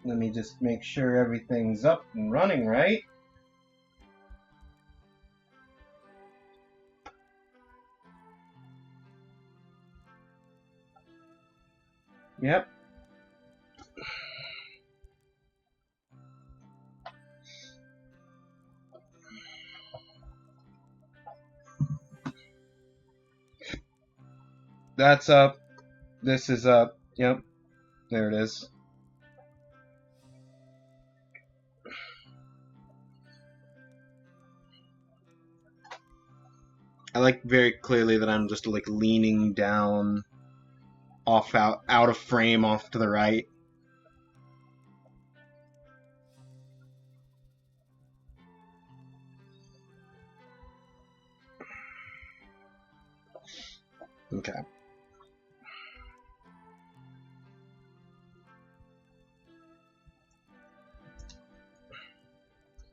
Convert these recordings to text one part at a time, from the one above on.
Let me just make sure everything's up and running right. Yep. That's up. This is up. Yep. There it is. I like very clearly that I'm just like leaning down off out of frame off to the right. Okay.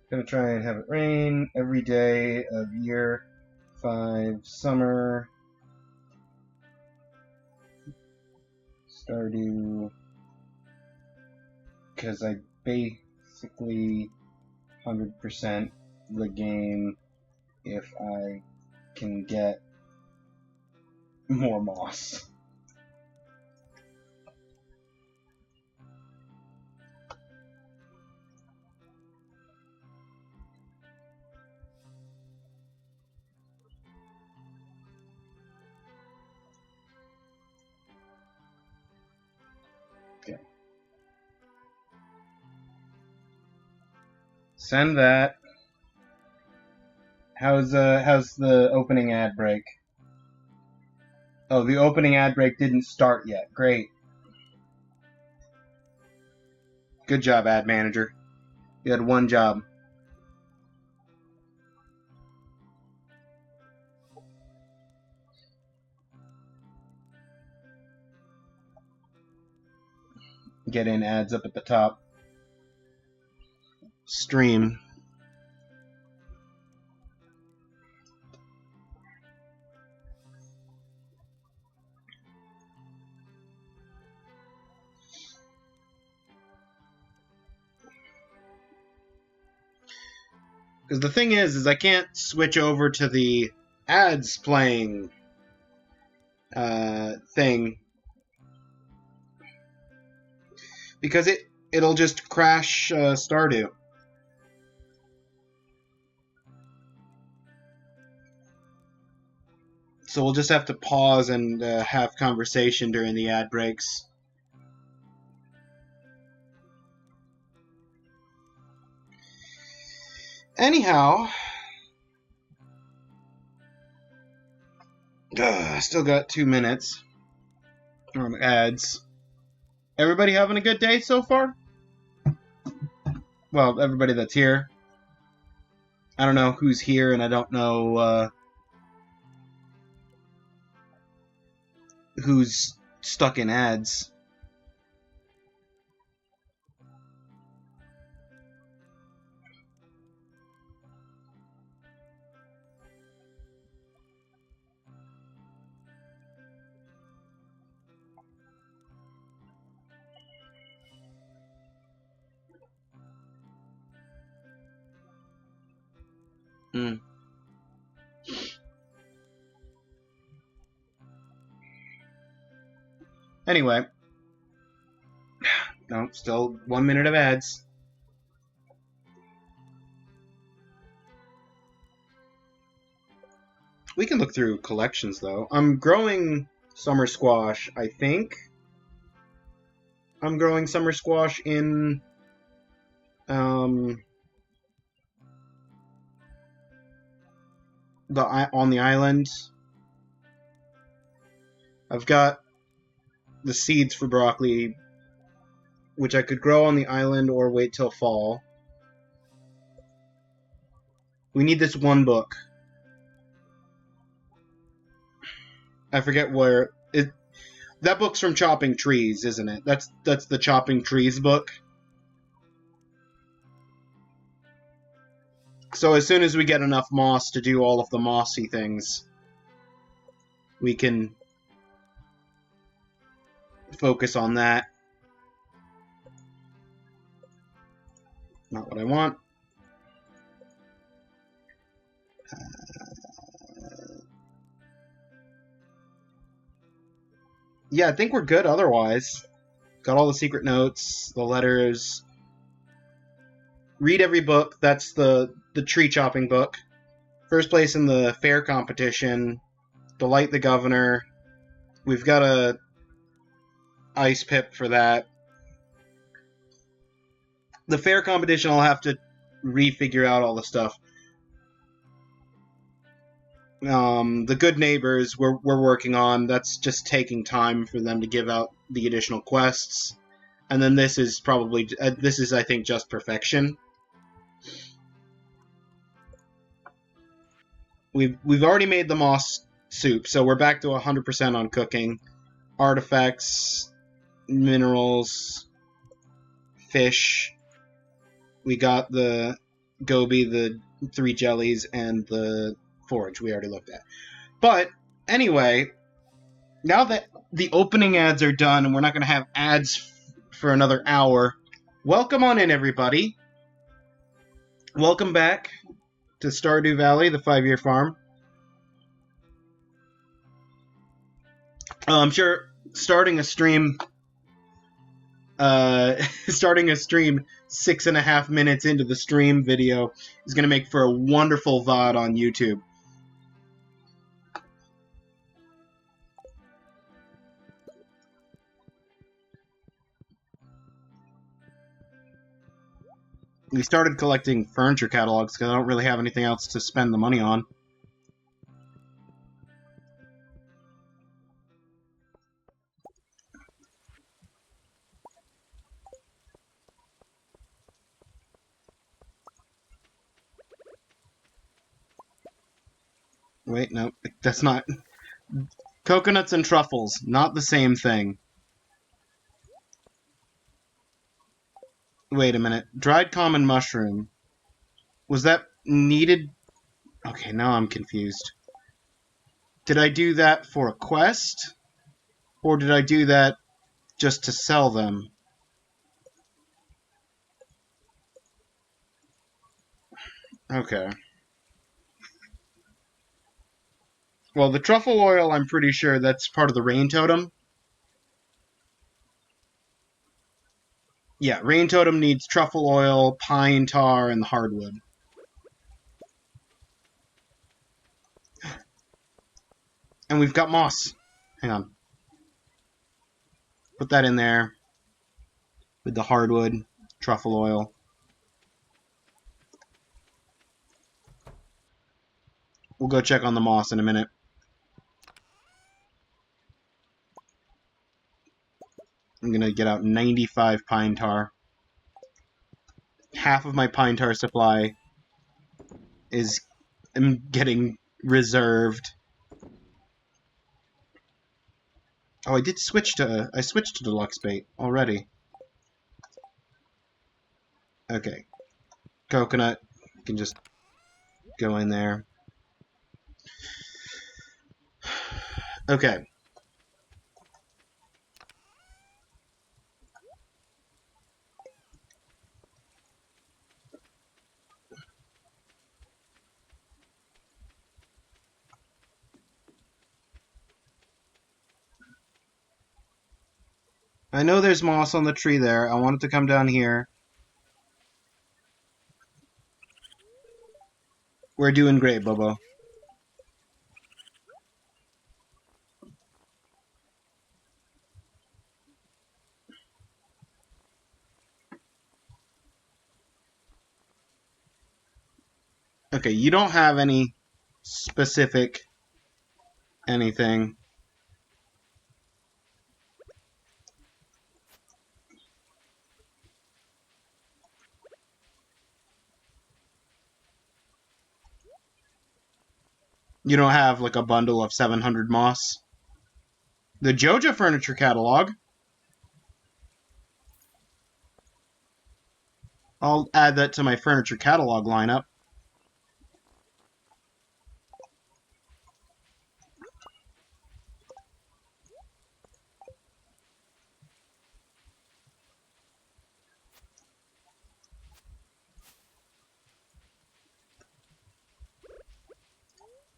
Gonna try and have it rain every day of year 5 summer. Stardew, because I basically 100% the game if I can get more moss. Okay. Send that. How's the opening ad break? Oh, the opening ad break didn't start yet. Great. Good job, ad manager. You had one job. Get in ads up at the top. Stream. Because the thing is I can't switch over to the ads playing thing because it'll just crash Stardew. So we'll just have to pause and have conversation during the ad breaks. Anyhow, still got 2 minutes on ads. Everybody having a good day so far? Well, everybody that's here. I don't know who's here, and I don't know who's stuck in ads. Anyway. No, still 1 minute of ads. We can look through collections, though. I'm growing summer squash, I think. I'm growing summer squash in... on the island. I've got the seeds for broccoli, which I could grow on the island or wait till fall. We need this one book. I forget where it. That book's from Chopping Trees, isn't it? That's the Chopping Trees book. So as soon as we get enough moss to do all of the mossy things, we can focus on that. Not what I want. Yeah, I think we're good otherwise. Got all the secret notes, the letters. Read every book. That's the tree chopping book. First place in the fair competition. Delight the governor. We've got a ice pip for that. The fair competition, I'll have to refigure out all the stuff. The good neighbors we're working on. That's just taking time for them to give out the additional quests. And then this is probably I think just perfection. We've already made the moss soup, so we're back to 100% on cooking. Artifacts, minerals, fish. We got the goby, the 3 jellies, and the forage we already looked at. But anyway, now that the opening ads are done and we're not going to have ads for another hour, welcome on in, everybody. Welcome back to Stardew Valley, the 5-year farm. I'm sure starting a stream 6.5 minutes into the stream video is going to make for a wonderful VOD on YouTube. We started collecting furniture catalogs because I don't really have anything else to spend the money on. Wait, no, that's not... Coconuts and truffles, not the same thing. Wait a minute. Dried common mushroom. Was that needed? Okay, now I'm confused. Did I do that for a quest? Or did I do that just to sell them? Okay. Well, the truffle oil, I'm pretty sure that's part of the rain totem. Yeah, rain totem needs truffle oil, pine tar, and hardwood. And we've got moss. Hang on. Put that in there with the hardwood, truffle oil. We'll go check on the moss in a minute. I'm going to get out 95 pine tar. Half of my pine tar supply is getting reserved. Oh, I switched to deluxe bait already. Okay. Coconut can just go in there. Okay. I know there's moss on the tree there. I want it to come down here. We're doing great, Bobo. Okay, you don't have any specific anything. You don't have like a bundle of 700 moss. The Joja furniture catalog. I'll add that to my furniture catalog lineup.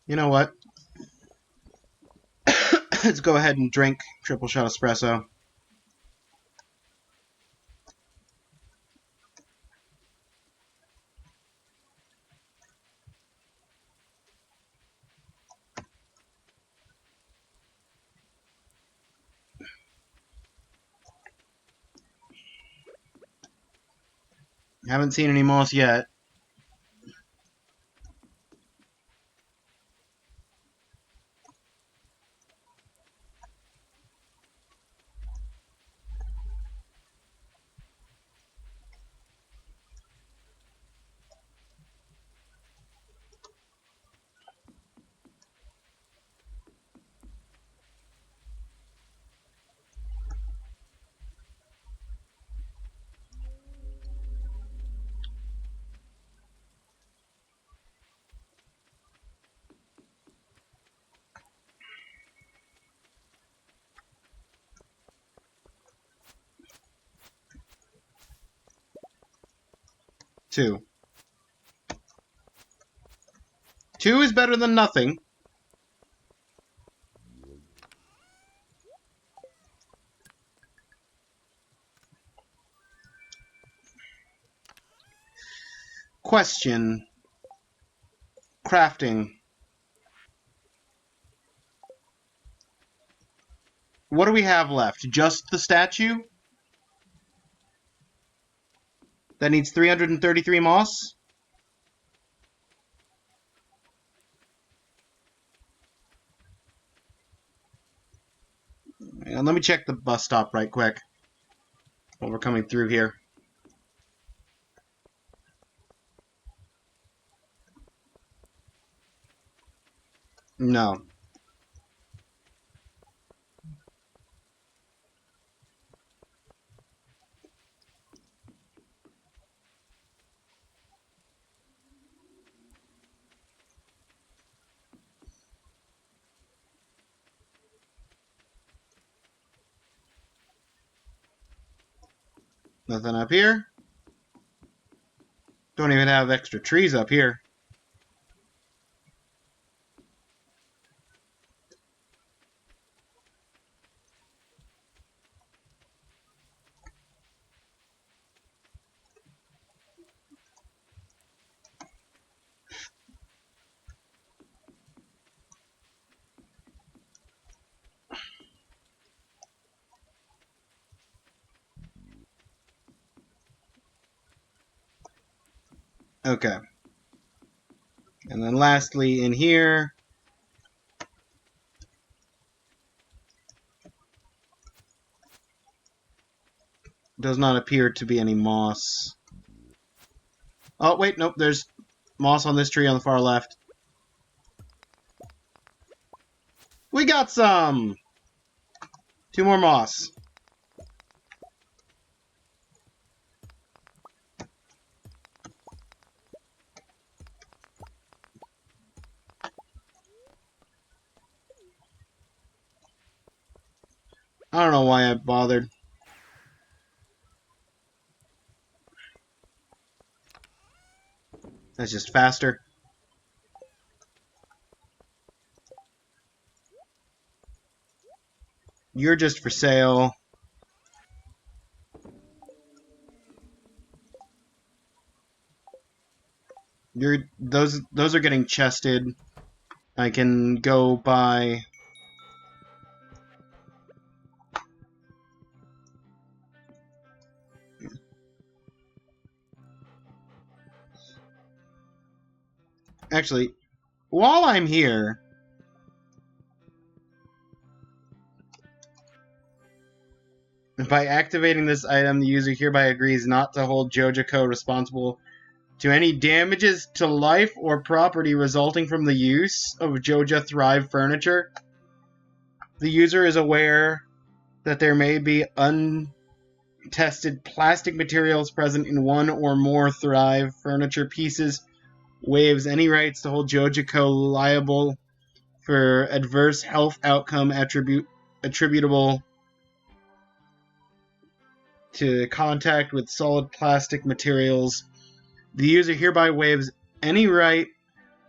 You know what? Let's go ahead and drink triple shot espresso. Haven't seen any moss yet. Two. Two is better than nothing. Question. Crafting. What do we have left? Just the statue? That needs 333 moss? And let me check the bus stop right quick while we're coming through here. No. Nothing up here. Don't even have extra trees up here. Okay. And then lastly, in here, does not appear to be any moss. Oh, wait, nope, there's moss on this tree on the far left. We got some! 2 more moss. I don't know why I bothered. That's just faster. You're just for sale. Those are getting chested. I can go buy. Actually, while I'm here, by activating this item, the user hereby agrees not to hold Jojako responsible to any damages to life or property resulting from the use of Joja Thrive furniture. The user is aware that there may be untested plastic materials present in one or more Thrive furniture pieces. Waives any rights to hold Jojako liable for adverse health outcome attributable to contact with solid plastic materials. The user hereby waives any right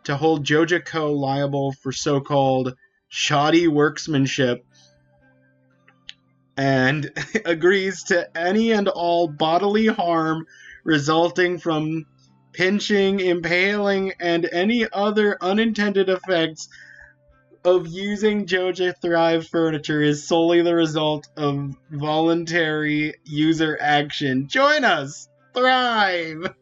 to hold Joja Co. liable for so-called shoddy workmanship and agrees to any and all bodily harm resulting from pinching, impaling, and any other unintended effects of using Joja Thrive furniture is solely the result of voluntary user action. Join us! Thrive!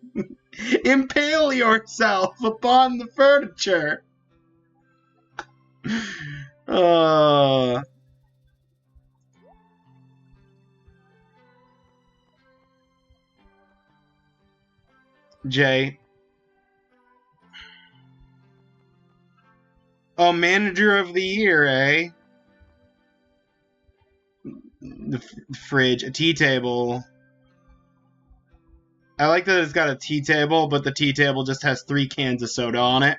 Impale yourself upon the furniture! Jay. Oh, manager of the year, eh? The fridge, a tea table. I like that it's got a tea table, but the tea table just has 3 cans of soda on it.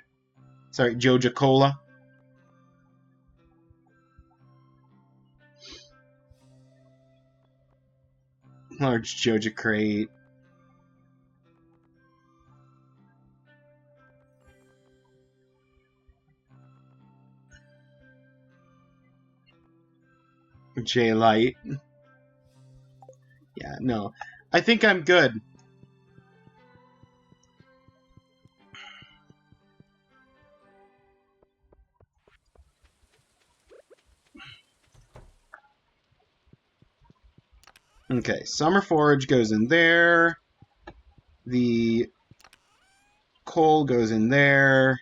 Sorry, Joja Cola. Large Joja crate. J Light. Yeah, no. I think I'm good. Okay, summer forage goes in there. The coal goes in there.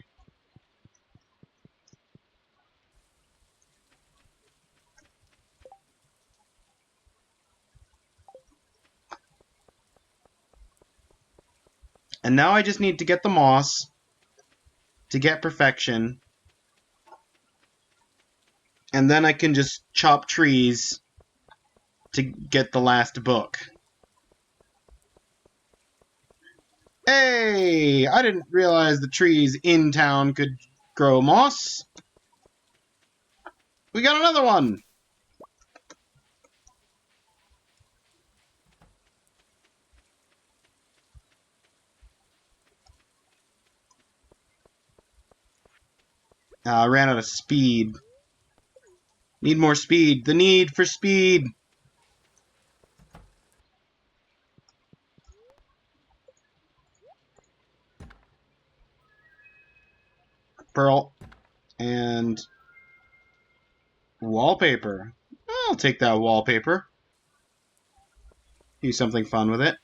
And now I just need to get the moss to get perfection. And then I can just chop trees to get the last book. Hey! I didn't realize the trees in town could grow moss. We got another one! I ran out of speed. Need more speed. The need for speed! Pearl. And wallpaper. I'll take that wallpaper. Do something fun with it.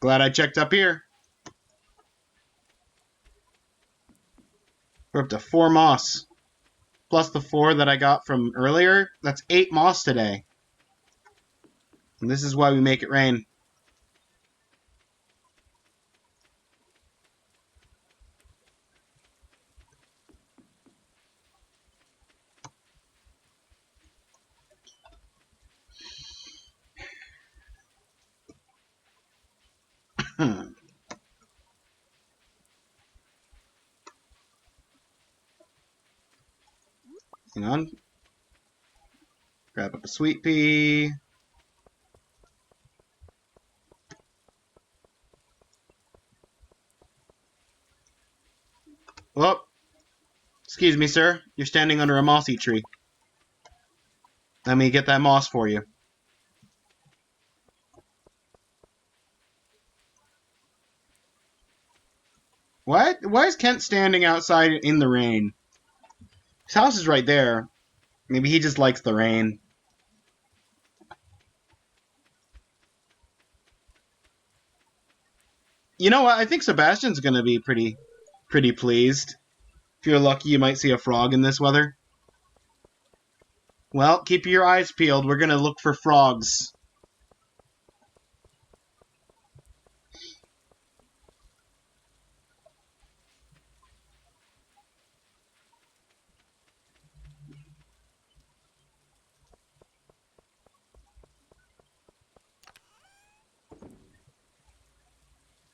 Glad I checked up here. We're up to 4 moss. Plus the 4 that I got from earlier. That's 8 moss today. And this is why we make it rain. Hang on. Grab up a sweet pea. Whoop. Excuse me, sir. You're standing under a mossy tree. Let me get that moss for you. What? Why is Kent standing outside in the rain? His house is right there. Maybe he just likes the rain. You know what? I think Sebastian's gonna be pretty pleased. If you're lucky, you might see a frog in this weather. Well, keep your eyes peeled. We're gonna look for frogs.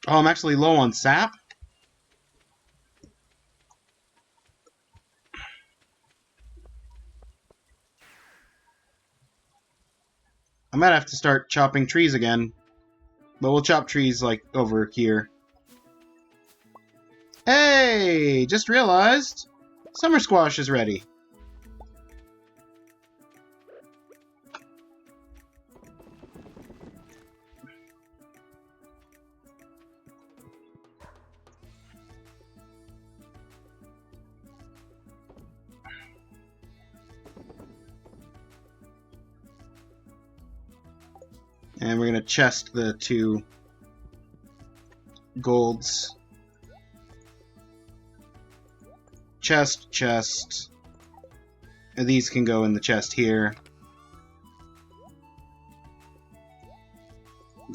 Oh, I'm actually low on sap? I might have to start chopping trees again. But we'll chop trees, like, over here. Hey! Just realized! Summer squash is ready. And we're going to chest the 2 golds. Chest, chest. And these can go in the chest here.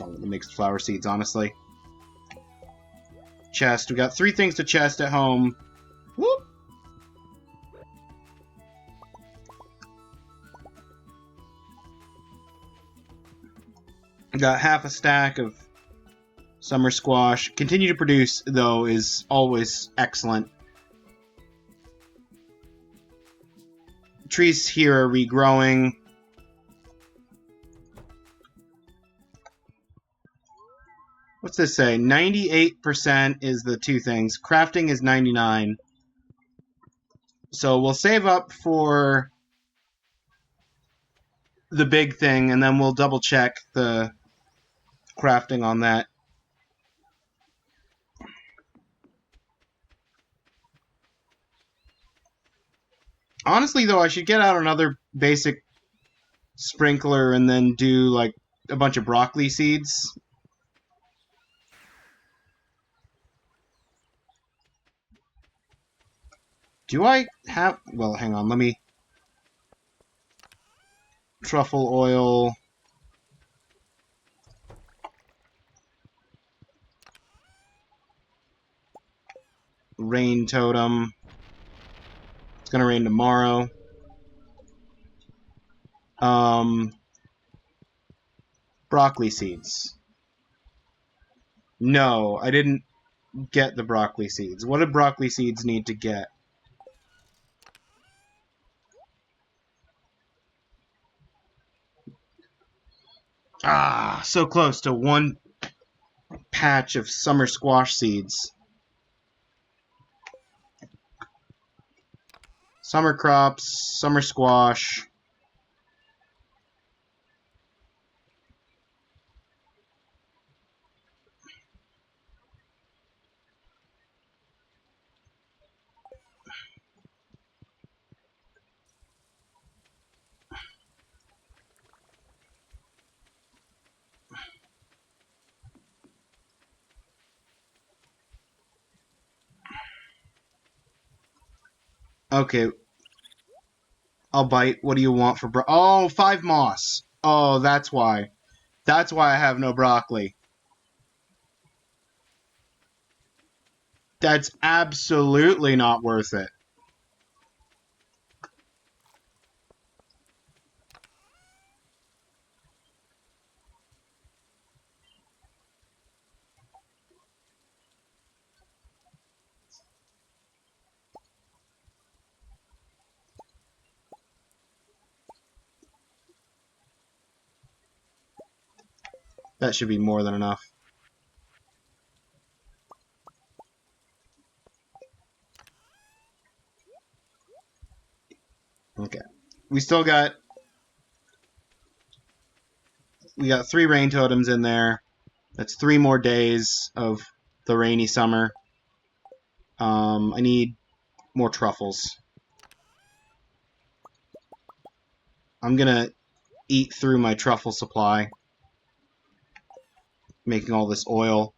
Oh, the mixed flower seeds, honestly. Chest. We got 3 things to chest at home. Whoop! Got half a stack of summer squash. Continue to produce, though, is always excellent. Trees here are regrowing. What's this say? 98% is the 2 things. Crafting is 99. So we'll save up for the big thing, and then we'll double check the crafting on that. Honestly, though, I should get out another basic sprinkler and then do, like, a bunch of broccoli seeds. Do I have... Well, hang on, let me... Truffle oil... Rain totem... It's gonna rain tomorrow. Broccoli seeds. No, I didn't get the broccoli seeds. What do broccoli seeds need to get? Ah, so close to 1 patch of summer squash seeds. Summer crops, summer squash. Okay. I'll bite. What do you want for Oh, 5 moss. Oh, that's why. That's why I have no broccoli. That's absolutely not worth it. That should be more than enough. Okay. We still got... We got 3 rain totems in there. That's 3 more days of the rainy summer. I need more truffles. I'm gonna eat through my truffle supply, making all this oil.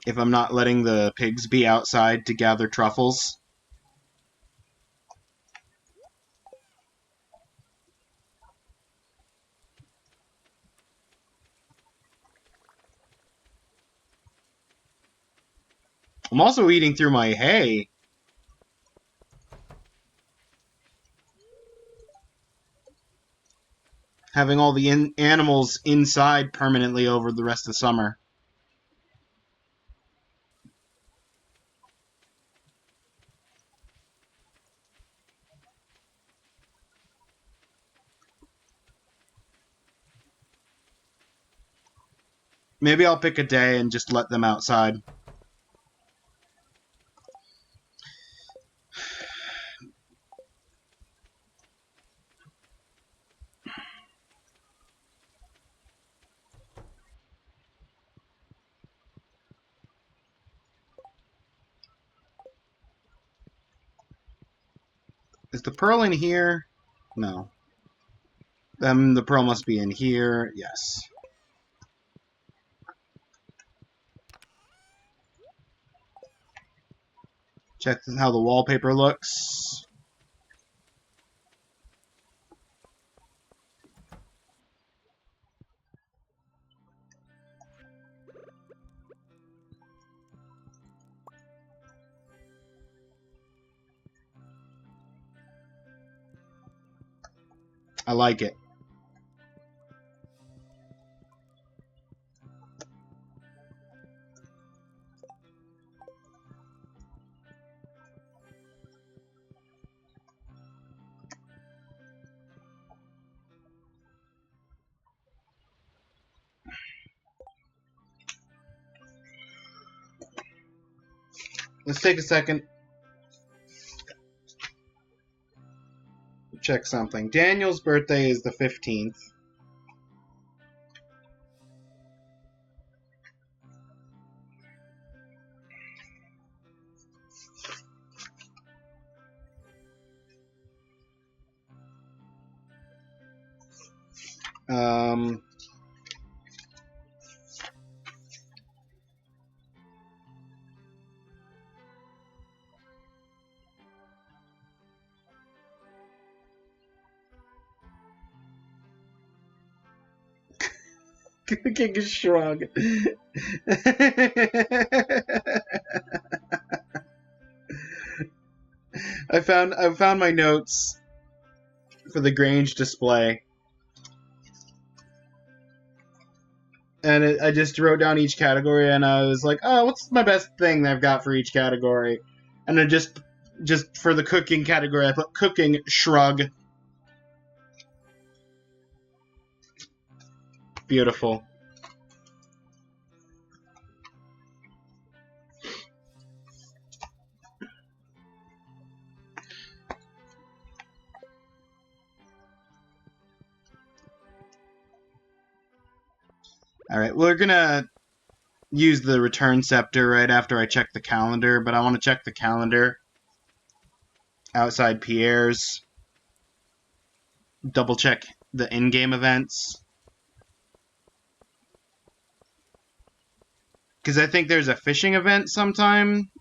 If I'm not letting the pigs be outside to gather truffles. I'm also eating through my hay. having all the animals inside permanently over the rest of the summer. Maybe I'll pick a day and just let them outside. Is the pearl in here? No. Then the pearl must be in here. Yes. Check how the wallpaper looks. I like it. Let's take a second. Check something. Daniel's birthday is the 15th. King shrug. I found my notes for the Grange display, and I just wrote down each category, and I was like, oh, what's my best thing that I've got for each category? And then just for the cooking category, I put cooking shrug. Beautiful. All right, we're gonna use the return scepter right after I check the calendar, but I want to check the calendar outside Pierre's. Double check the in-game events. Because I think there's a fishing event sometime.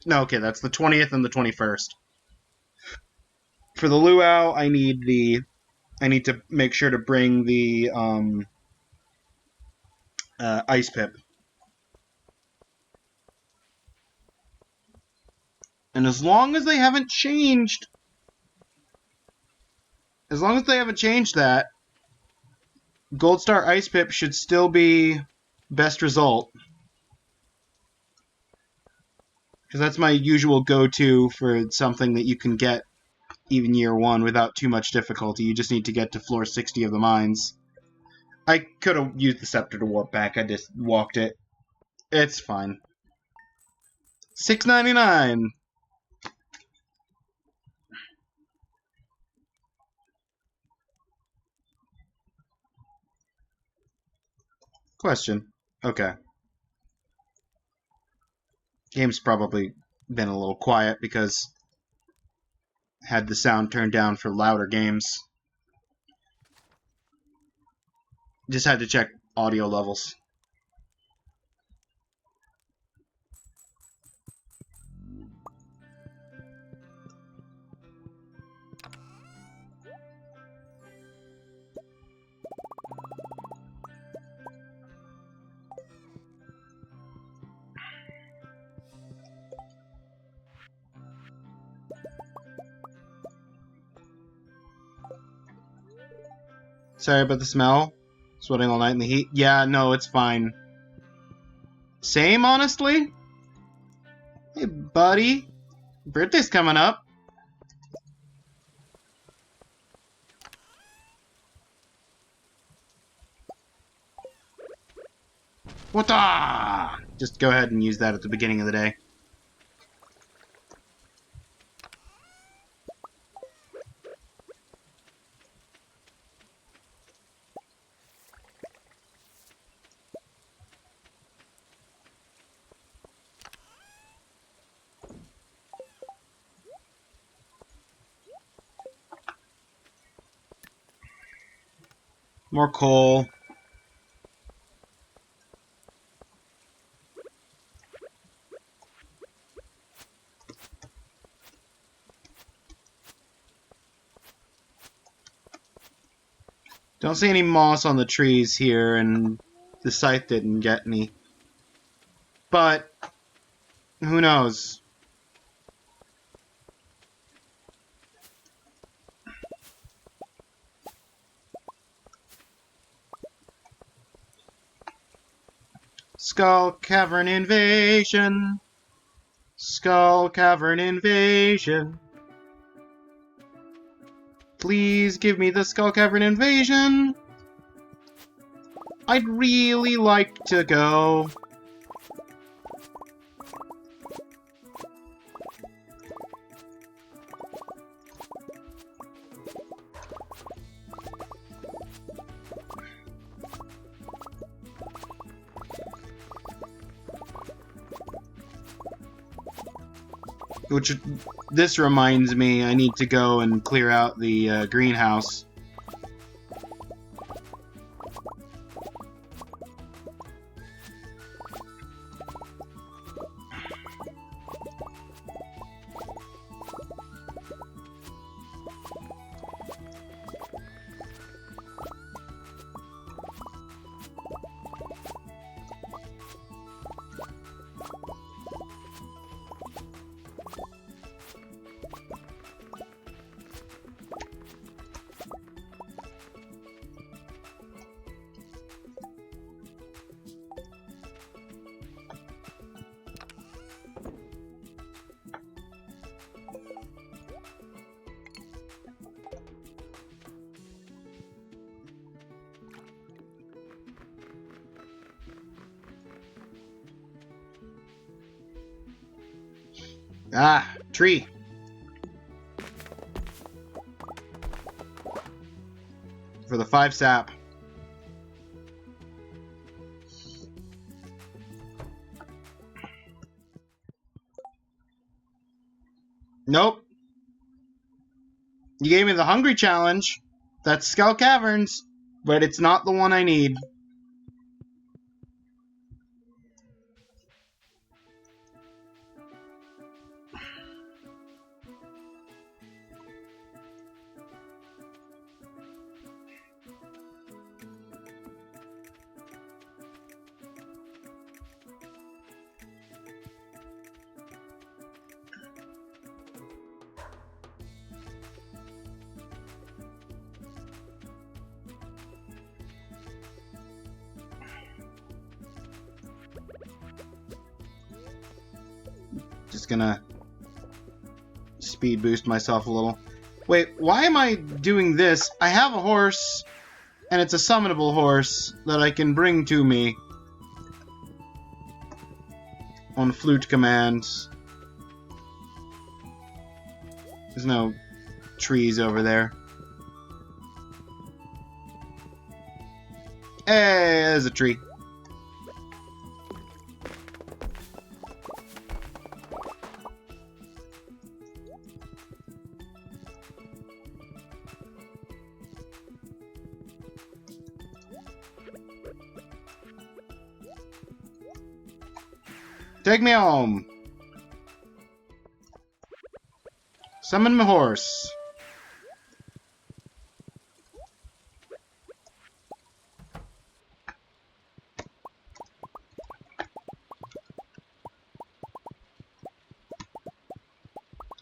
No, okay, that's the 20th and the 21st. For the luau, I need to make sure to bring the ice pip. And as long as they haven't changed that, Gold Star Ice Pip should still be best result. Because that's my usual go-to for something that you can get even year one without too much difficulty. You just need to get to floor 60 of the mines. I could have used the scepter to warp back. I just walked it. It's fine. $6.99. Question. Okay. Game's probably been a little quiet because I had the sound turned down for louder games. Just had to check audio levels. Sorry about the smell. Sweating all night in the heat. Yeah, no, it's fine. Same, honestly. Hey, buddy. Birthday's coming up. What the? Just go ahead and use that at the beginning of the day. More coal. Don't see any moss on the trees here, and the scythe didn't get any. But, who knows? Skull Cavern Invasion! Skull Cavern Invasion! Please give me the Skull Cavern Invasion! I'd really like to go. Which, this reminds me, I need to go and clear out the greenhouse. Ah, tree. For the 5 sap. Nope. You gave me the hungry challenge. That's Skull Caverns, but it's not the one I need. Just gonna speed boost myself a little. Wait, why am I doing this? I have a horse, and it's a summonable horse that I can bring to me on flute commands. There's no trees over there. Hey, there's a tree. Take me home. Summon my horse.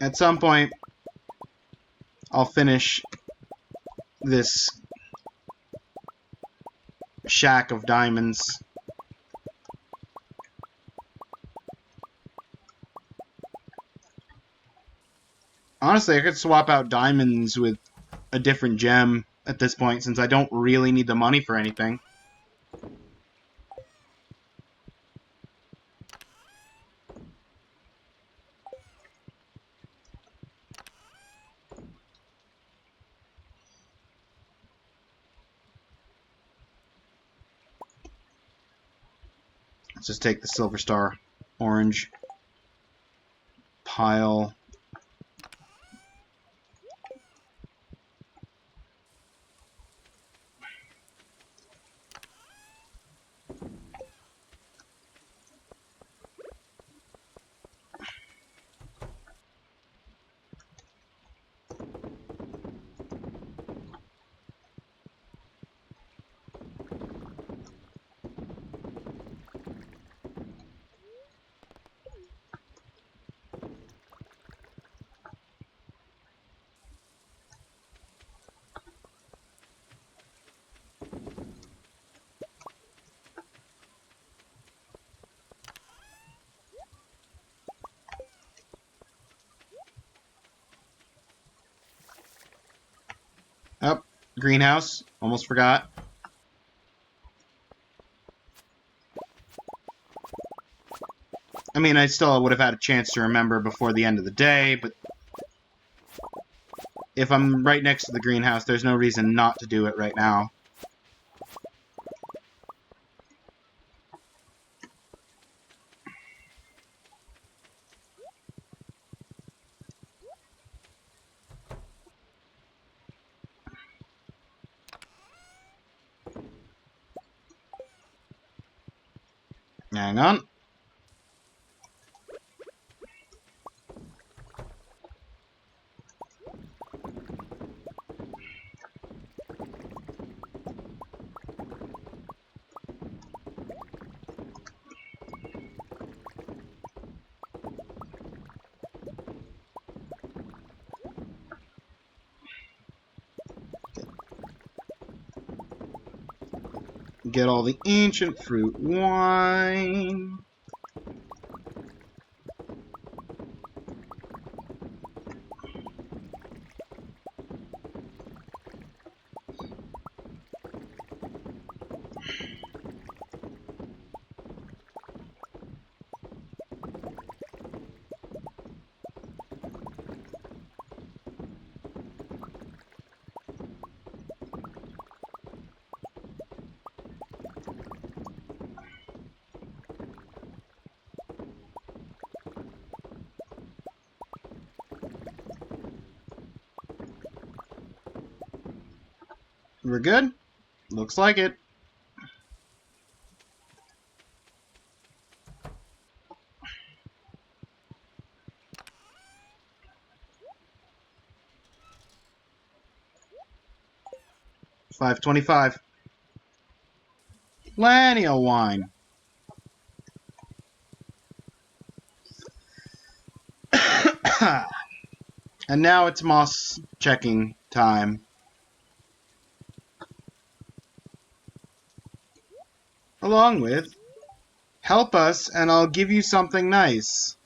At some point, I'll finish this shack of diamonds. Honestly, I could swap out diamonds with a different gem at this point, since I don't really need the money for anything. Let's just take the silver star orange pile. Oh, greenhouse. Almost forgot. I mean, I still would have had a chance to remember before the end of the day, but if I'm right next to the greenhouse, there's no reason not to do it right now. Hang on. Get all the ancient fruit wine. We're good? Looks like it. $5.25. Plenty of wine. And now it's moss checking time. Along with, help us and I'll give you something nice.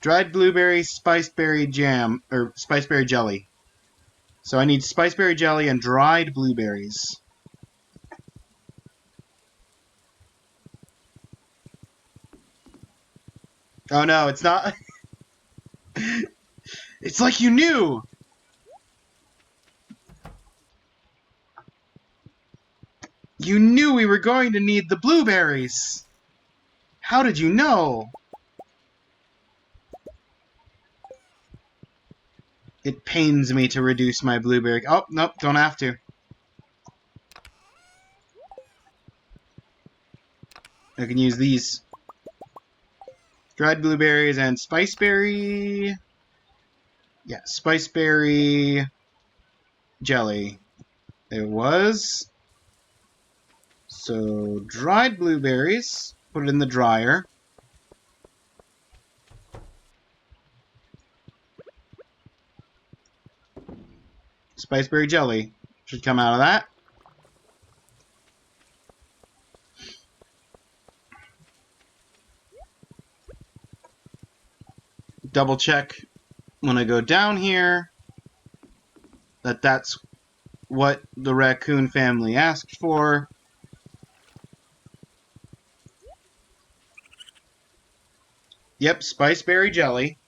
Dried blueberry spiceberry jam, or spiceberry jelly. So I need spiceberry jelly and dried blueberries. Oh no, it's not. It's like you knew! You knew we were going to need the blueberries! How did you know? It pains me to reduce my blueberry. Oh, nope, don't have to. I can use these. Dried blueberries and spiceberry. Yeah, spiceberry jelly. It was. So, dried blueberries. Put it in the dryer. Spiceberry jelly should come out of that. double check when I go down here that that's what the raccoon family asked for. Yep, spiceberry jelly,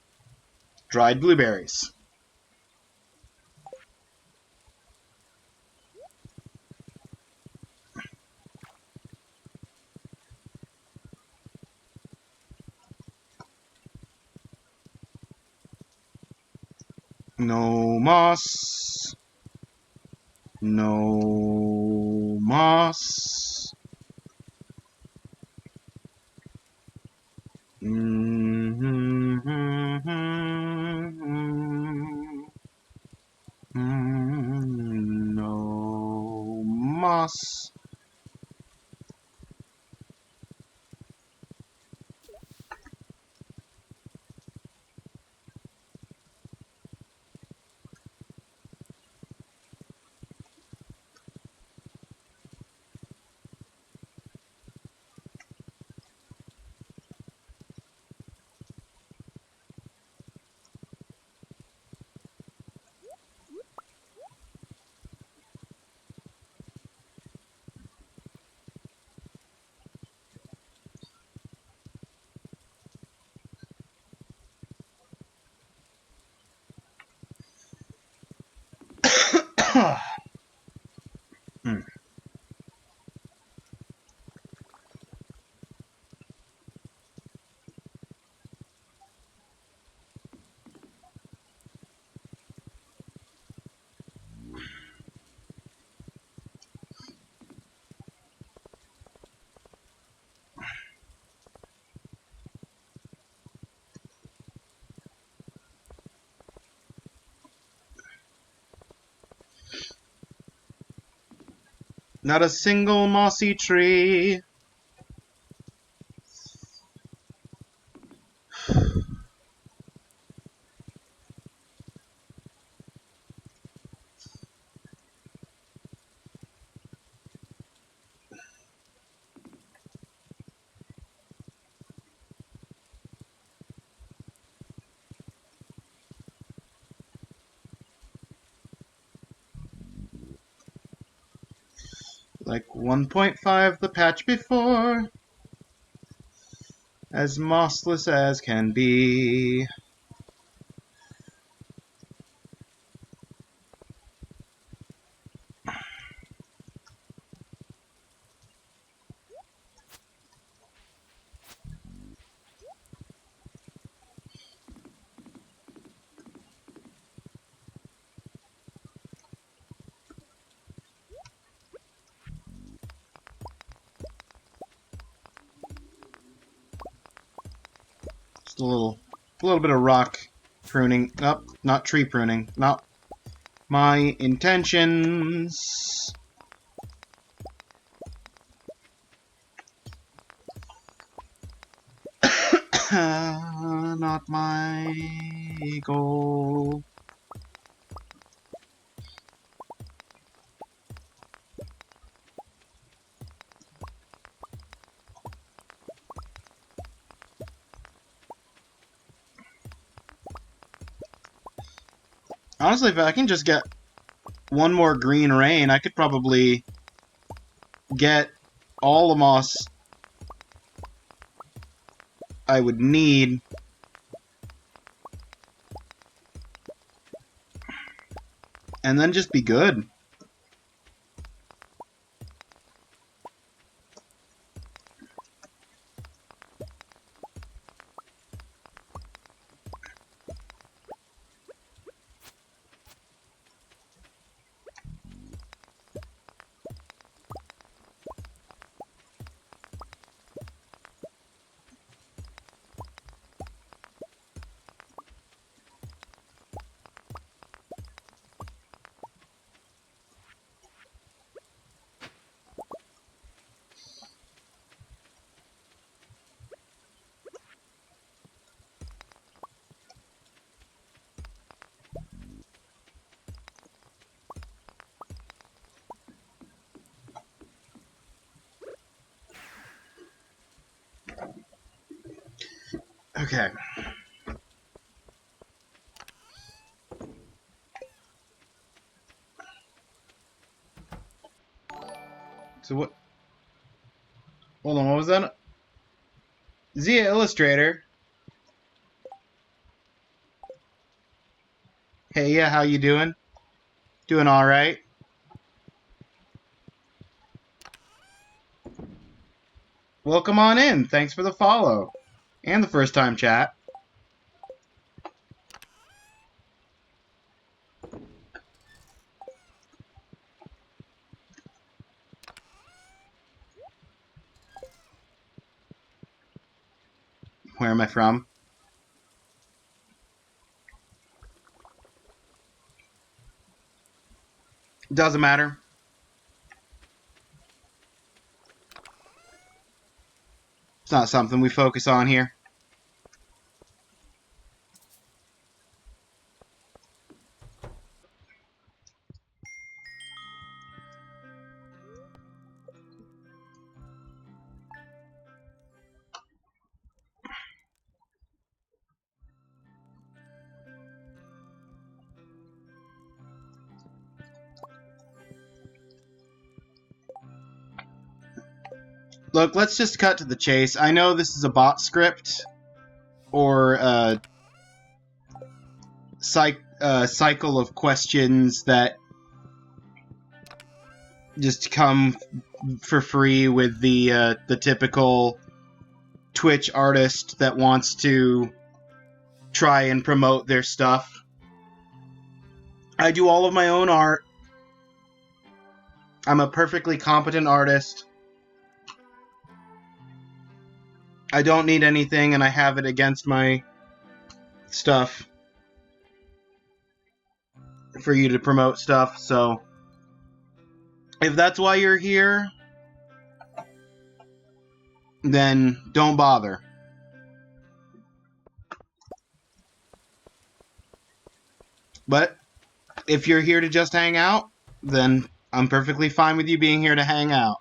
dried blueberries. No moss. No moss. No moss. Not a single mossy tree. Like 1.5 the patch before. As mossless as can be. Just a little bit of rock pruning. Up, not tree pruning. Not my intentions. Not my goal. Honestly, if I can just get one more green rain, I could probably get all the moss I would need. And then just be good. Okay. So what? Hold on, what was that? Zia Illustrator. Hey, yeah, how you doing? Doing all right. Welcome on in. Thanks for the follow and the first time chat. Where am I from? Doesn't matter. It's not something we focus on here. Look, let's just cut to the chase. I know this is a bot script or a cycle of questions that just come for free with the typical Twitch artist that wants to try and promote their stuff. I do all of my own art. I'm a perfectly competent artist. I don't need anything, and I have it against my stuff for you to promote stuff, so if that's why you're here, then don't bother. But if you're here to just hang out, then I'm perfectly fine with you being here to hang out.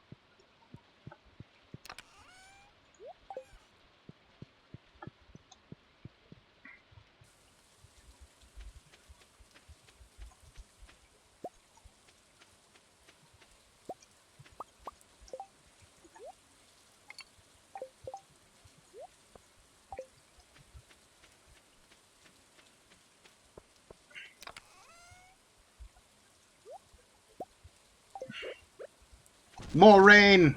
More rain!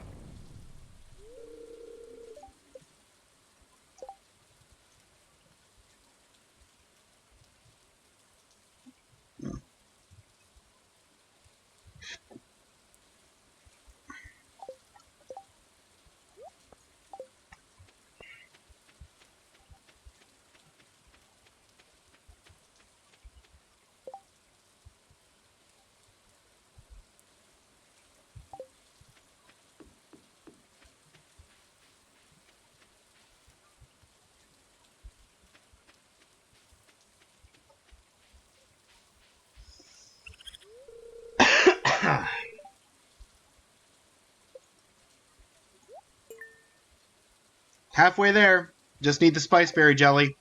Halfway there. Just need the spiceberry jelly.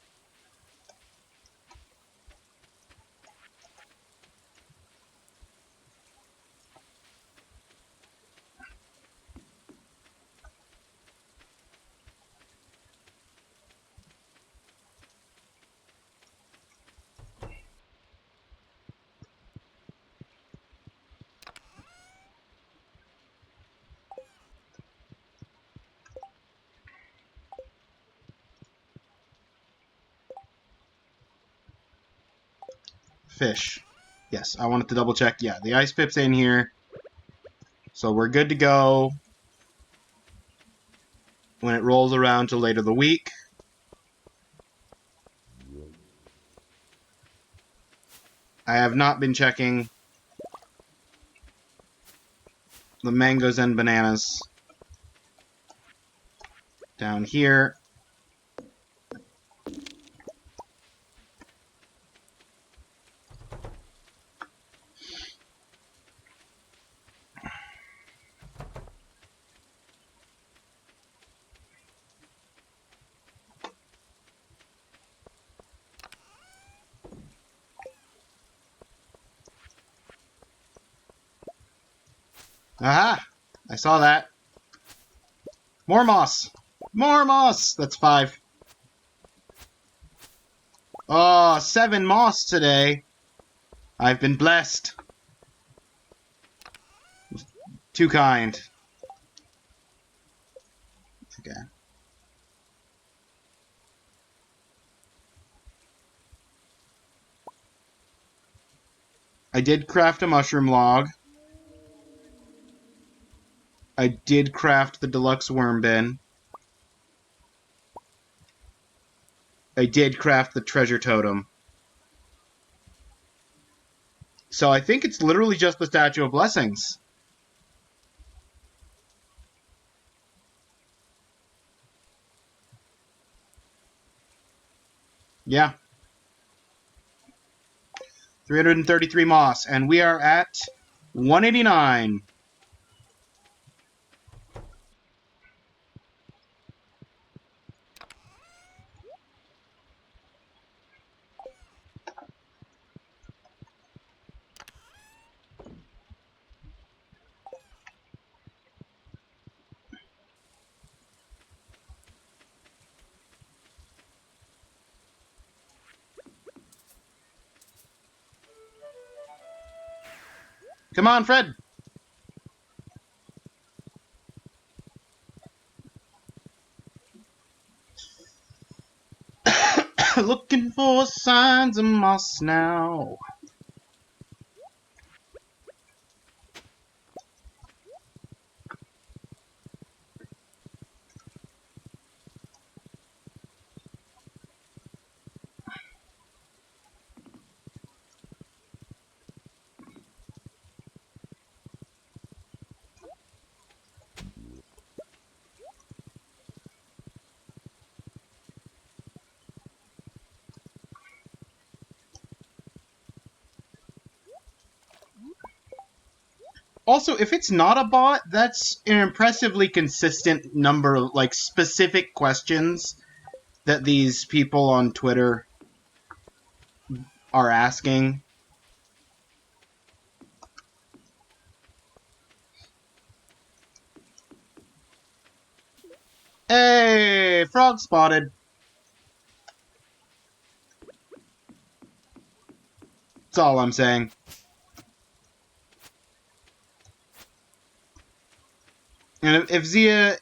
Fish. Yes, I wanted to double check. Yeah, the ice pip's in here. So we're good to go when it rolls around to later the week. I have not been checking the mangoes and bananas down here. Aha! I saw that. More moss! More moss! That's 5. Oh, 7 moss today. I've been blessed. Too kind. Okay. I did craft a mushroom log. I did craft the deluxe worm bin. I did craft the treasure totem. So I think it's literally just the Statue of Blessings. Yeah. 333 moss, and we are at 189. Come on, Fred! Looking for signs of moss now. Also, if it's not a bot, that's an impressively consistent number of, like, specific questions that these people on Twitter are asking. Hey, frog spotted. That's all I'm saying. And if Zia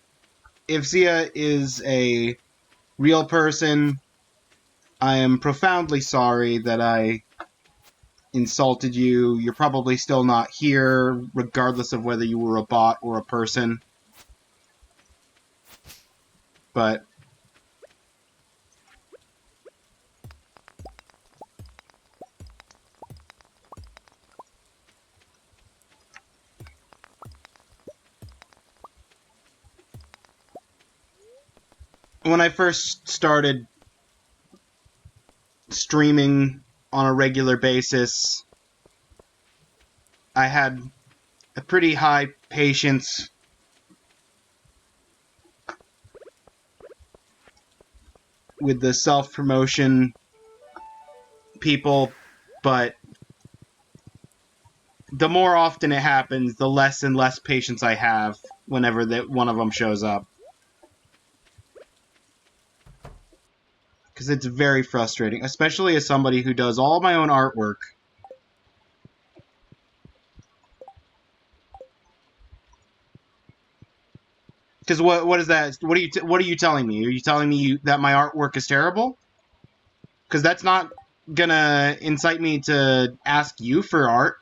is a real person, I am profoundly sorry that I insulted you. You're probably still not here, regardless of whether you were a bot or a person. But when I first started streaming on a regular basis, I had a pretty high patience with the self-promotion people, but the more often it happens, the less and less patience I have whenever one of them shows up. Because it's very frustrating, especially as somebody who does all my own artwork. Because what is that? What are you telling me? Are you telling me that my artwork is terrible? Because that's not gonna incite me to ask you for art.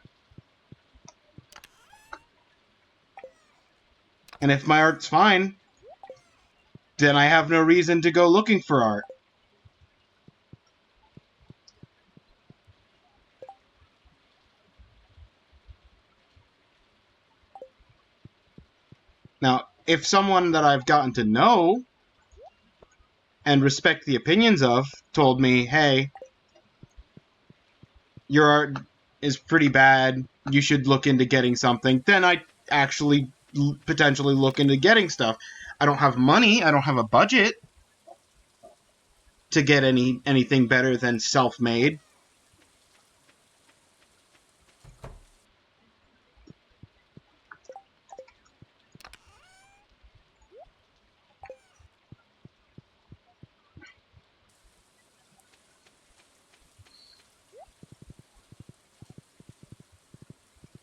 And if my art's fine, then I have no reason to go looking for art. Now, if someone that I've gotten to know and respect the opinions of told me, hey, your art is pretty bad, you should look into getting something, then I'd actually potentially look into getting stuff. I don't have money, I don't have a budget to get anything better than self-made.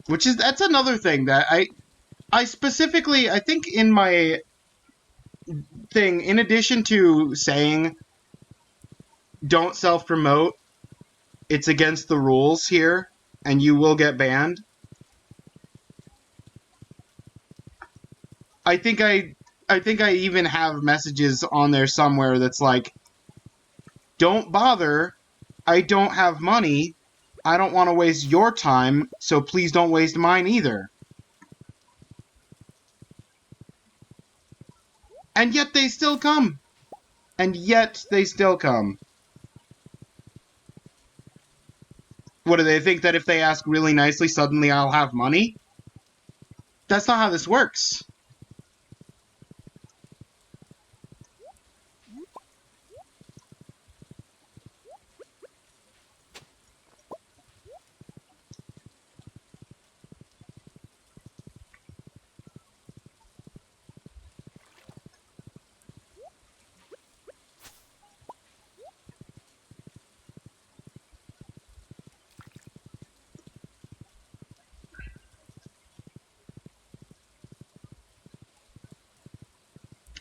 That's another thing that I specifically, I think in my thing, in addition to saying don't self-promote, it's against the rules here, and you will get banned. I think I even have messages on there somewhere that's like, don't bother, I don't have money, I don't want to waste your time, so please don't waste mine either. And yet they still come. And yet they still come. What, do they think that if they ask really nicely, suddenly I'll have money? That's not how this works.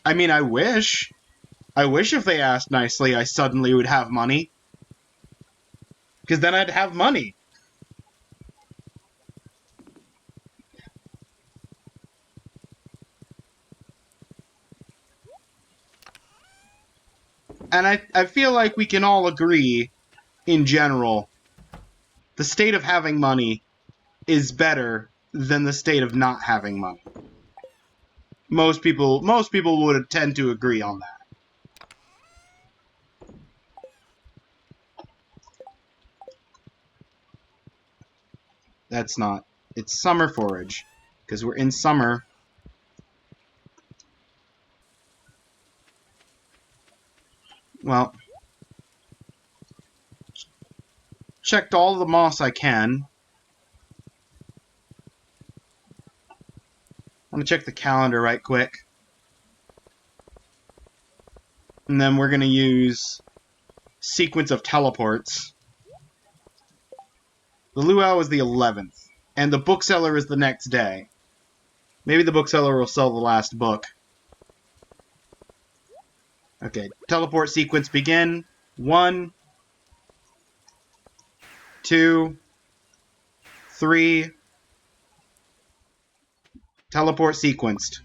I mean, I wish. I wish if they asked nicely, I suddenly would have money. Because then I'd have money. And I feel like we can all agree, in general, the state of having money is better than the state of not having money. Most people would tend to agree on that. That's not. It's summer forage. Because we're in summer. Well, checked all the moss I can. I'm gonna check the calendar right quick. And then we're gonna use sequence of teleports. The luau is the 11th. And the bookseller is the next day. Maybe the bookseller will sell the last book. Okay, teleport sequence begin. 1, 2, 3. Teleport sequenced.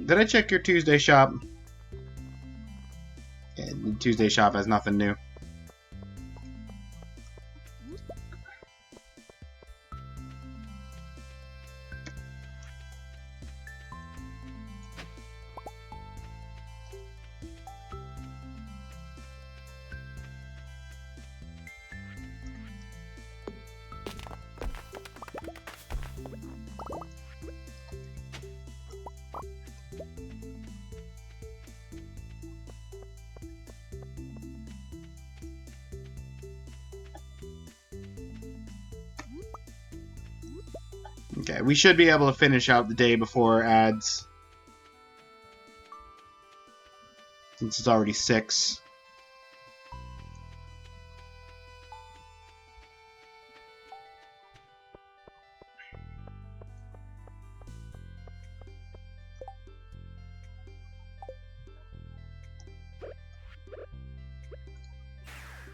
Did I check your Tuesday shop? Yeah, Tuesday shop has nothing new. Okay, we should be able to finish out the day before ads. Since it's already 6.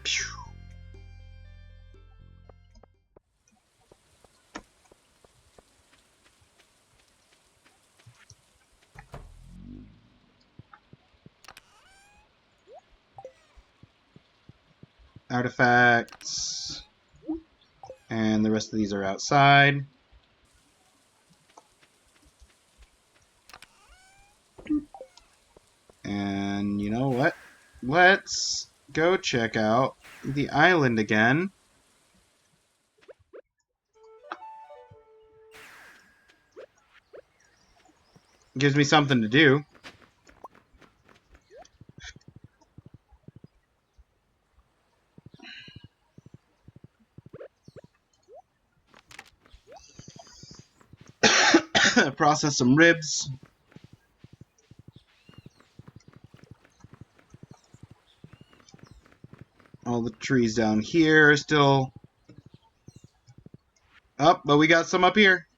Pew. Artifacts. And the rest of these are outside. And you know what? Let's go check out the island again. Gives me something to do. process some ribs. All the trees down here are still up, but we got some up here.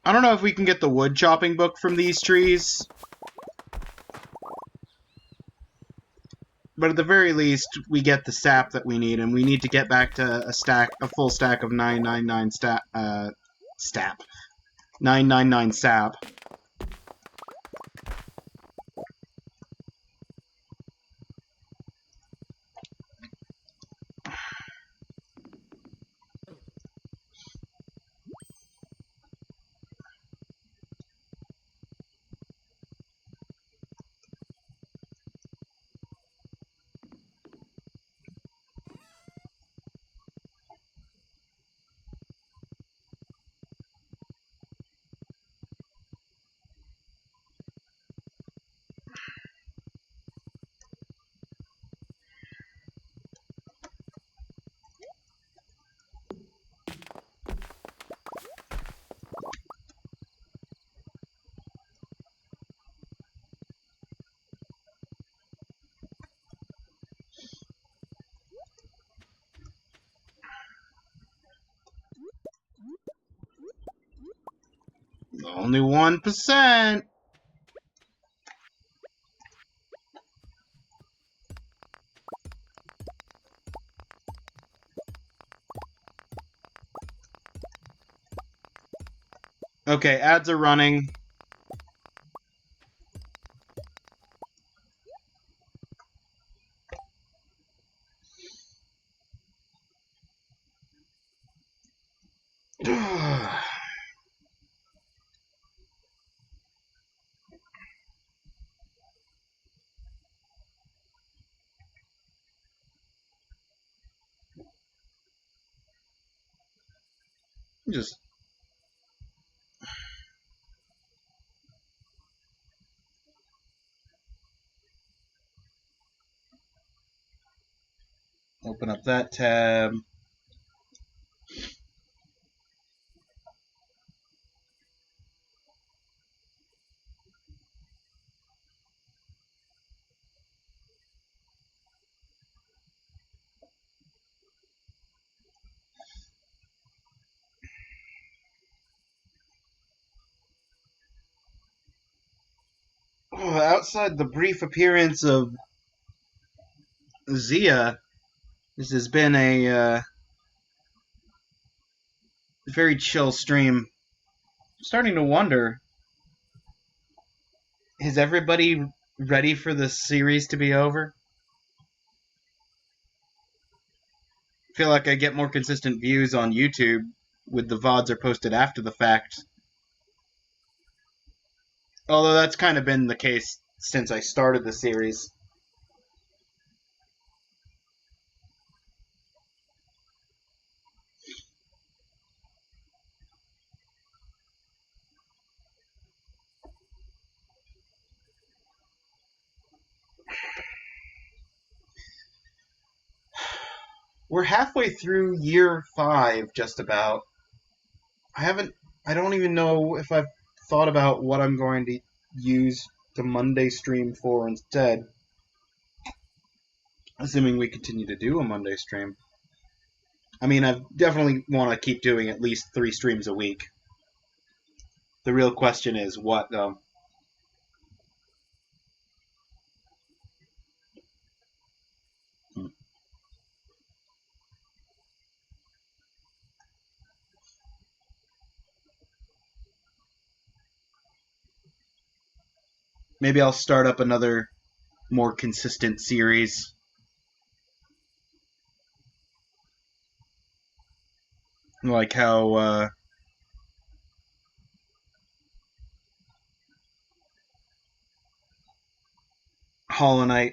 I don't know if we can get the wood chopping book from these trees. But at the very least, we get the sap that we need, and we need to get back to a full stack of 999 999 sap. Only 1%. Okay, ads are running. Just open up that tab. Outside the brief appearance of Zia, this has been a very chill stream. I'm starting to wonder, is everybody ready for this series to be over? I feel like I get more consistent views on YouTube with the VODs are posted after the fact. Although that's kind of been the case since I started the series. We're halfway through year 5, just about. I don't even know if I've thought about what I'm going to use the Monday stream for instead. Assuming we continue to do a Monday stream. I mean, I definitely want to keep doing at least 3 streams a week. The real question is what, though? Maybe I'll start up another more consistent series. Like how, Hollow Knight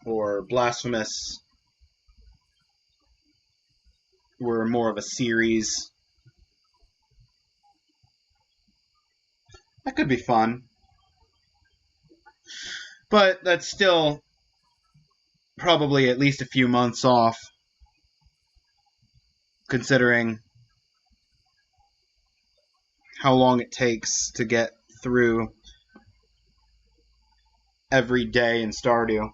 or Blasphemous were more of a series. That could be fun. But that's still probably at least a few months off, considering how long it takes to get through every day in Stardew.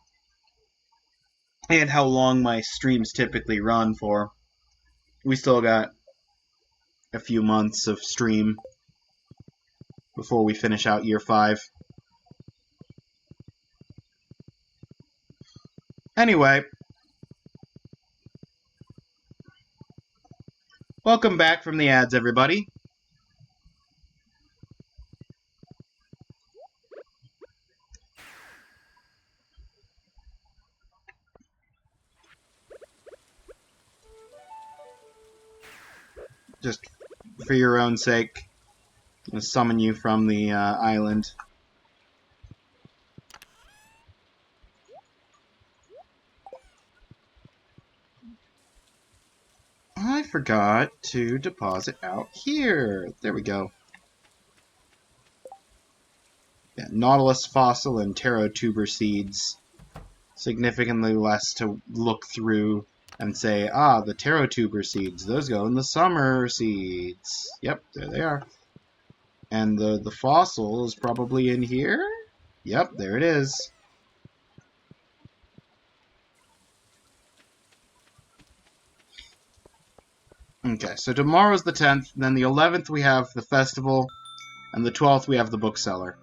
And how long my streams typically run for. We still got a few months of stream before we finish out year 5. Anyway, welcome back from the ads, everybody. Just for your own sake, I'm going to summon you from the island. I forgot to deposit out here. There we go. Yeah, Nautilus fossil and taro tuber seeds. Significantly less to look through and say, ah, the taro tuber seeds, those go in the summer seeds. Yep, there they are. And the fossil is probably in here? Yep, there it is. Okay, so tomorrow's the 10th, then the 11th we have the festival, and the 12th we have the bookseller.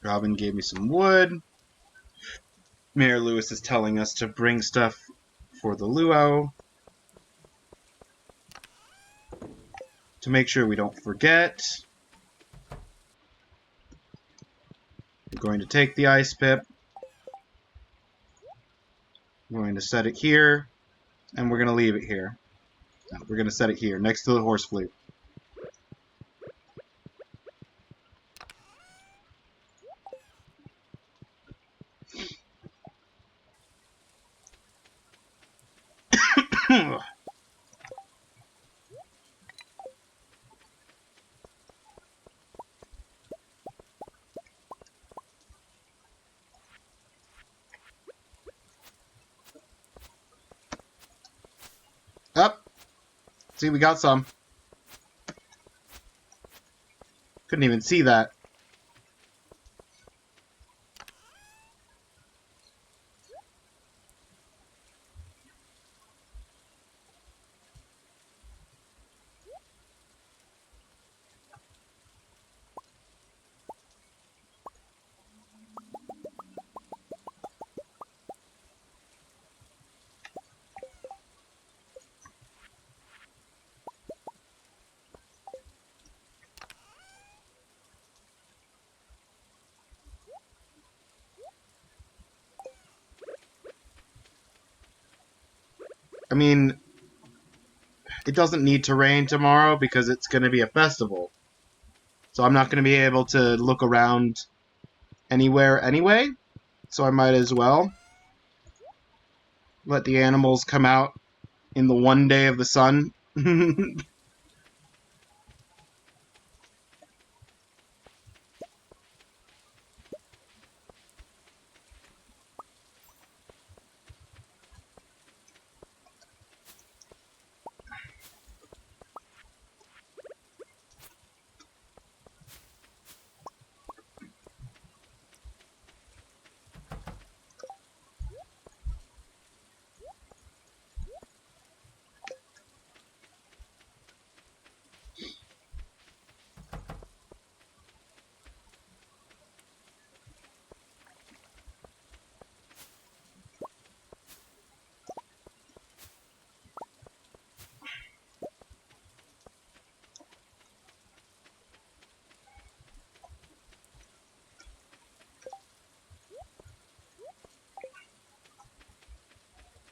Robin gave me some wood. Mayor Lewis is telling us to bring stuff for the luau. To make sure we don't forget. We're going to take the ice pip. We're going to set it here. And we're going to leave it here. No, we're going to set it here, next to the horse flute. Up. See, we got some. Couldn't even see that. I mean, it doesn't need to rain tomorrow because it's going to be a festival. So I'm not going to be able to look around anywhere anyway. So I might as well let the animals come out in the one day of the sun.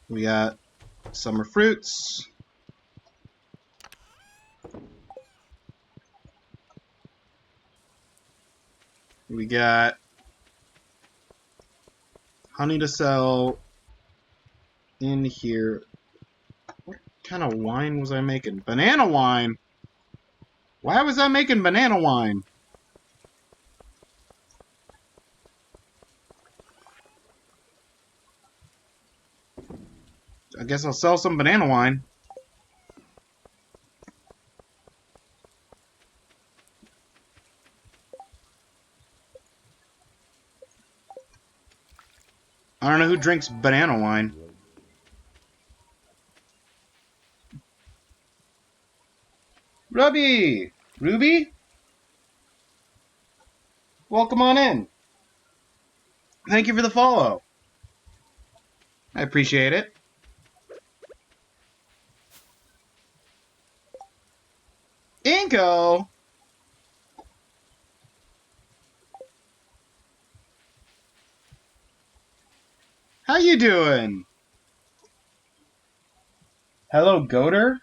We got summer fruits. We got honey to sell in here. What kind of wine was I making? Banana wine! Why was I making banana wine? I guess I'll sell some banana wine. I don't know who drinks banana wine. Ruby! Ruby? Welcome on in. Thank you for the follow. I appreciate it. Inko! How you doing? Hello, Goater?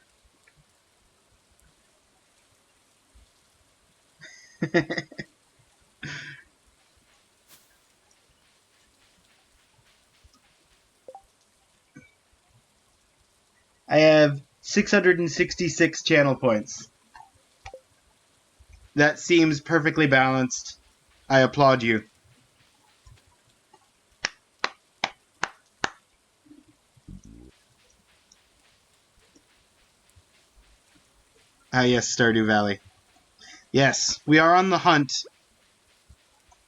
I have 666 channel points. That seems perfectly balanced. I applaud you. Ah, yes, Stardew Valley. Yes, we are on the hunt.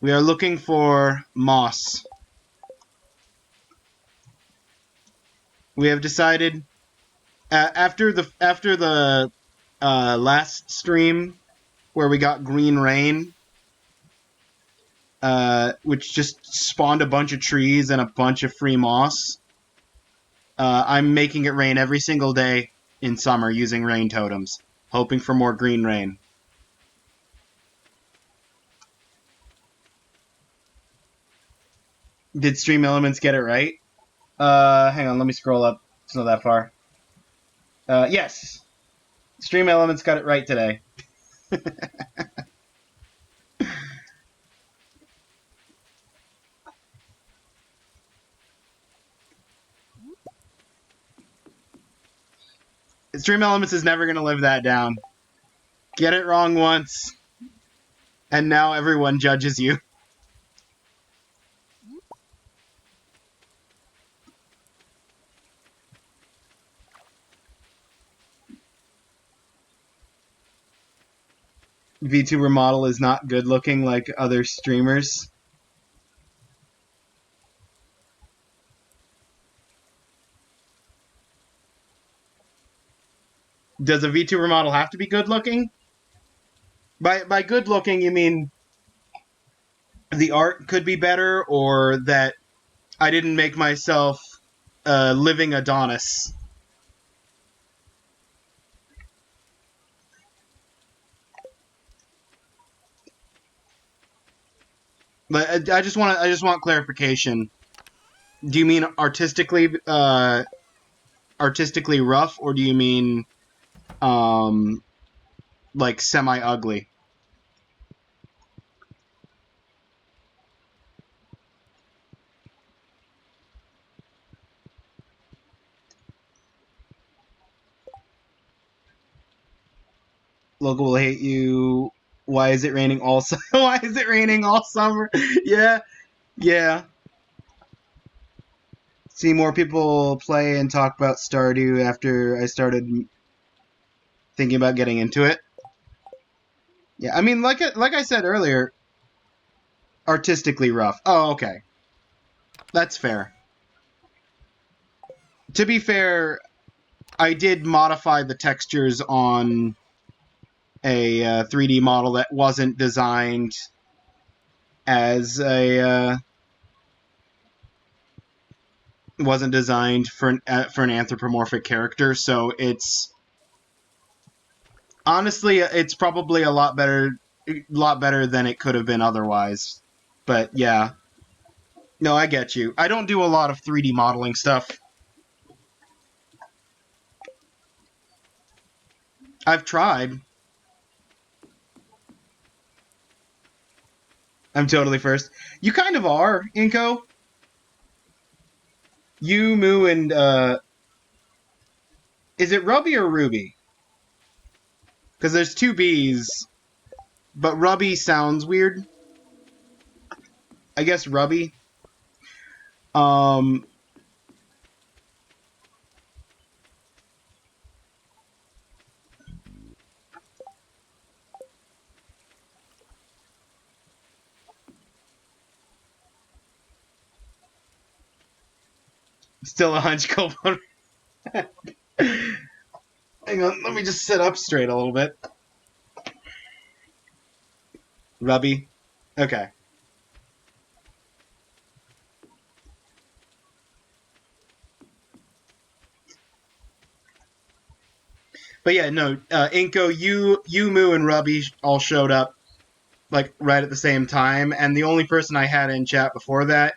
We are looking for moss. We have decided after the last stream where we got green rain, which just spawned a bunch of trees and a bunch of free moss. I'm making it rain every single day in summer using rain totems, hoping for more green rain. Did Stream Elements get it right? Hang on, let me scroll up. It's not that far. Yes. Stream Elements got it right today. Stream Elements is never going to live that down. Get it wrong once, and now everyone judges you. VTuber model is not good looking like other streamers. Does a VTuber model have to be good looking? By good looking, you mean the art could be better, or that I didn't make myself a living Adonis? But I just want clarification. Do you mean artistically rough, or do you mean like semi ugly? Local will hate you. Why is it raining all Why is it raining all summer? Yeah, yeah. See more people play and talk about Stardew after I started thinking about getting into it. Yeah, I mean, like I said earlier, artistically rough. Oh, okay. That's fair. To be fair, I did modify the textures on a 3D model that wasn't designed as a wasn't designed for an anthropomorphic character, so it's honestly it's probably a lot better than it could have been otherwise. But yeah. No, I get you. I don't do a lot of 3D modeling stuff. I've tried. I'm totally first. You kind of are, Inko. You, Moo, and is it Rubby or Ruby? Because there's two B's, but Rubby sounds weird. I guess Rubby. Um, Still a hunch, Cold. Hang on, let me just sit up straight a little bit. Rubby. Okay. But yeah, no, Inko, you, Moo, and Rubby all showed up like right at the same time, and the only person I had in chat before that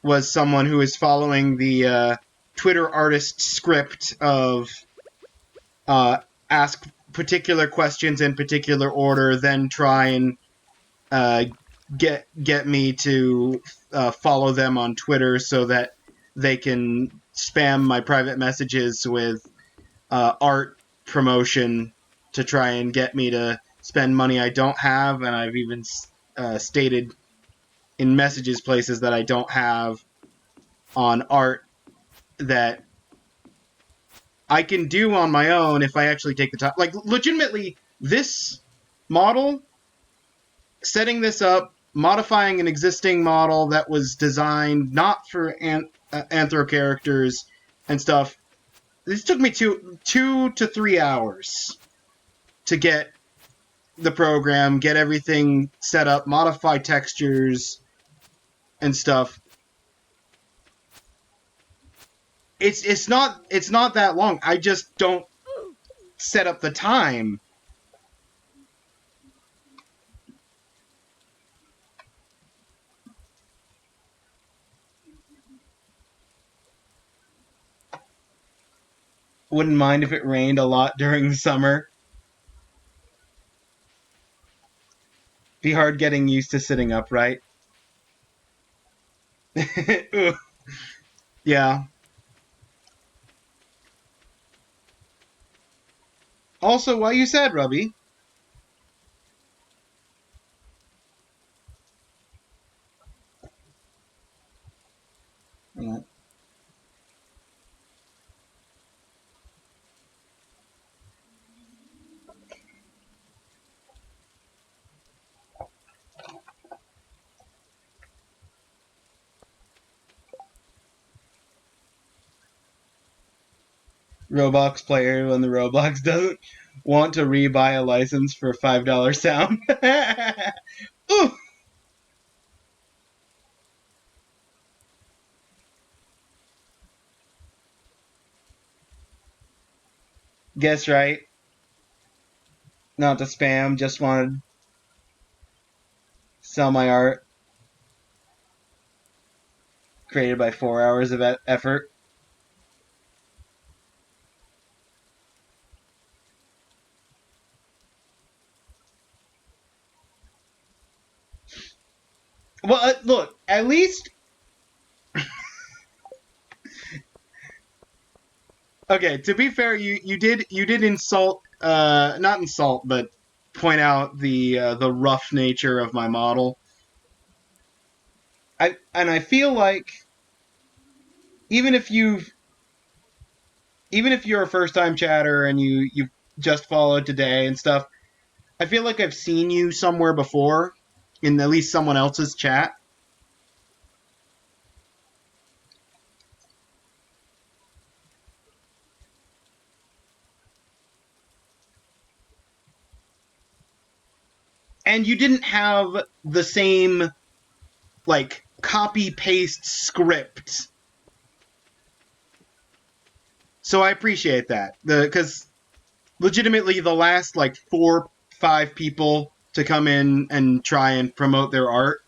was someone who is following the Twitter artist script of ask particular questions in particular order, then try and uh, get me to follow them on Twitter so that they can spam my private messages with art promotion to try and get me to spend money I don't have, and I've even stated in messages places that I don't have on art that I can do on my own if I actually take the time. Like, legitimately, this model, setting this up, modifying an existing model that was designed not for anthro characters and stuff, this took me 2 to 3 hours to get the program, get everything set up, modify textures and stuff. It's not that long. I just don't set up the time. Wouldn't mind if it rained a lot during the summer. Be hard getting used to sitting upright. Yeah. Also, why you sad, Rubby? Yeah. Roblox player when the Roblox doesn't want to rebuy a license for $5 sound. Ooh, guess right. Not to spam, just wanted to sell my art created by 4 hours of effort. Well, look, at least okay. To be fair, you did insult, not insult, but point out the rough nature of my model. I feel like even if you've even if you're a first time chatter and you just followed today and stuff, I feel like I've seen you somewhere before in at least someone else's chat. And you didn't have the same like copy paste script. So I appreciate that. Because legitimately the last like 4-5 people to come in and try and promote their art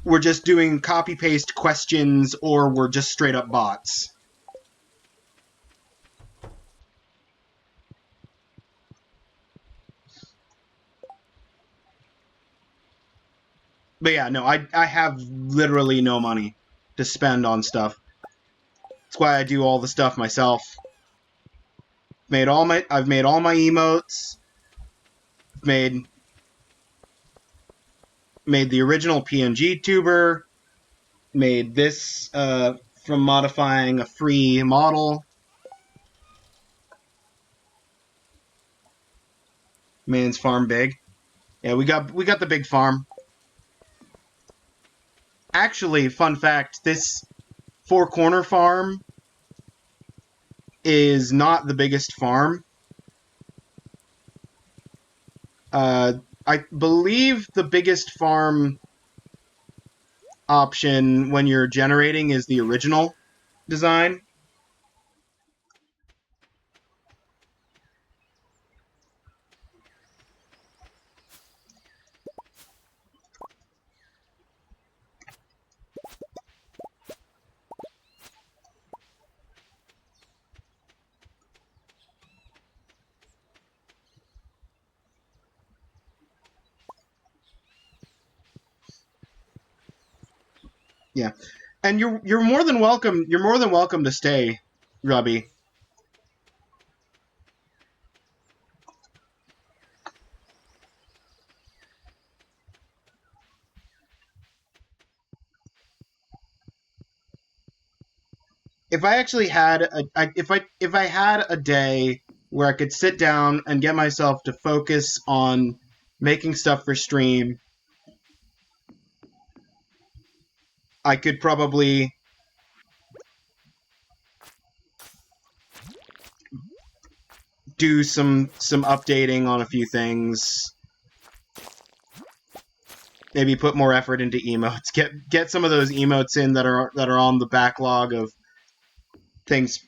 were just doing copy paste questions or were just straight up bots. But yeah, no, I have literally no money to spend on stuff. That's why I do all the stuff myself. I've made all my emotes. Made the original PNG tuber. Made this from modifying a free model. Man's farm big. Yeah, we got the big farm. Actually, fun fact, this Four Corner farm is not the biggest farm. I believe the biggest farm option when you're generating is the original design. Yeah. And you're more than welcome. You're more than welcome to stay, Robbie. If I actually had if I had a day where I could sit down and get myself to focus on making stuff for stream, I could probably do some updating on a few things. Maybe put more effort into emotes. Get some of those emotes in that are on the backlog of things.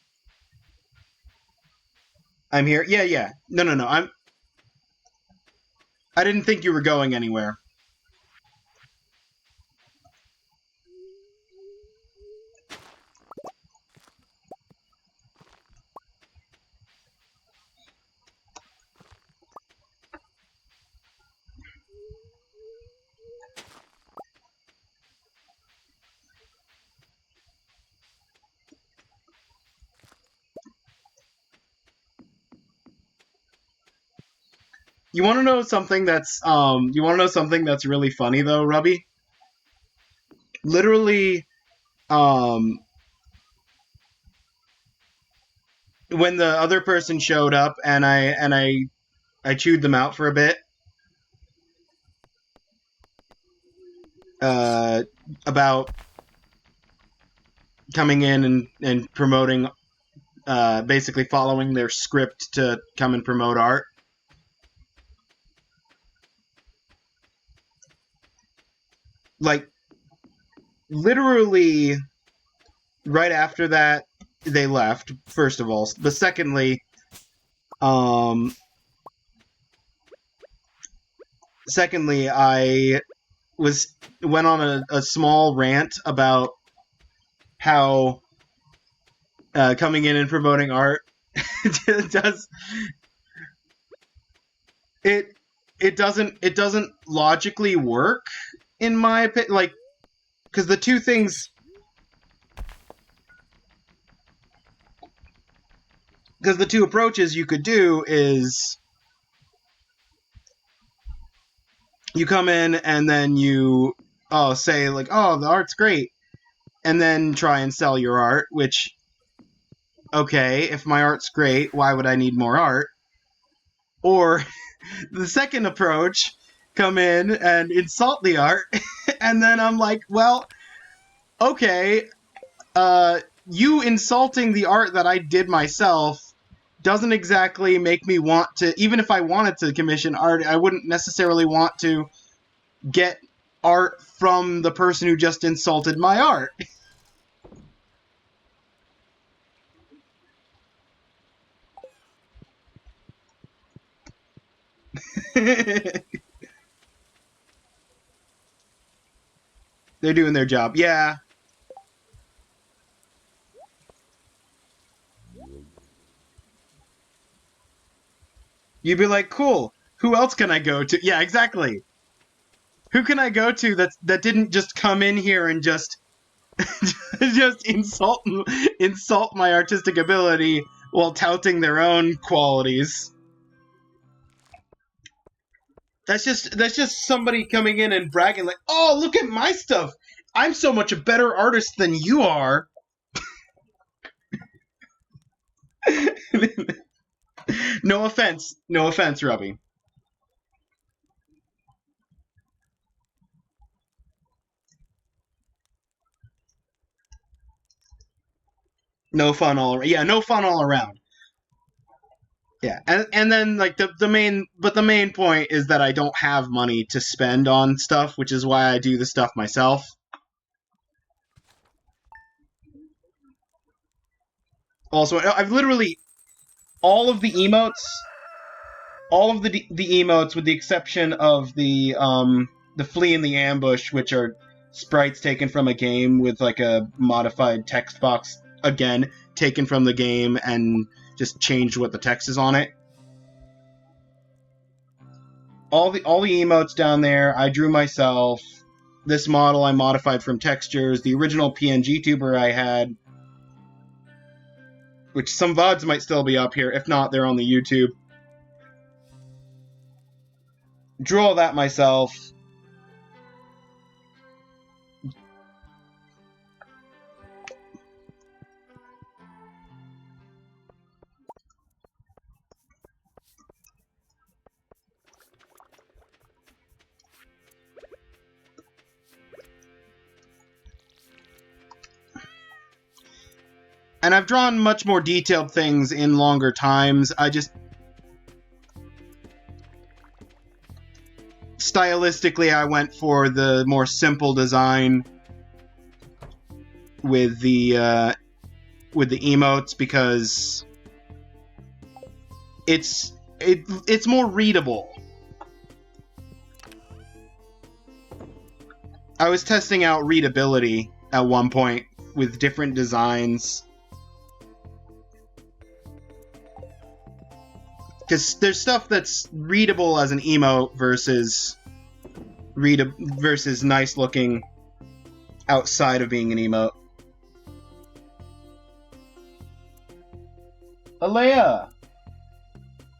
I'm here. Yeah, yeah. No, no, no. I didn't think you were going anywhere. You want to know something that's really funny though, Rubby? Literally, um, when the other person showed up and I chewed them out for a bit, about coming in and promoting, basically following their script to come and promote art. Like, literally, right after that, they left, first of all. But secondly, um, I went on a small rant about how coming in and promoting art does it it doesn't logically work in my opinion, like, because the two things because the two approaches you could do is you come in and then you say like, oh, the art's great, and then try and sell your art, which, okay, if my art's great, why would I need more art? Or the second approach, come in and insult the art, and then I'm like, well, okay, you insulting the art that I did myself doesn't exactly make me want to, even if I wanted to commission art, I wouldn't necessarily want to get art from the person who just insulted my art. They're doing their job. Yeah. You'd be like, cool, who else can I go to? Yeah, exactly. Who can I go to that didn't just come in here and just just insult my artistic ability while touting their own qualities? That's just somebody coming in and bragging like, "Oh, look at my stuff! I'm so much a better artist than you are." No offense, Robbie. No fun all around. Yeah, no fun all around. Yeah, and then like the main point is that I don't have money to spend on stuff, which is why I do the stuff myself. Also, I've literally all of the emotes, with the exception of the flea in the ambush, which are sprites taken from a game with like a modified text box, again taken from the game and just changed what the text is on it. All the emotes down there I drew myself. This model I modified from textures. The original PNG tuber I had, which some VODs might still be up here. If not, they're on the YouTube. Drew all that myself. And I've drawn much more detailed things in longer times. I just... stylistically, I went for the more simple design with the emotes because it's more readable. I was testing out readability at one point with different designs. Because there's stuff that's readable as an emote versus nice looking outside of being an emote. Alea!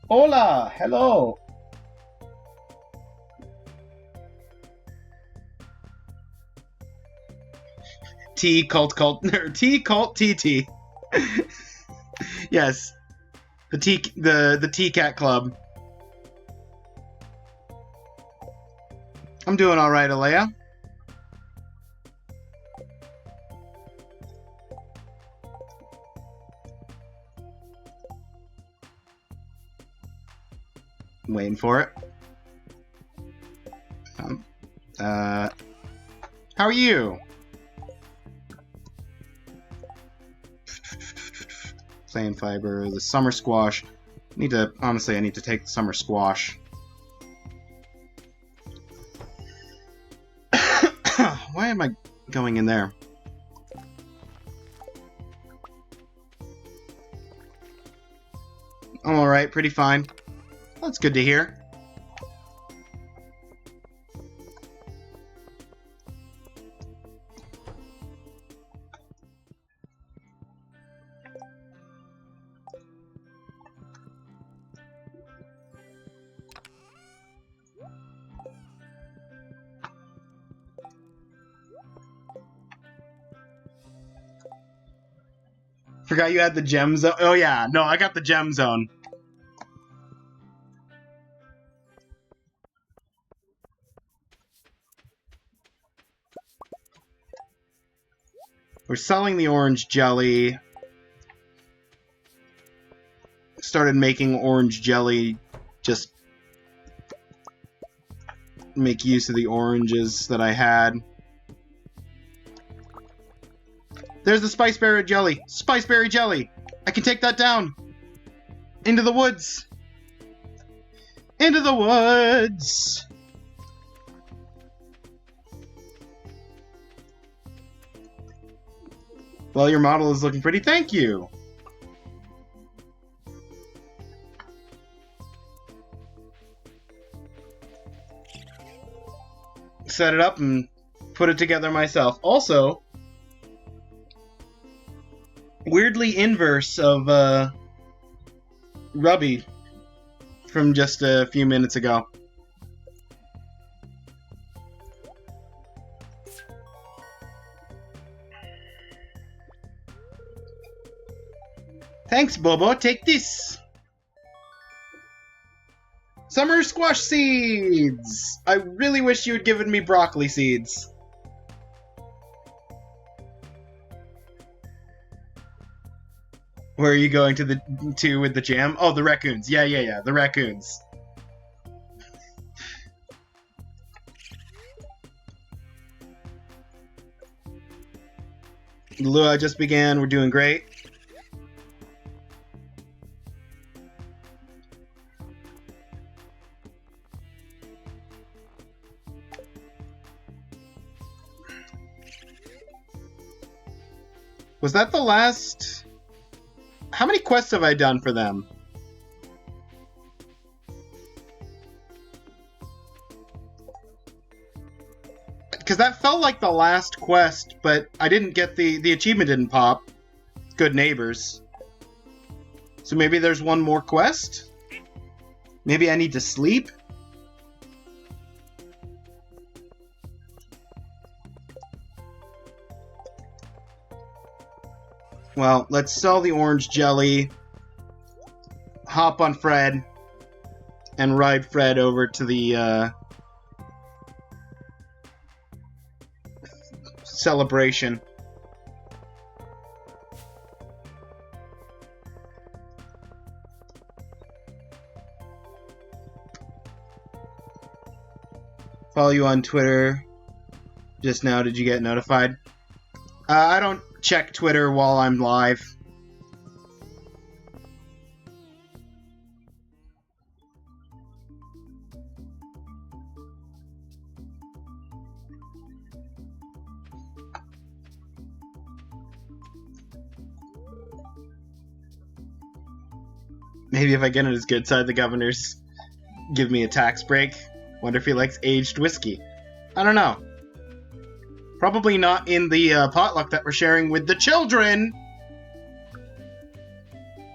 Hola! Hello! T cult TT. Yes. The T-Cat Club. I'm doing alright, Alea. Waiting for it. How are you? Plant fiber, the summer squash. Honestly, I need to take the summer squash. Why am I going in there? I'm alright, pretty fine. That's good to hear. Forgot you had the gem zone. Oh yeah, no, I got the gem zone. We're selling the orange jelly. Started making orange jelly, just make use of the oranges that I had. There's the spiceberry jelly! Spiceberry jelly! I can take that down! Into the woods! Into the woods! Well, your model is looking pretty. Thank you! set it up and put it together myself. Also, weirdly inverse of Rubby from just a few minutes ago. Thanks, Bobo. Take this. Summer squash seeds! I really wish you had given me broccoli seeds. Where are you going to with the jam? Oh, the raccoons. Yeah, the raccoons. Lua just began. We're doing great. Was that the last? How many quests have I done for them? Because that felt like the last quest, but I didn't get the achievement didn't pop. Good neighbors. So maybe there's one more quest? Maybe I need to sleep? Well, let's sell the orange jelly, hop on Fred, and ride Fred over to the celebration. Follow you on Twitter just now. Did you get notified? I don't check Twitter while I'm live. Maybe if I get on his good side, the governor's give me a tax break. Wonder if he likes aged whiskey. I don't know. Probably not in the potluck that we're sharing with the children.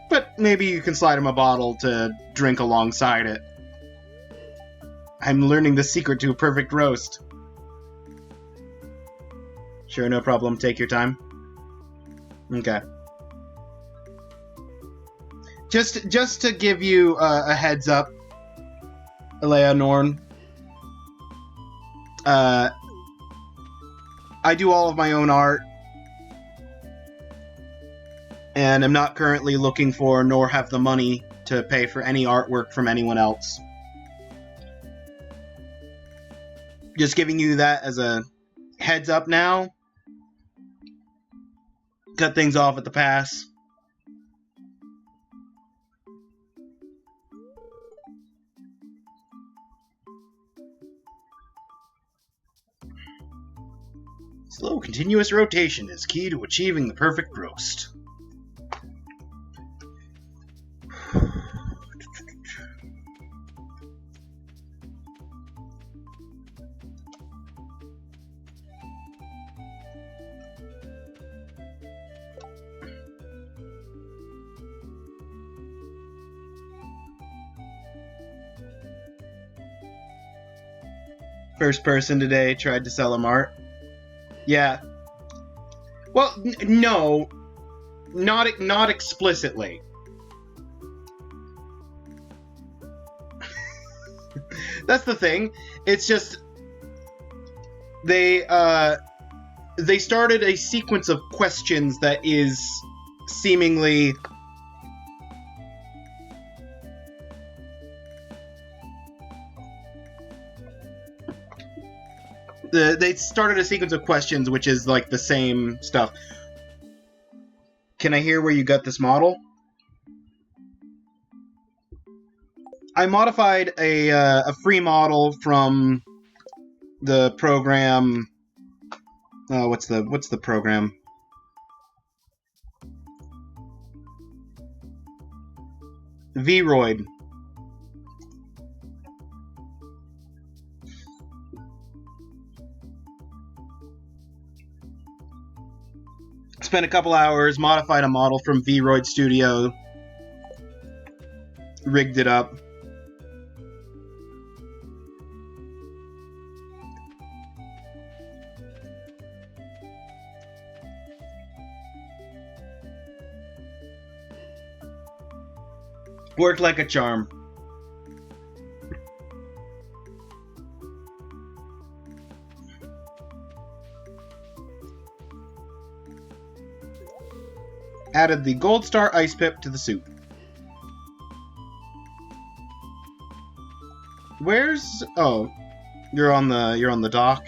But maybe you can slide him a bottle to drink alongside it. I'm learning the secret to a perfect roast. Sure, no problem. Take your time. Okay. Just to give you a heads up, Eleanorn. I do all of my own art, and I'm not currently looking for nor have the money to pay for any artwork from anyone else. Just giving you that as a heads up now. Cut things off at the pass. Slow, continuous rotation is key to achieving the perfect roast. First person today tried to sell him art. Yeah. Well, no. Not explicitly. That's the thing. It's just they started a sequence of questions that is seemingly they started a sequence of questions which is like the same stuff. Can I hear where you got this model? I modified a free model from the program. What's the program? Vroid. Spent a couple hours, modified a model from Vroid Studio, rigged it up. Worked like a charm. Added the Gold Star Ice Pip to the soup. Where's... Oh, you're on the dock.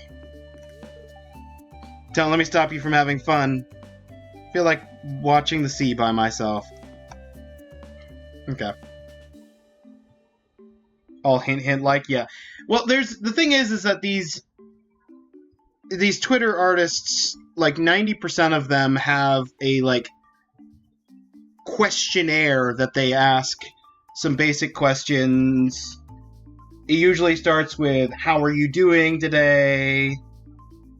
Let me stop you from having fun. I feel like watching the sea by myself. Okay. All hint, like, yeah. Well, the thing is that these Twitter artists, like 90% of them have a, like, questionnaire that they ask some basic questions. It usually starts with, how are you doing today?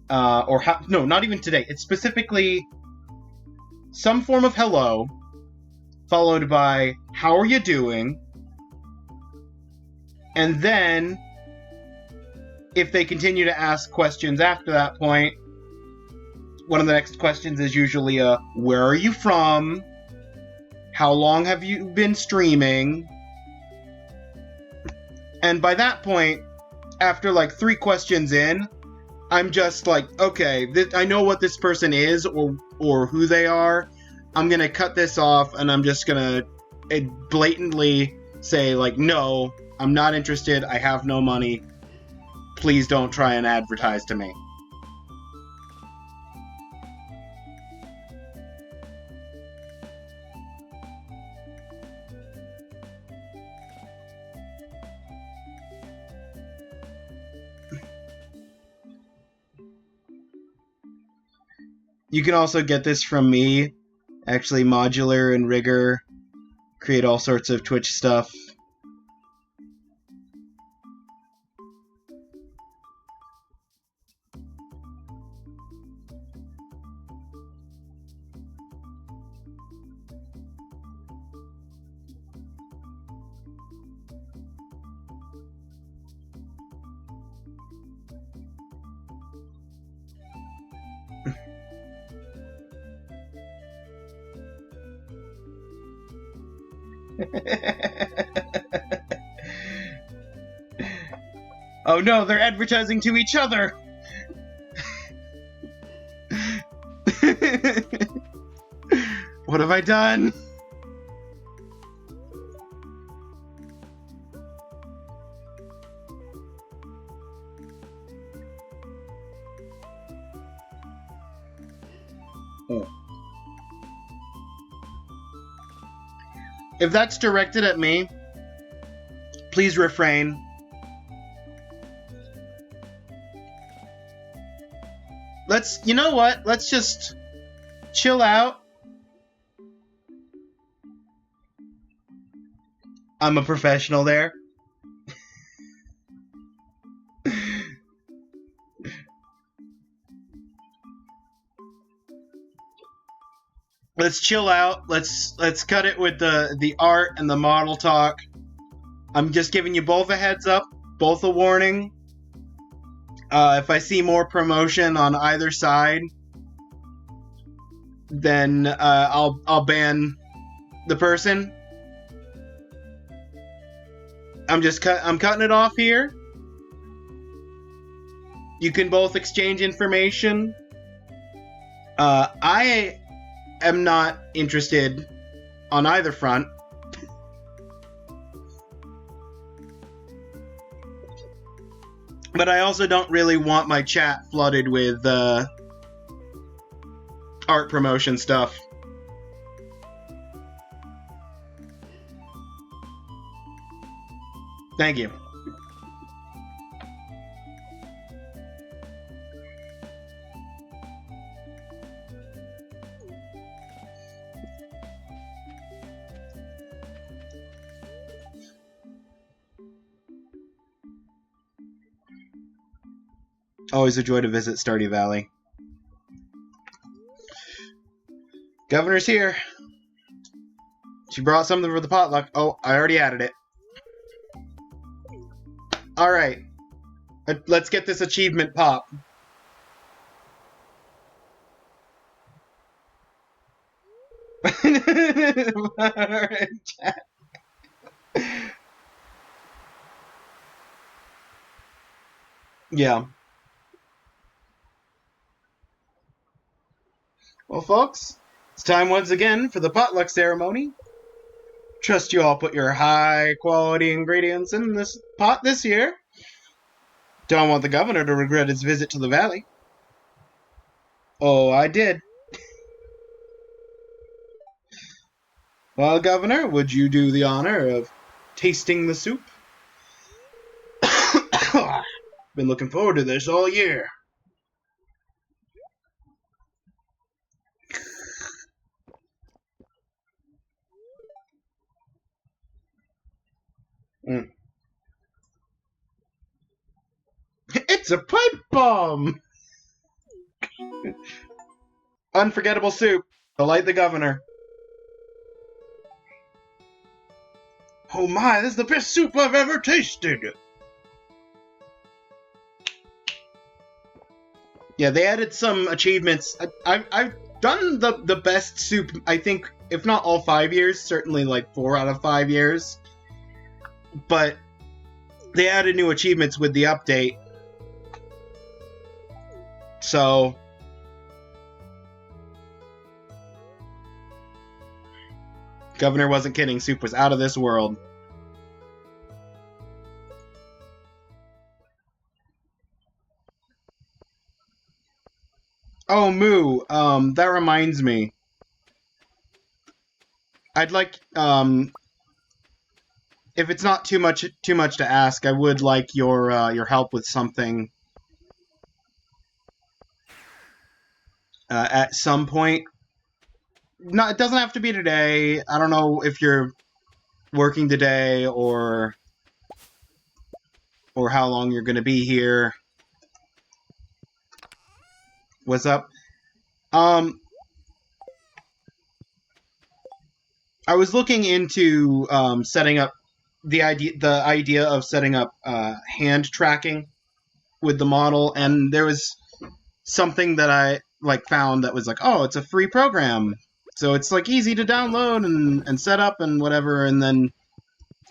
Or how, no, not even today. It's specifically some form of hello, followed by, how are you doing? And then, if they continue to ask questions after that point, one of the next questions is usually, where are you from? How long have you been streaming? And by that point, after like 3 questions in, I'm just like, okay, I know what this person is or who they are. I'm gonna cut this off and I'm just gonna blatantly say like, no, I'm not interested. I have no money. Please don't try and advertise to me. You can also get this from me. Actually, Modular and Rigger create all sorts of Twitch stuff. Oh no, they're advertising to each other! What have I done? Oh. If that's directed at me, please refrain. You know what? Let's just chill out. I'm a professional there. Let's chill out. Let's cut it with the art and the model talk. I'm just giving you both a heads up, both a warning. If I see more promotion on either side, then I'll ban the person. I'm cutting it off here. You can both exchange information. I am not interested on either front. But I also don't really want my chat flooded with art promotion stuff. Thank you. Always a joy to visit Stardew Valley. Governor's here. She brought something for the potluck. Oh, I already added it. Alright. Let's get this achievement pop. Yeah. Well, folks, it's time once again for the potluck ceremony. Trust you all put your high-quality ingredients in this pot this year. Don't want the governor to regret his visit to the valley. Oh, I did. Well, Governor, would you do the honor of tasting the soup? Been looking forward to this all year. Mm. It's a pipe bomb! Unforgettable soup. Delight the governor. Oh my, this is the best soup I've ever tasted! Yeah, they added some achievements. I've done the best soup, I think, if not all 5 years, certainly like 4 out of 5 years. But they added new achievements with the update. So Governor wasn't kidding, soup was out of this world. Oh, Moo, that reminds me. I'd like, if it's not too much to ask, I would like your help with something. At some point. No, it doesn't have to be today. I don't know if you're working today or how long you're going to be here. What's up? I was looking into setting up the idea of setting up hand tracking with the model, and there was something that I found that was like, oh, it's a free program, so it's like easy to download and set up and whatever, and then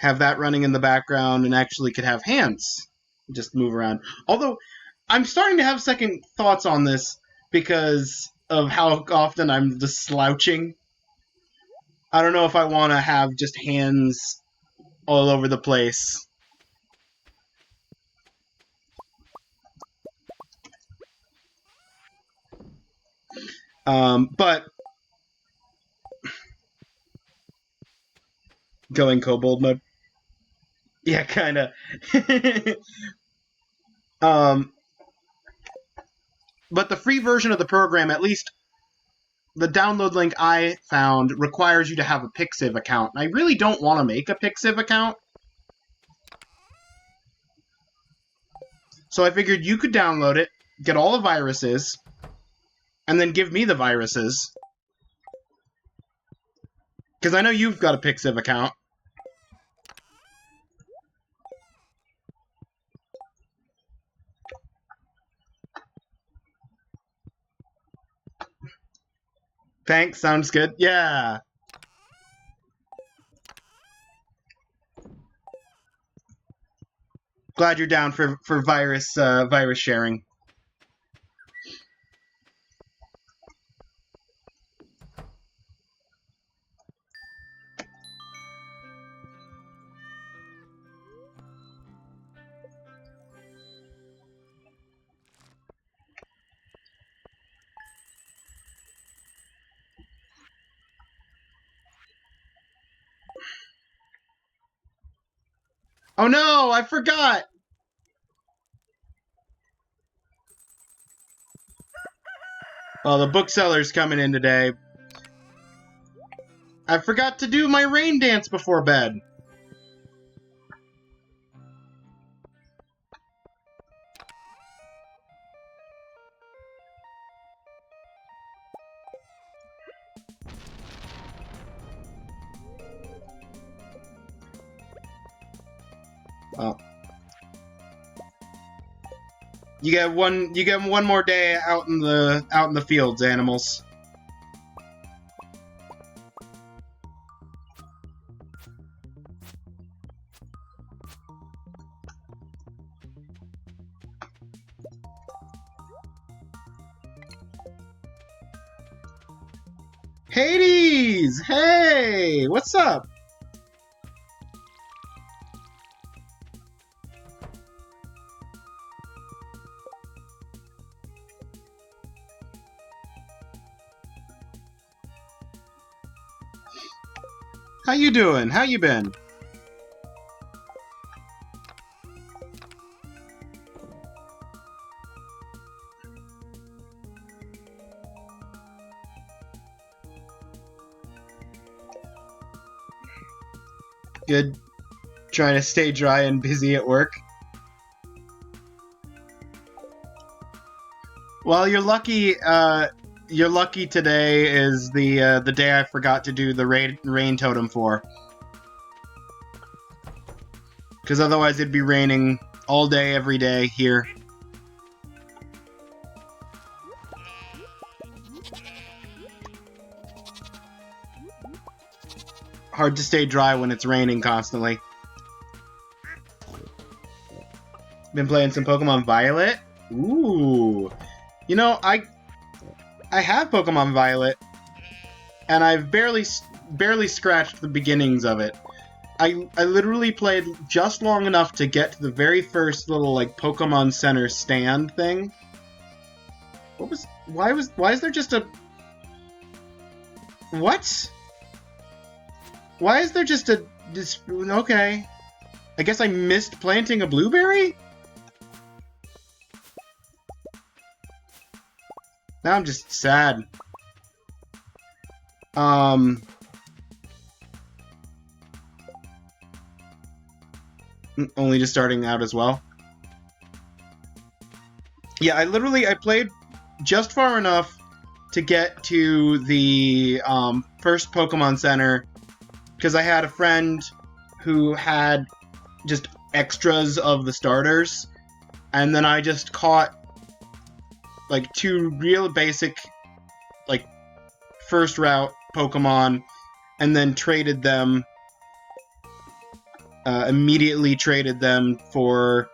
have that running in the background and actually could have hands just move around. Although I'm starting to have second thoughts on this because of how often I'm just slouching. I don't know if I want to have just hands all over the place. But going kobold mode. Yeah, kind of. But the free version of the program, at least the download link I found, requires you to have a Pixiv account. I really don't want to make a Pixiv account. So I figured you could download it, get all the viruses, and then give me the viruses. Because I know you've got a Pixiv account. Thanks, sounds good. Yeah. Glad you're down for virus sharing. Oh no, I forgot! Oh, the bookseller's coming in today. I forgot to do my rain dance before bed. Well, you get one more day out in the fields, animals. Hades! Hey! What's up? How you doing? How you been? Good. Trying to stay dry and busy at work. Well, you're lucky. You're lucky today is the day I forgot to do the rain totem for. Because otherwise it'd be raining all day, every day here. Hard to stay dry when it's raining constantly. Been playing some Pokemon Violet? Ooh. You know, I have Pokemon Violet, and I've barely scratched the beginnings of it. I literally played just long enough to get to the very first little, like, Pokemon Center stand thing. Why is there just a... What? Why is there just a... Okay. I guess I missed planting a blueberry? Now I'm just sad. Only just starting out as well. Yeah, I played just far enough to get to the first Pokemon Center, because I had a friend who had just extras of the starters, and then I just caught like 2 real basic, like, first route Pokemon, and then traded them, immediately traded them for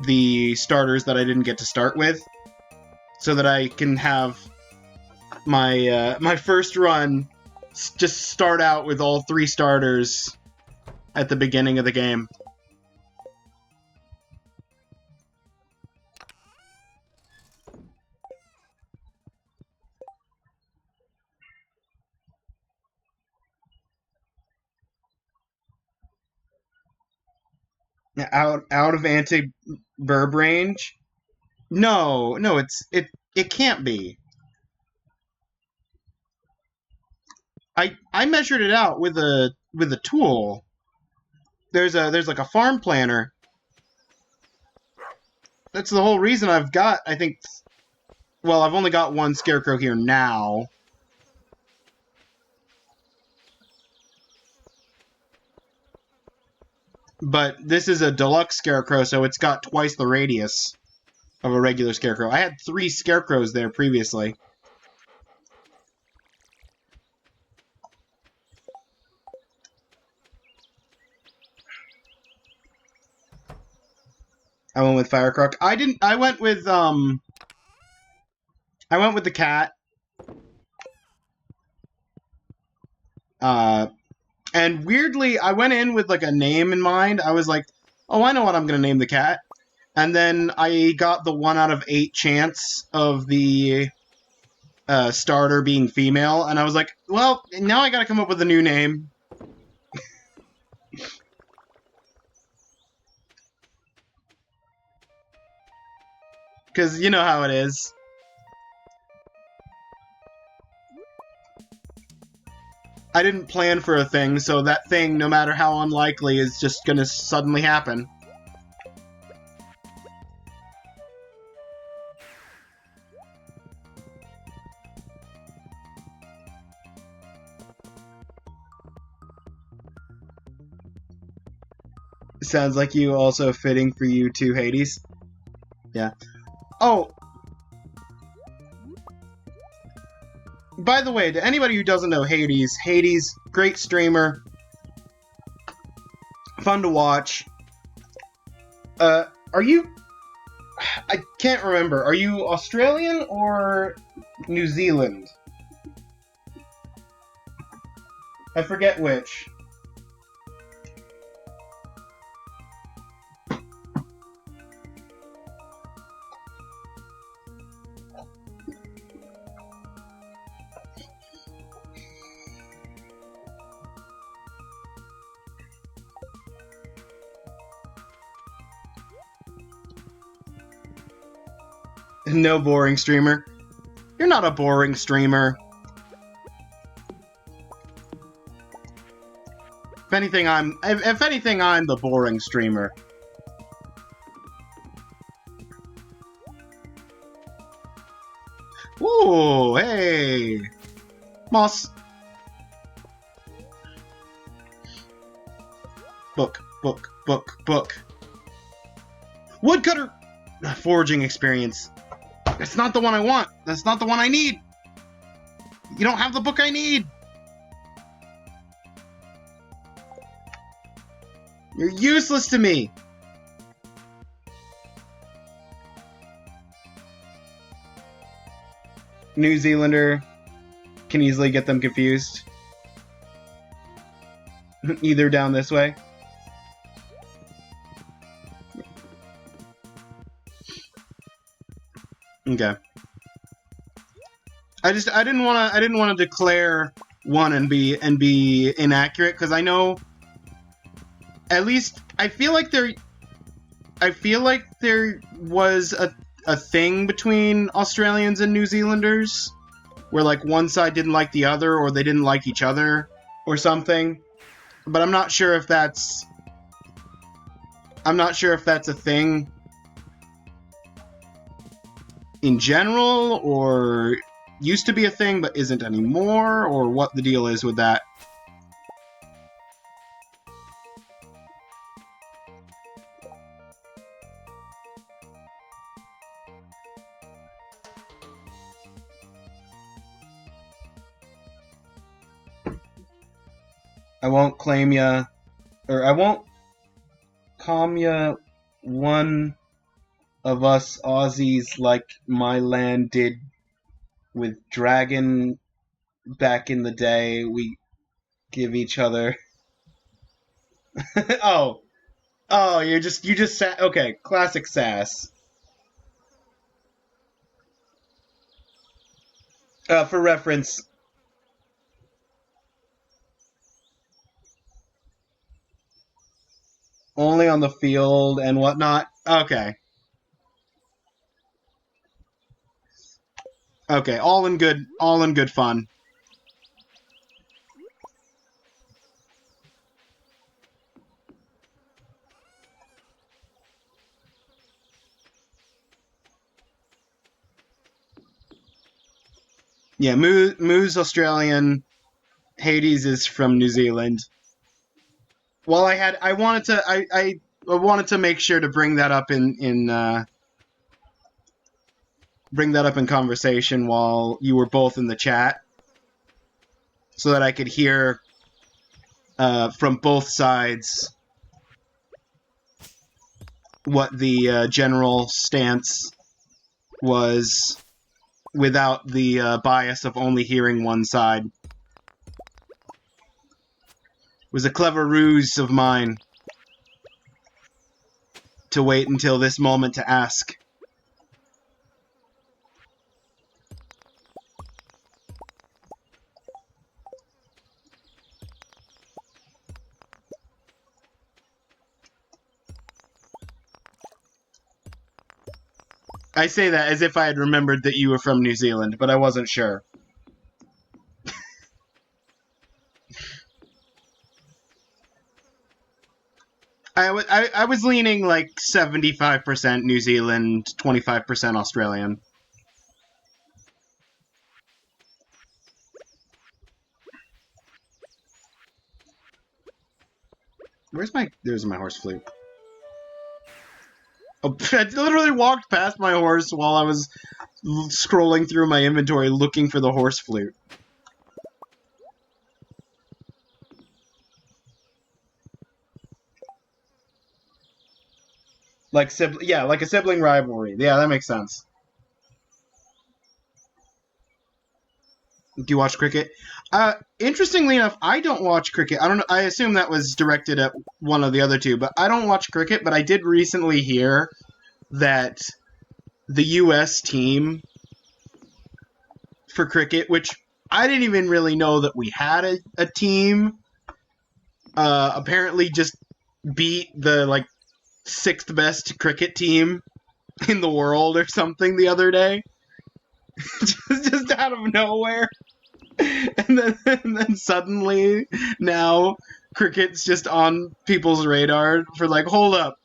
the starters that I didn't get to start with, so that I can have my my first run just start out with all 3 starters at the beginning of the game. Out of anti-burb range? No, it can't be. I measured it out with a tool. There's like a farm planner. That's the whole reason I've got, I think, well, I've only got 1 Scarecrow here now. But this is a deluxe Scarecrow, so it's got twice the radius of a regular Scarecrow. I had 3 Scarecrows there previously. I went with Firecroc. I went with the cat. And weirdly, I went in with, like, a name in mind. I was like, oh, I know what I'm going to name the cat. And then I got the 1 out of 8 chance of the starter being female. And I was like, well, now I got to come up with a new name. Because you know how it is. I didn't plan for a thing, so that thing, no matter how unlikely, is just gonna suddenly happen. Sounds like you, also fitting for you too, Hades. Yeah. Oh! By the way, to anybody who doesn't know Hades, great streamer. Fun to watch. Are you... I can't remember. Are you Australian or New Zealand? I forget which. No boring streamer. You're not a boring streamer. If anything, I'm the boring streamer. Ooh, hey, moss. Book. Woodcutter. Foraging experience. That's not the one I want. That's not the one I need. You don't have the book I need. You're useless to me. New Zealander can easily get them confused. Either down this way. Okay. I didn't want to declare one and be inaccurate, because I know, at least I feel like there was a thing between Australians and New Zealanders where like one side didn't like the other, or they didn't like each other or something. But I'm not sure if that's a thing in general, or used to be a thing but isn't anymore, or what the deal is with that. I won't claim ya, or I won't calm ya, one of us Aussies, like my land did with Dragon back in the day. We give each other... oh, you just okay, classic sass. For reference, only on the field and whatnot. Okay. Okay, all in good fun. Yeah, Moo's Australian, Hades is from New Zealand. Well, I wanted to make sure to bring that up in conversation while you were both in the chat, so that I could hear from both sides what the general stance was, without the bias of only hearing one side. It was a clever ruse of mine to wait until this moment to ask. I say that as if I had remembered that you were from New Zealand, but I wasn't sure. I was leaning like 75% New Zealand, 25% Australian. There's my horse flute. Oh, I literally walked past my horse while I was scrolling through my inventory looking for the horse flute. Like yeah, like a sibling rivalry. Yeah, that makes sense. Do you watch cricket? Interestingly enough, I don't watch cricket. I don't know. I assume that was directed at one of the other two, but I don't watch cricket. But I did recently hear that the U.S. team for cricket, which I didn't even really know that we had a team, apparently just beat the like sixth best cricket team in the world or something the other day, just out of nowhere. And then suddenly now cricket's just on people's radar for like, hold up.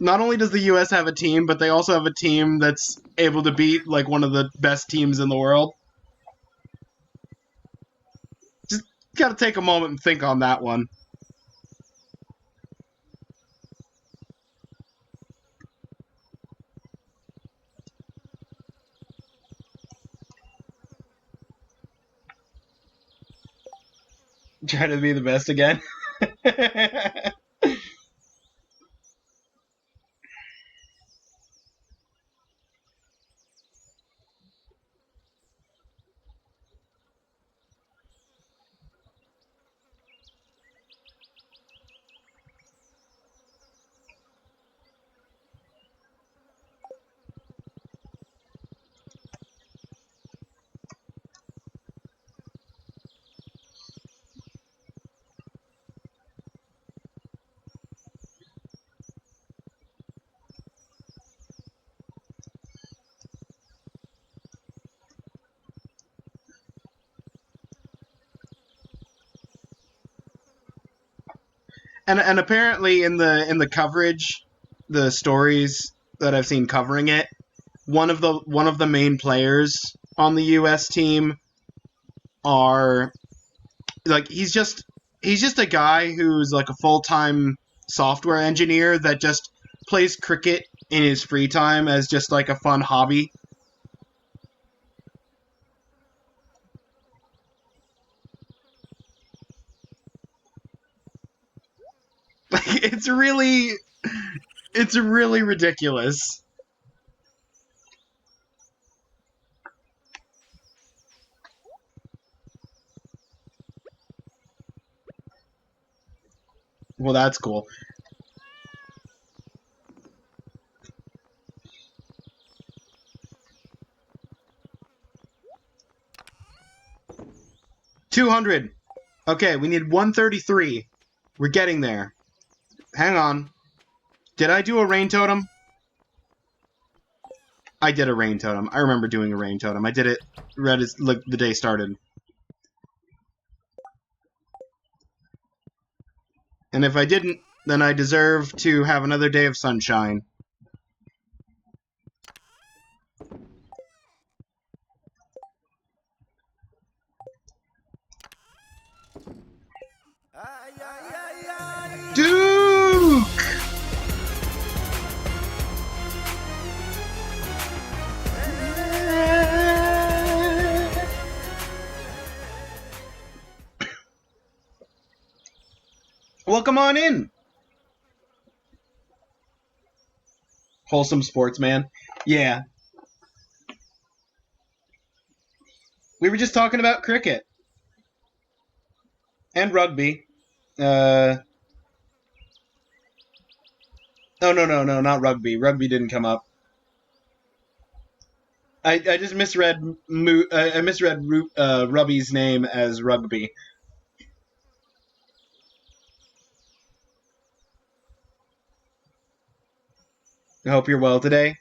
Not only does the US have a team, but they also have a team that's able to beat like one of the best teams in the world. Just gotta take a moment and think on that one. Try to be the best again. And apparently in the coverage, the stories that I've seen covering it, one of the main players on the US team are like he's just a guy who's like a full-time software engineer that just plays cricket in his free time as just like a fun hobby. Like it's really ridiculous. Well, that's cool. $200. Okay, we need 133. We're getting there. Hang on. Did I do a rain totem? I did a rain totem. I remember doing a rain totem. I did it right as like the day started. And if I didn't, then I deserve to have another day of sunshine. Duke! Welcome on in! Wholesome sportsman. Yeah. We were just talking about cricket. And rugby. Oh, no, not rugby. Rugby didn't come up. I just misread I misread Rubby's name as rugby. I hope you're well today.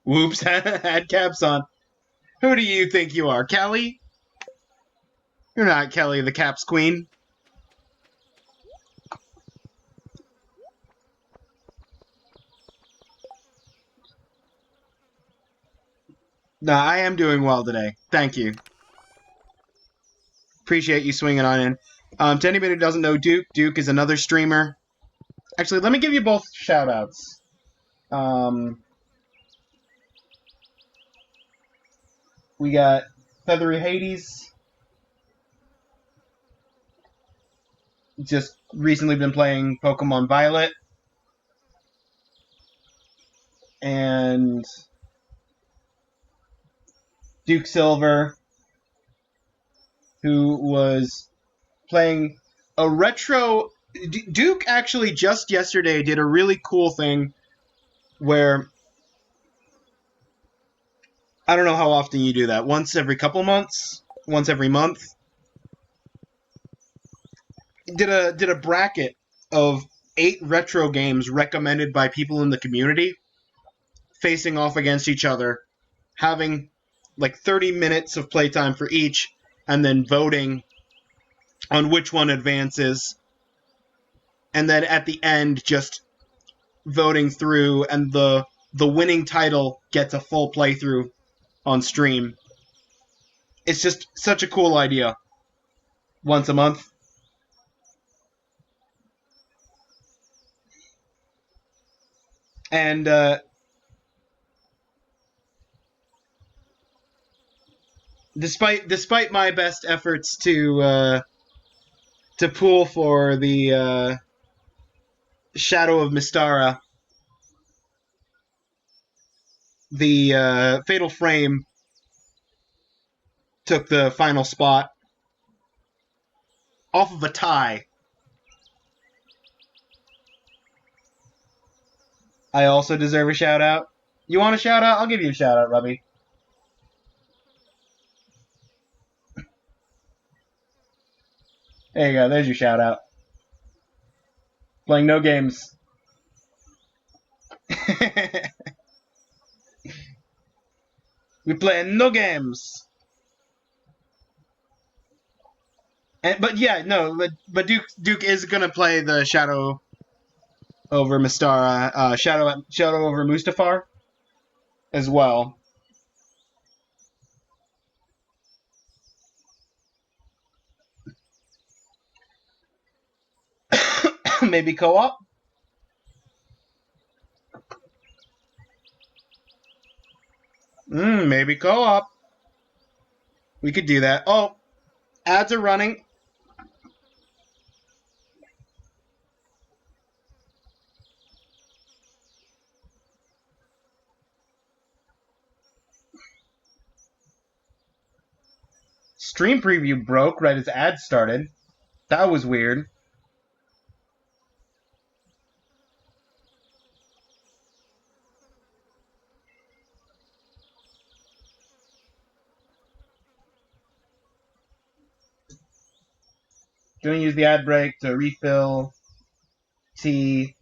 Whoops, had caps on. Who do you think you are, Kelly? You're not Kelly the Caps Queen. No, I am doing well today. Thank you. Appreciate you swinging on in. To anybody who doesn't know Duke, Duke is another streamer. Actually, let me give you both shout-outs. Um, we got Feathery Hades. Just recently been playing Pokemon Violet. And Duke Silver, who was playing a retro. Duke actually just yesterday did a really cool thing where I don't know how often you do that. Once every couple months, once every month. Did a bracket of 8 retro games recommended by people in the community, facing off against each other, having like 30 minutes of playtime for each, and then voting on which one advances. And then at the end, just voting through, and the winning title gets a full playthrough on stream. It's just such a cool idea. Once a month. And despite my best efforts to pool for the Shadow of Mystara, the Fatal Frame took the final spot off of a tie. I also deserve a shout out. You want a shout out? I'll give you a shout out, Rubby. There you go. There's your shout out. Playing no games. We playing no games. But yeah, no, but Duke is gonna play the Shadow over Mystara, Shadow over Mustafar as well. Maybe co-op. Maybe co-op. We could do that. Oh, ads are running. Stream preview broke right as ads started. That was weird. Gonna use the ad break to refill tea.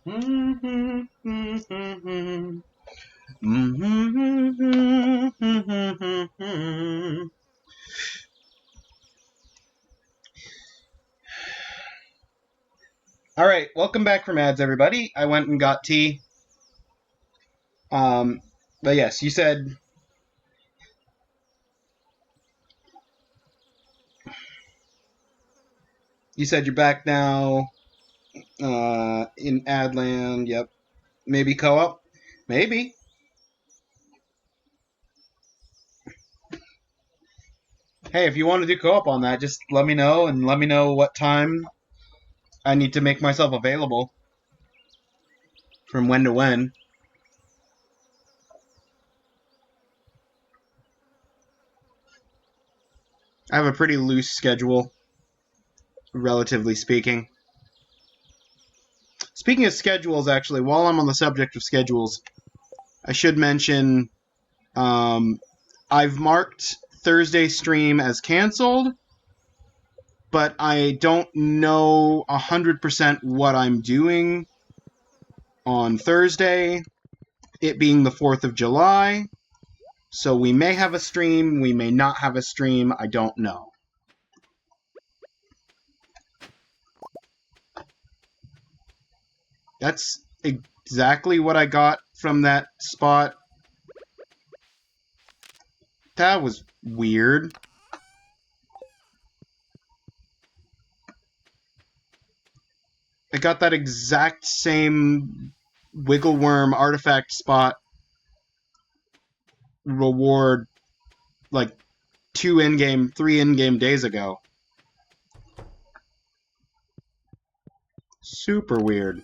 All right, welcome back from ads, everybody. I went and got tea. But yes, you said you're back now. In Adland. Yep. Maybe co-op. Maybe. Hey, if you want to do co-op on that, just let me know and let me know what time I need to make myself available. From when to when. I have a pretty loose schedule, relatively speaking. Speaking of schedules, actually, while I'm on the subject of schedules, I should mention I've marked Thursday stream as canceled, but I don't know 100% what I'm doing on Thursday, it being the 4th of July. So we may have a stream, we may not have a stream, I don't know. That's exactly what I got from that spot. That was weird. I got that exact same wiggle worm artifact spot reward like 3 in-game days ago. Super weird.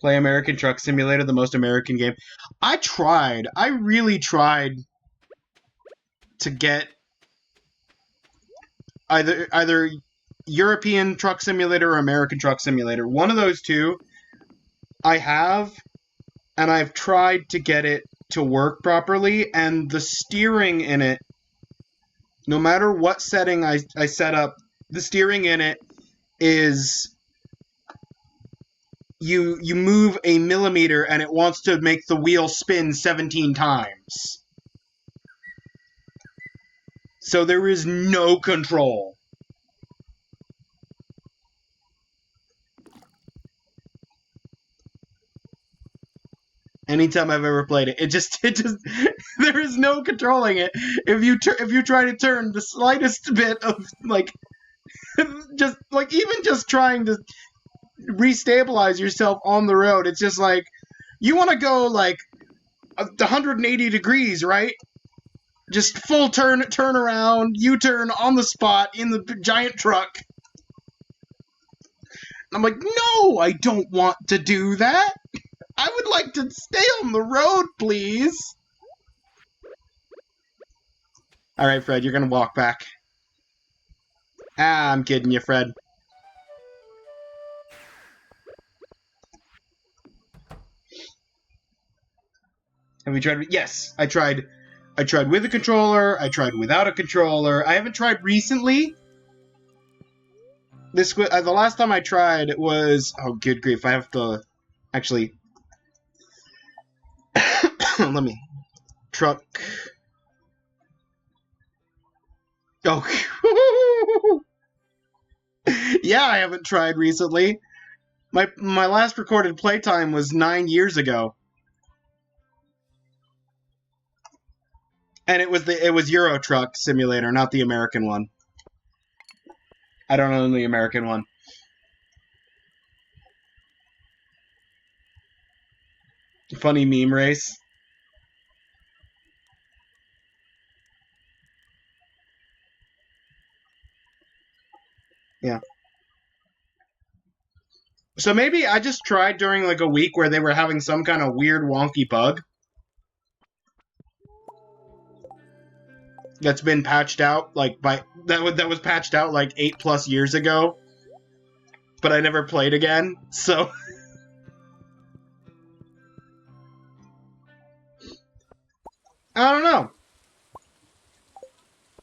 Play American Truck Simulator, the most American game. I really tried to get either European Truck Simulator or American Truck Simulator. One of those two I have, and I've tried to get it to work properly, and the steering in it, no matter what setting I set up, the steering in it is you move a millimeter and it wants to make the wheel spin 17 times. So there is no control. Anytime I've ever played it, it just there is no controlling it. If you try to turn the slightest bit of like just like even just trying to restabilize yourself on the road, it's just like you want to go like 180 degrees, right? Just full turn around, U-turn on the spot in the giant truck. I'm like, no, I don't want to do that. I would like to stay on the road, please. All right, Fred, you're gonna walk back. Ah, I'm kidding you, Fred. Have you tried? Yes, I tried. I tried with a controller. I tried without a controller. I haven't tried recently. The last time I tried was, oh, good grief! I have to actually let me truck. Oh, yeah, I haven't tried recently. My last recorded playtime was 9 years ago. And it was Euro Truck Simulator, not the American one. I don't own the American one. Funny meme race. Yeah. So maybe I just tried during like a week where they were having some kind of weird wonky bug that's been patched out like that was patched out like 8+ years ago, but I never played again. So I don't know.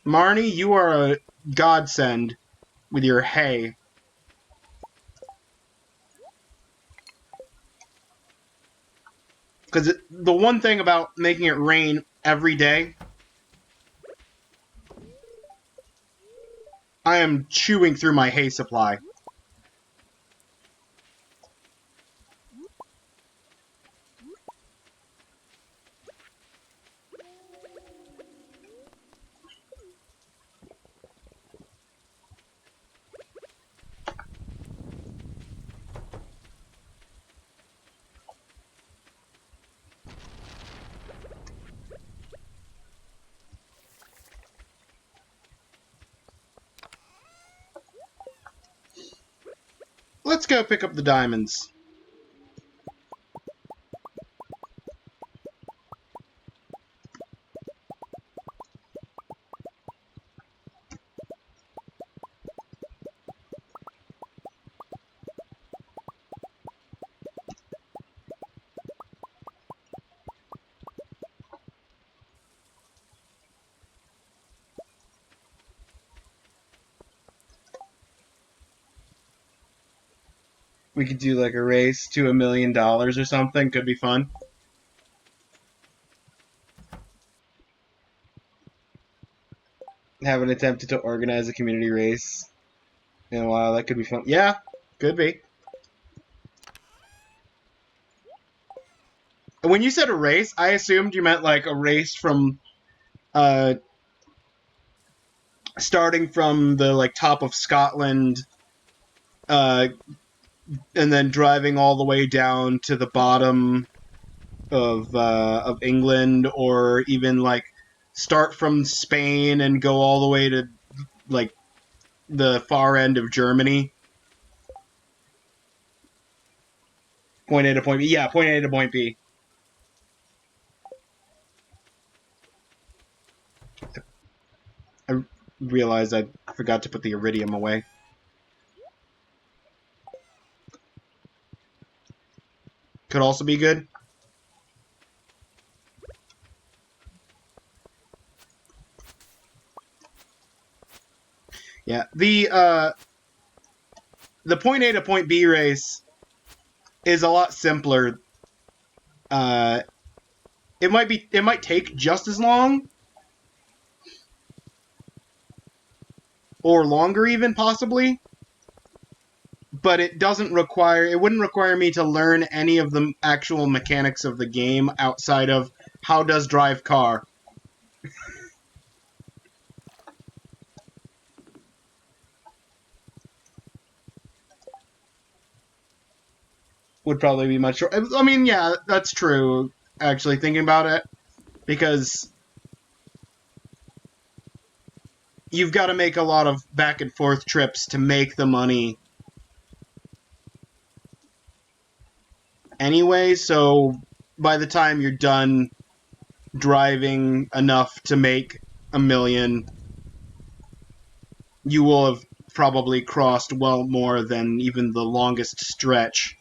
Marnie, you are a godsend with your hay. Because the one thing about making it rain every day, I am chewing through my hay supply. Let's go pick up the diamonds. We could do like a race to $1 million or something. Could be fun. Have an attempt to organize a community race. And wow, that could be fun. Yeah, could be. When you said a race, I assumed you meant like a race from starting from the like top of Scotland, uh, and then driving all the way down to the bottom of England, or even like start from Spain and go all the way to like the far end of Germany. Point A to point B. Yeah, point A to point B. I realized I forgot to put the iridium away. Could also be good. Yeah, the point A to point B race is a lot simpler. It might take just as long, or longer even, possibly. But it wouldn't require me to learn any of the actual mechanics of the game outside of how does drive car. Would probably be much. I mean, yeah, that's true. Actually, thinking about it, because you've got to make a lot of back and forth trips to make the money anyway. So by the time you're done driving enough to make $1 million, you will have probably crossed well more than even the longest stretch.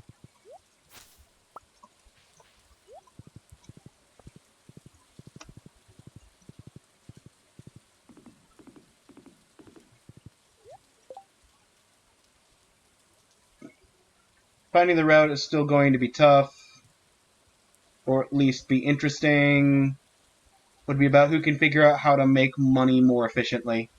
Finding the route is still going to be tough, or at least be interesting. Would be about who can figure out how to make money more efficiently.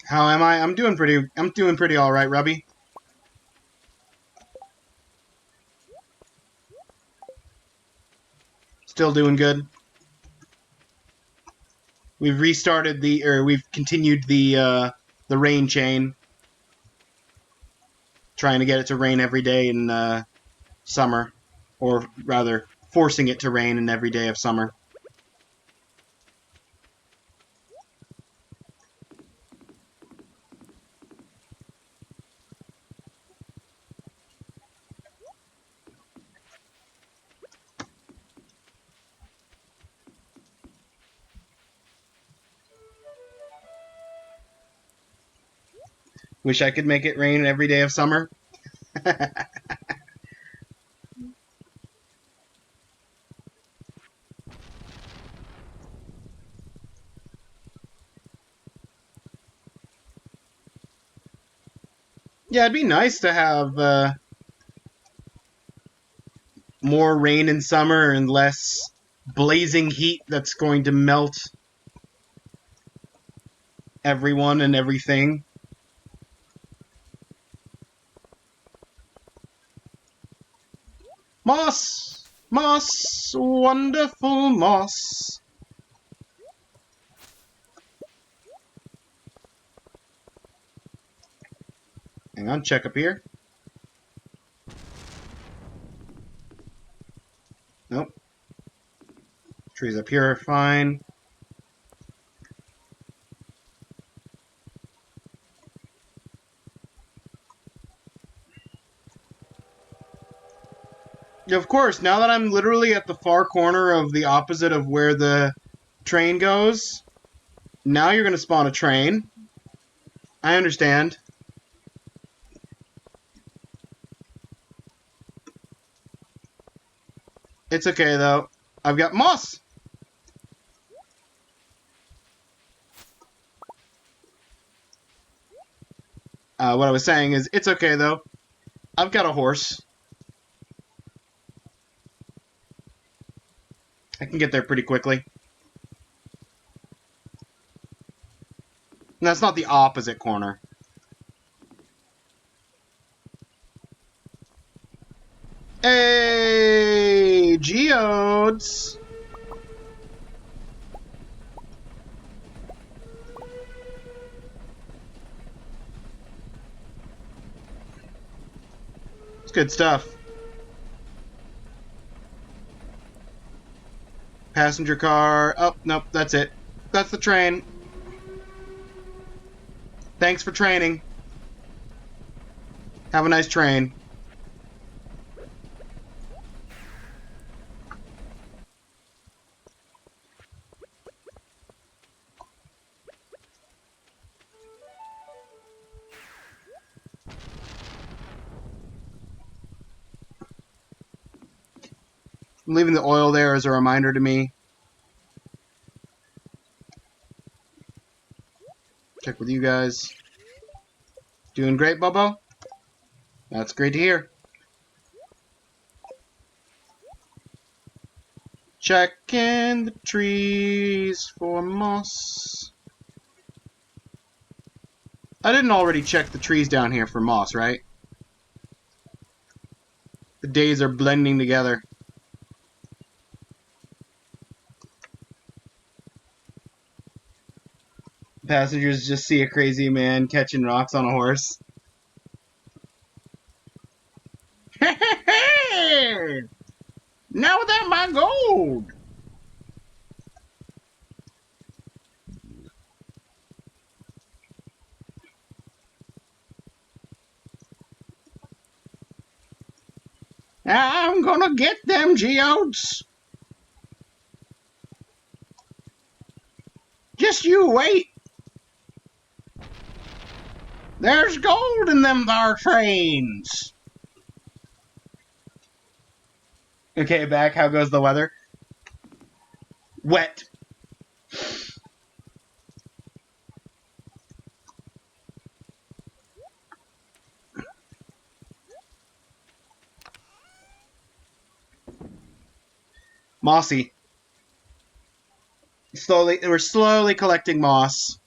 How am I? I'm doing pretty all right, Rubby. Still doing good. We've continued the rain chain, trying to get it to rain every day in summer, or rather, forcing it to rain in every day of summer. Wish I could make it rain every day of summer. Yeah, it'd be nice to have more rain in summer and less blazing heat that's going to melt everyone and everything. Moss! Moss! Wonderful moss! Hang on, check up here. Nope. Trees up here are fine. Yeah, of course, now that I'm literally at the far corner of the opposite of where the train goes, now you're going to spawn a train. I understand. It's okay, though. I've got moss! What I was saying is, it's okay, though. I've got a horse. I can get there pretty quickly. And that's not the opposite corner. Hey, geodes! It's good stuff. Passenger car. Oh, nope, that's it. That's the train. Thanks for training. Have a nice train. I'm leaving the oil there as a reminder to me. Check with you guys. Doing great, Bubbo? That's great to hear. Checking the trees for moss. I didn't already check the trees down here for moss, right? The days are blending together. Passengers just see a crazy man catching rocks on a horse. Now that my gold! I'm gonna get them geodes! Just you wait! There's gold in them thar trains! Okay, back, how goes the weather? Wet. Mossy. We're slowly collecting moss.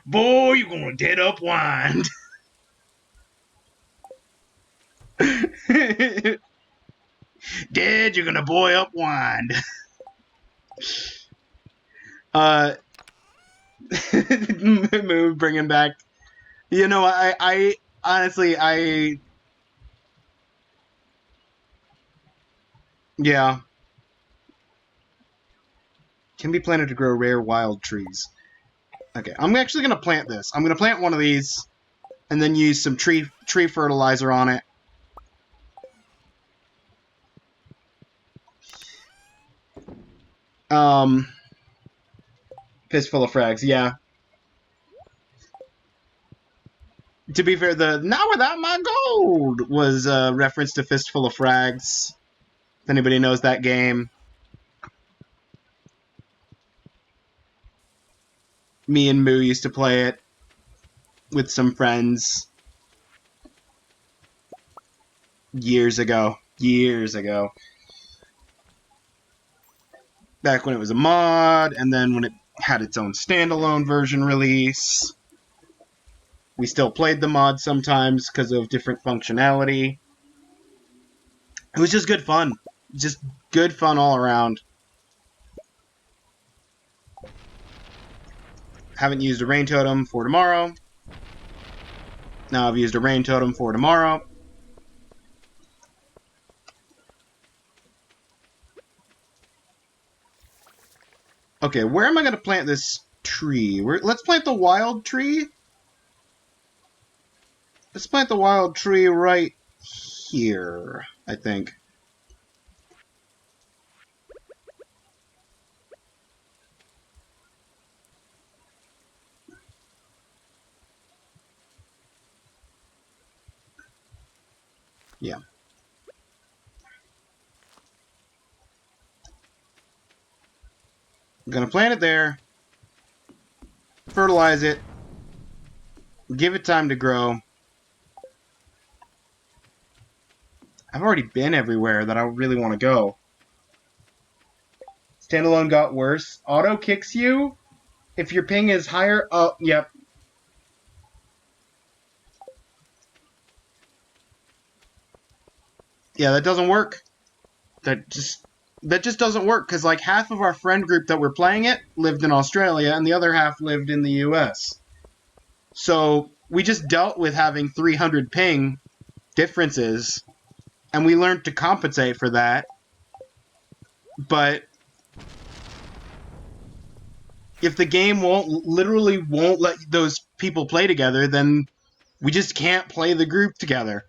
Boy, you're gonna get up wind. Dad, you're gonna boy up wind. Move, bringing back. You know, I honestly, yeah. Can be planted to grow rare wild trees. Okay, I'm actually gonna plant this. I'm gonna plant one of these, and then use some tree fertilizer on it. Fistful of Frags, yeah. To be fair, the Not Without My Gold was a reference to Fistful of Frags. If anybody knows that game. Me and Moo used to play it with some friends years ago. Years ago. Back when it was a mod, and then when it had its own standalone version release. We still played the mod sometimes because of different functionality. It was just good fun. Just good fun all around. Haven't used a rain totem for tomorrow. Now I've used a rain totem for tomorrow. Okay, where am I going to plant this tree? Let's plant the wild tree. Let's plant the wild tree right here, I think. Yeah. I'm going to plant it there. Fertilize it. Give it time to grow. I've already been everywhere that I really want to go. Standalone got worse. Auto kicks you if your ping is higher. Oh, yep. Yeah, that doesn't work. That just doesn't work because like half of our friend group that were playing it lived in Australia and the other half lived in the US. So we just dealt with having 300 ping differences, and we learned to compensate for that. But if the game literally won't let those people play together, then we just can't play the group together.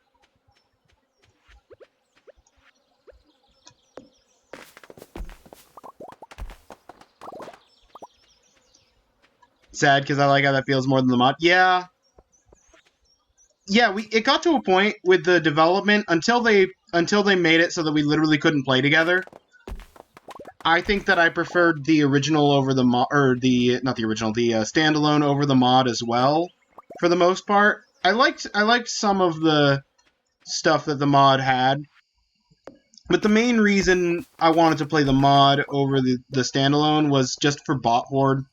Sad because I like how that feels more than the mod. Yeah. Yeah, it got to a point with the development until they made it so that we literally couldn't play together. I think that I preferred the original over the mod, or not the original, the standalone over the mod as well. For the most part, I liked some of the stuff that the mod had, but the main reason I wanted to play the mod over the standalone was just for Bot Horde,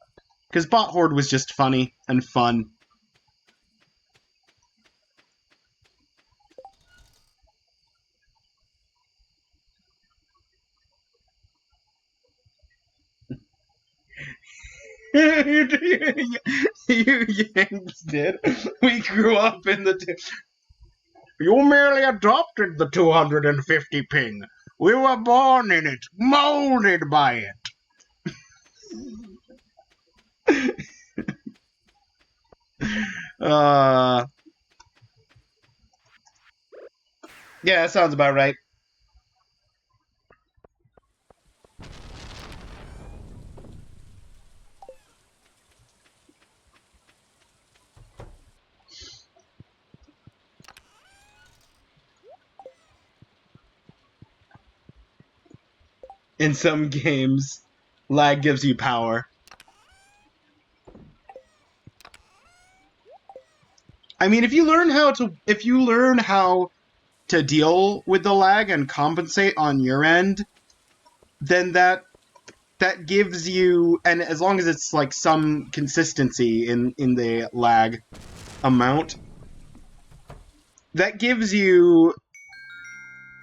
because Bot Horde was just funny and fun. you Yanks did. We grew up in the... You merely adopted the 250 ping. We were born in it, molded by it. Yeah, that sounds about right. In some games, lag gives you power. I mean, if you learn how to deal with the lag and compensate on your end, then that gives you, and as long as it's like some consistency in the lag amount, that gives you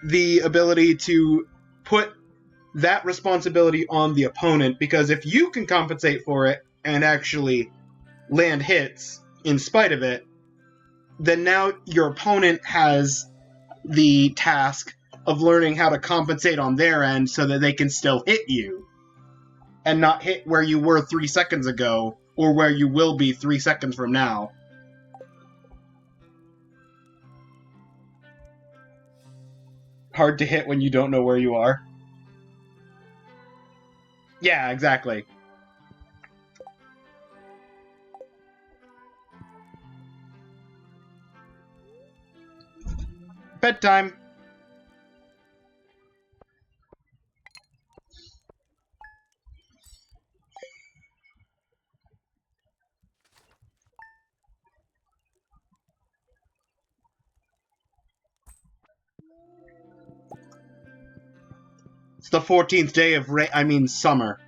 the ability to put that responsibility on the opponent, because if you can compensate for it and actually land hits in spite of it, then now your opponent has the task of learning how to compensate on their end so that they can still hit you and not hit where you were 3 seconds ago or where you will be 3 seconds from now. Hard to hit when you don't know where you are. Yeah, exactly. Bedtime. It's the 14th day of summer.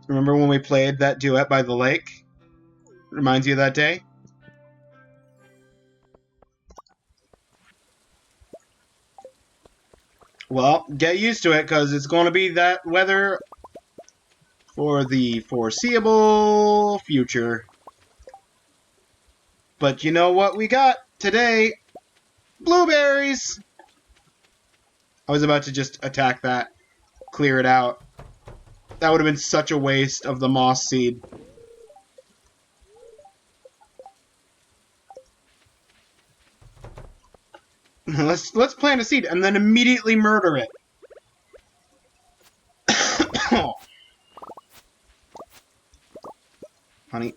Remember when we played that duet by the lake? Reminds you of that day? Well, get used to it, because it's going to be that weather for the foreseeable future. But you know what we got today? Blueberries! I was about to just attack that, clear it out. That would have been such a waste of the moss seed. Let's plant a seed and then immediately murder it. Honey.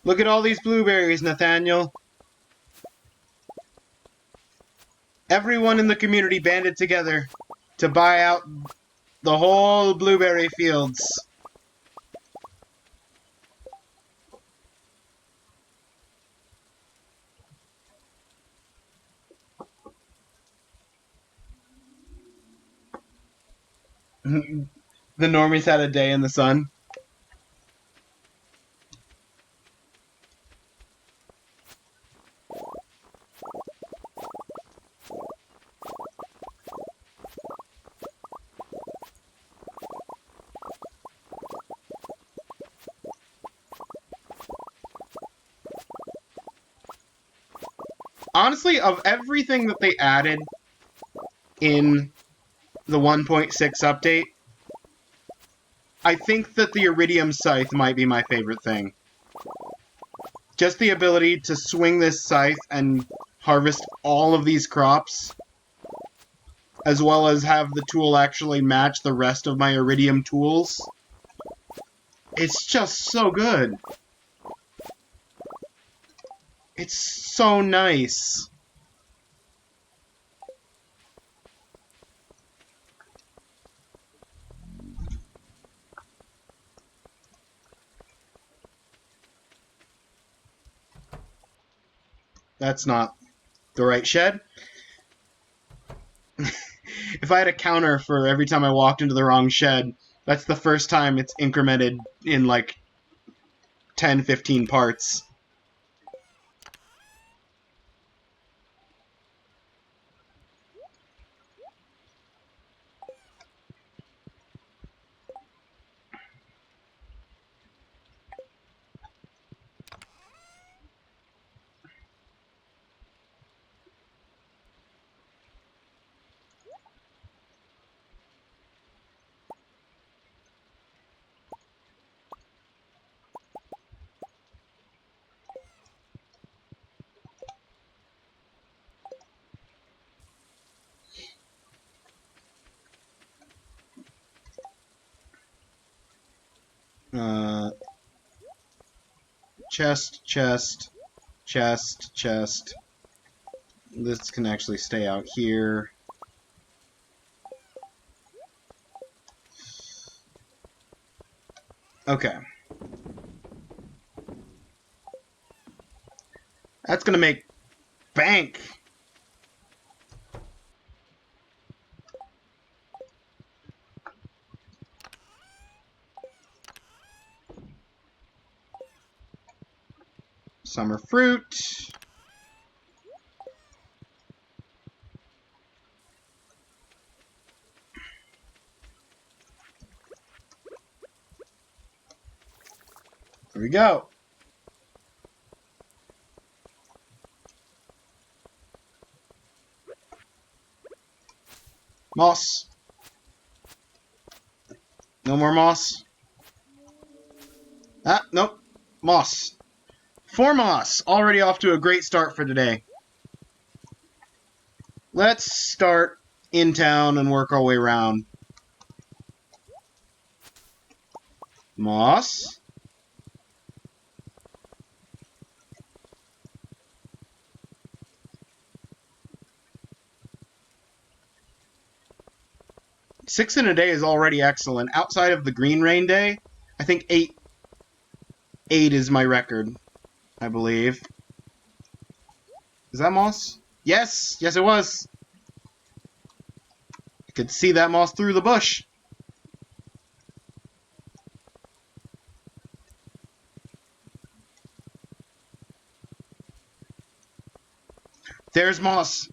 Look at all these blueberries, Nathaniel. Everyone in the community banded together to buy out the whole blueberry fields. The normies had a day in the sun. Honestly, of everything that they added in the 1.6 update, I think that the Iridium Scythe might be my favorite thing. Just the ability to swing this scythe and harvest all of these crops, as well as have the tool actually match the rest of my Iridium tools. It's just so good. It's so nice. That's not the right shed. If I had a counter for every time I walked into the wrong shed, that's the first time it's incremented in like 10, 15 parts. Uh, chest, chest, chest, chest. This can actually stay out here. Okay. That's gonna make bank. Summer fruit. There we go. Moss. No more moss. Ah, nope. Moss. 4 moss. Already off to a great start for today. Let's start in town and work our way around. Moss. Six in a day is already excellent. Outside of the green rain day, I think 8 is my record, I believe. Is that moss? Yes! Yes, it was! I could see that moss through the bush. There's moss.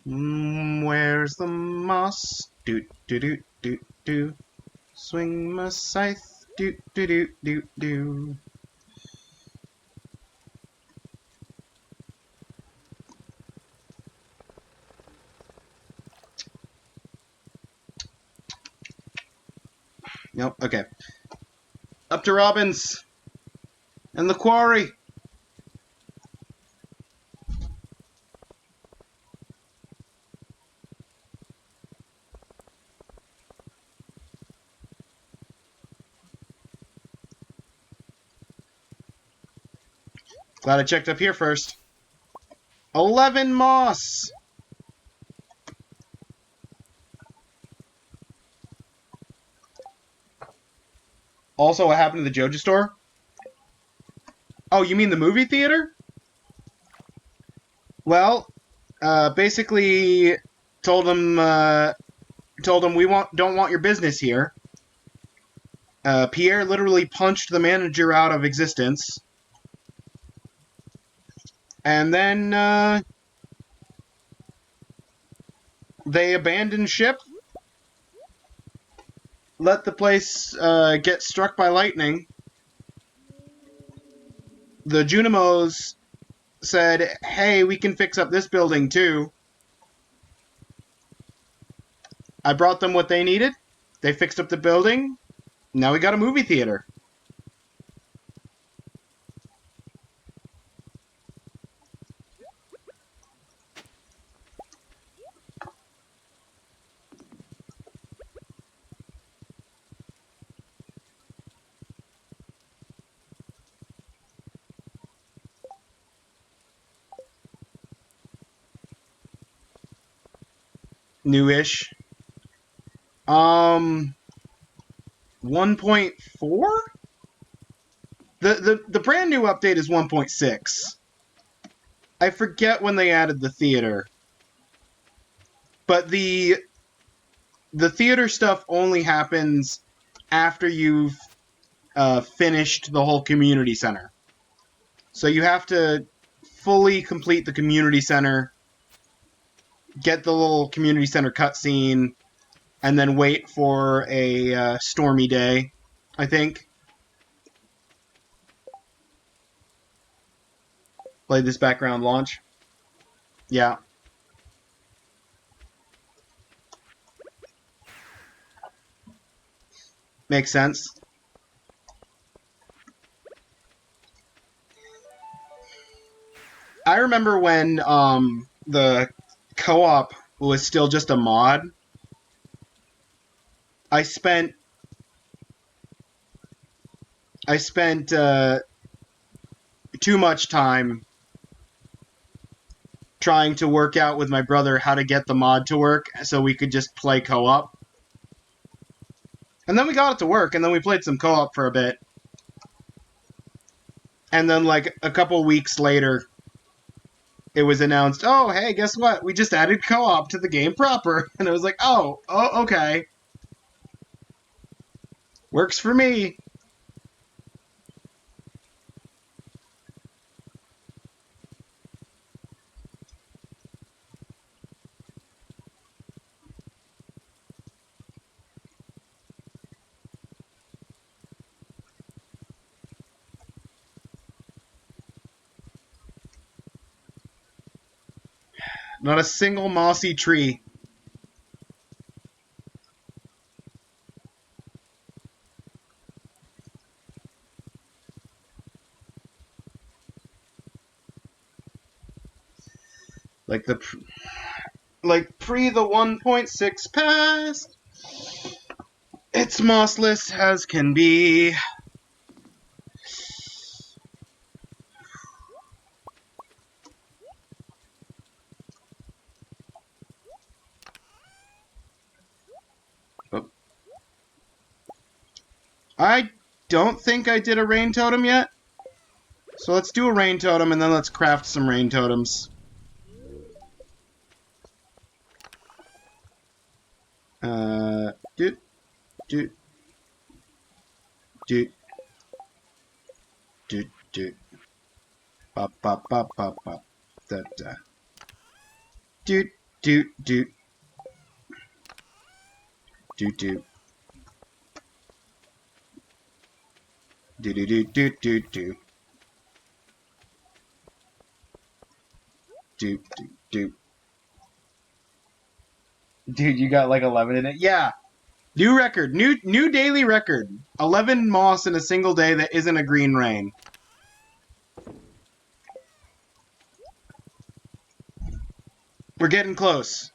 Where's the moss? Doot doot doot doot doo. Swing my scythe. Doot doot doot doot doo. Nope. Okay. Up to Robbins and the quarry. Glad I checked up here first. 11 moss! Also, what happened to the Joja store? Oh, you mean the movie theater? Well, basically told them we don't want your business here. Pierre literally punched the manager out of existence. And then, they abandoned ship, let the place, get struck by lightning. The Junimos said, hey, we can fix up this building, too. I brought them what they needed. They fixed up the building. Now we got a movie theater. Newish. 1.4? The brand new update is 1.6. I forget when they added the theater. But the theater stuff only happens after you've finished the whole community center. So you have to fully complete the community center, get the little community center cutscene, and then wait for a stormy day, I think. Play this background launch. Yeah. Makes sense. I remember when the co-op was still just a mod. I spent too much time trying to work out with my brother how to get the mod to work so we could just play co-op. And then we got it to work, and then we played some co-op for a bit. And then, like, a couple weeks later, it was announced, oh, hey, guess what? We just added co-op to the game proper. And I was like, oh, okay. Works for me. Not a single mossy tree. Like pre the 1.6 past. It's mossless as can be. Oh. I don't think I did a rain totem yet. So let's do a rain totem and then let's craft some rain totems. Doot, doot, doot, doot, doot. Bop, bop, bop, bop, bop. Da, da. Doot, doot, doot. Doot, doot. Doot, doot, doot, doot, doot, doot. Doot, doot, doot. Dude, you got like 11 in it? Yeah. New record. New daily record. 11 moss in a single day that isn't a green rain. We're getting close.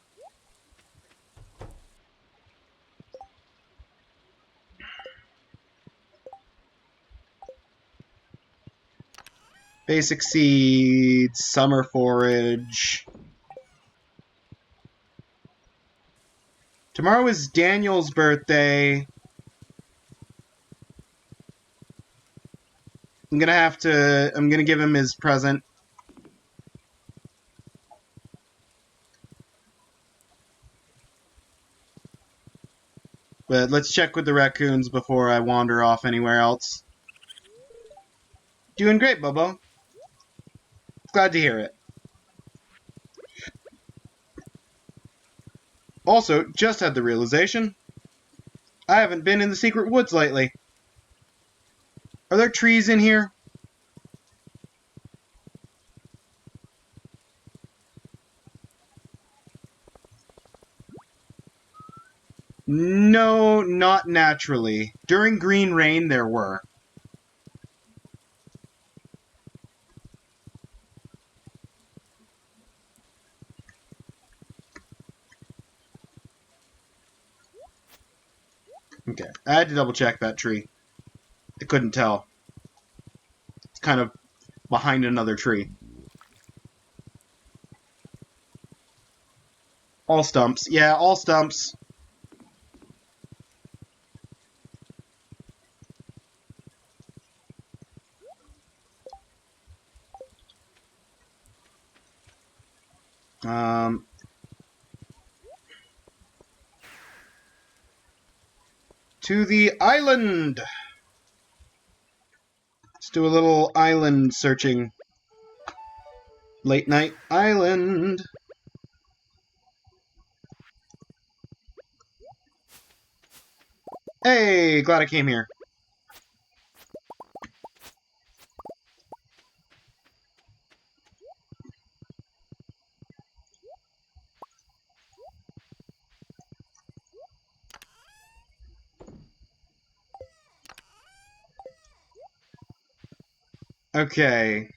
Basic seeds, summer forage. Tomorrow is Daniel's birthday. I'm gonna give him his present. But let's check with the raccoons before I wander off anywhere else. Doing great, Bobo. Glad to hear it. Also, just had the realization, I haven't been in the secret woods lately. Are there trees in here? No, not naturally. During Green Rain, there were. Okay, I had to double check that tree. I couldn't tell. It's kind of behind another tree. All stumps. Yeah, all stumps. To the island! Let's do a little island searching. Late night island. Hey, glad I came here. Okay.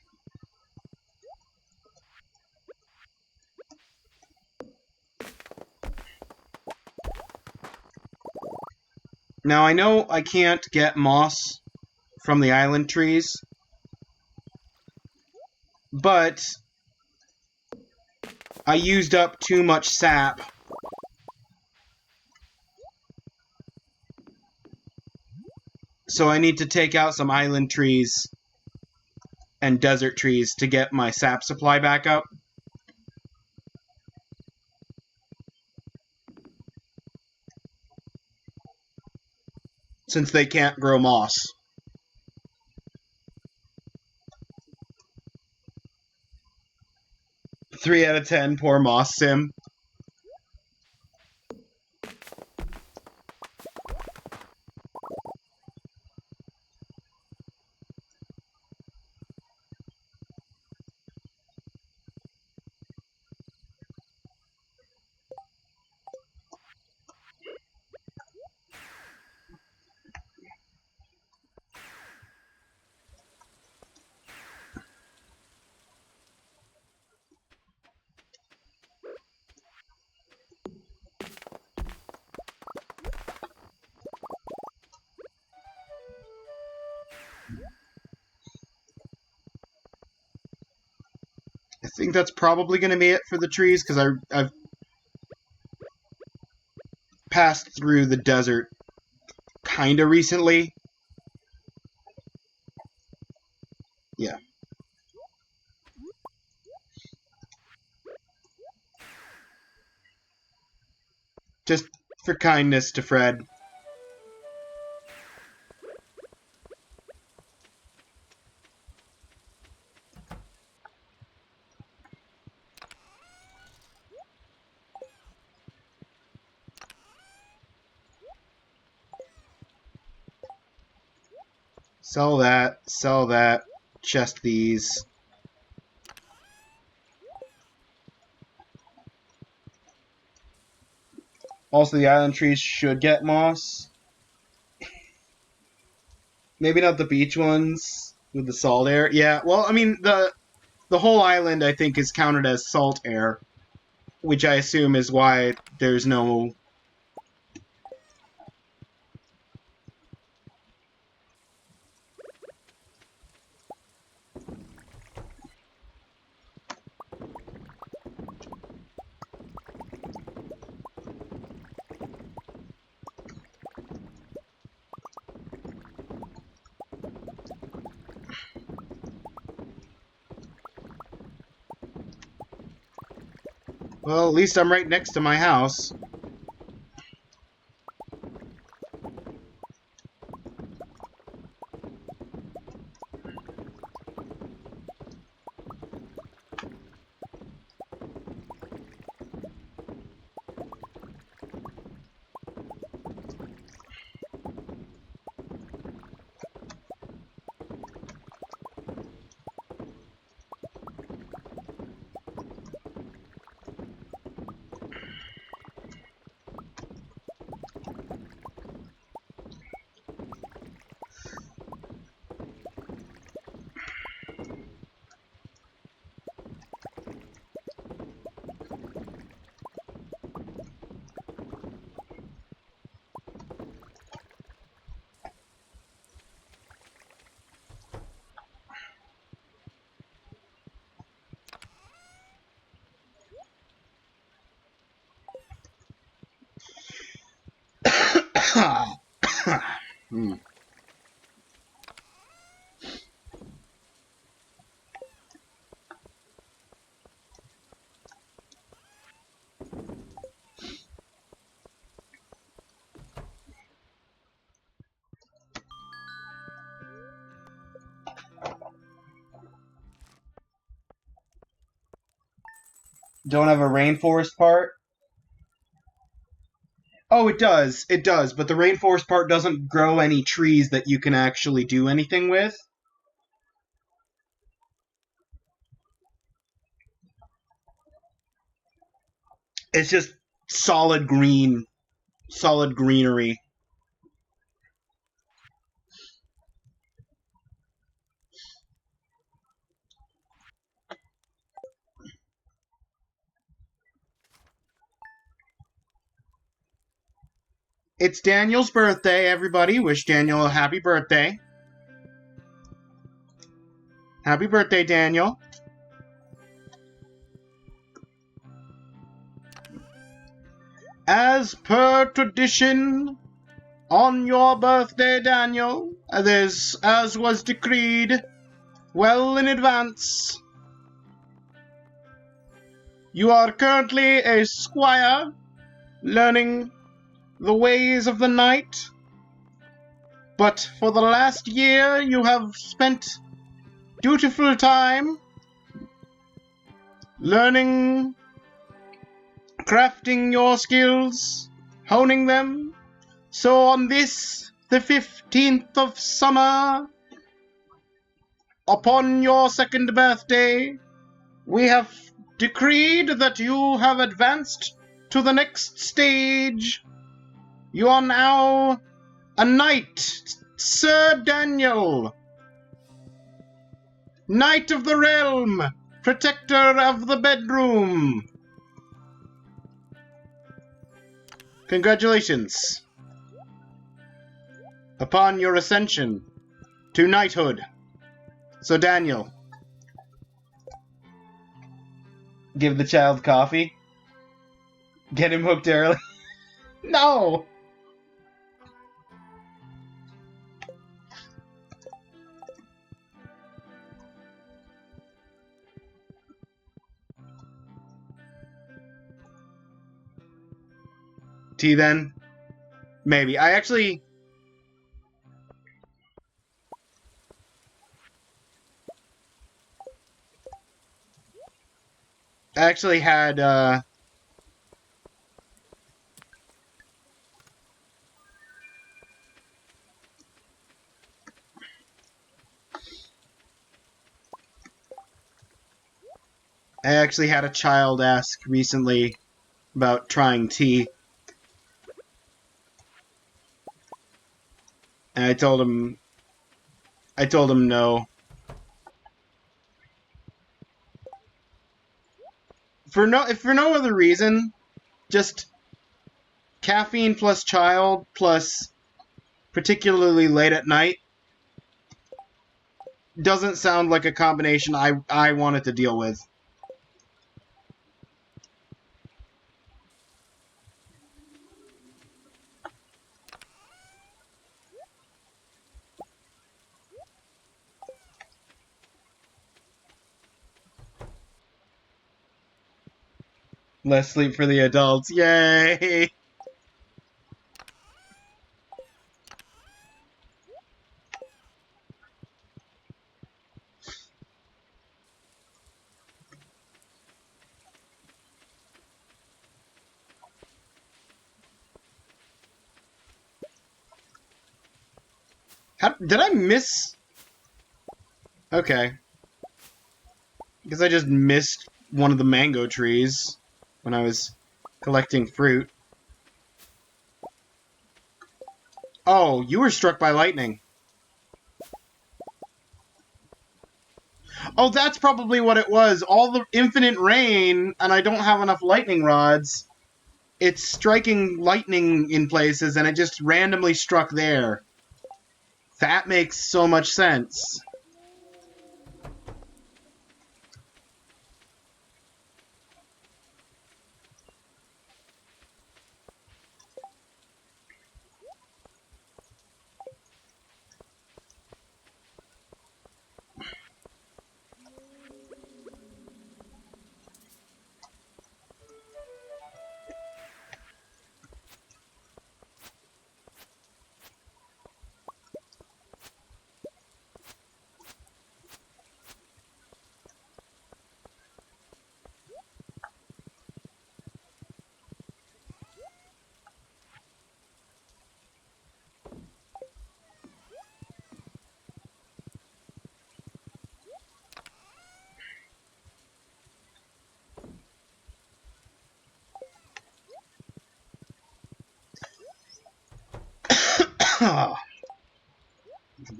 Now I know I can't get moss from the island trees, but I used up too much sap. So I need to take out some island trees and desert trees to get my sap supply back up. since they can't grow moss. Three out of 10, poor moss sim. I think that's probably going to be it for the trees, because I've passed through the desert kind of recently. Yeah. Just for kindness to Fred. Sell that, chest these. Also, the island trees should get moss. Maybe not the beach ones with the salt air. Yeah, well, I mean, the whole island, I think, is counted as salt air, which I assume is why there's no... Well, at least I'm right next to my house. Hmm. Don't have a rainforest part? Oh, it does. It does, but the rainforest part doesn't grow any trees that you can actually do anything with. It's just solid green, solid greenery. It's Daniel's birthday, everybody. Wish Daniel a happy birthday. Happy birthday, Daniel. As per tradition, on your birthday, Daniel, as was decreed well in advance, you are currently a squire, learning the ways of the knight. But for the last year, you have spent dutiful time learning, crafting your skills, honing them. So on this, the 15th of summer, upon your second birthday, we have decreed that you have advanced to the next stage. You are now a knight, Sir Daniel, Knight of the Realm, Protector of the Bedroom. Congratulations upon your ascension to knighthood. So Daniel, give the child coffee. Get him hooked early. No! Tea then? Maybe. I actually had a child ask recently about trying tea. And I told him no. If for no other reason, just caffeine plus child plus particularly late at night doesn't sound like a combination I wanted to deal with. Less sleep for the adults. Yay! Did I miss? Okay. Because I just missed one of the mango trees when I was collecting fruit. Oh, you were struck by lightning. Oh, that's probably what it was. All the infinite rain, and I don't have enough lightning rods. It's striking lightning in places, and it just randomly struck there. That makes so much sense.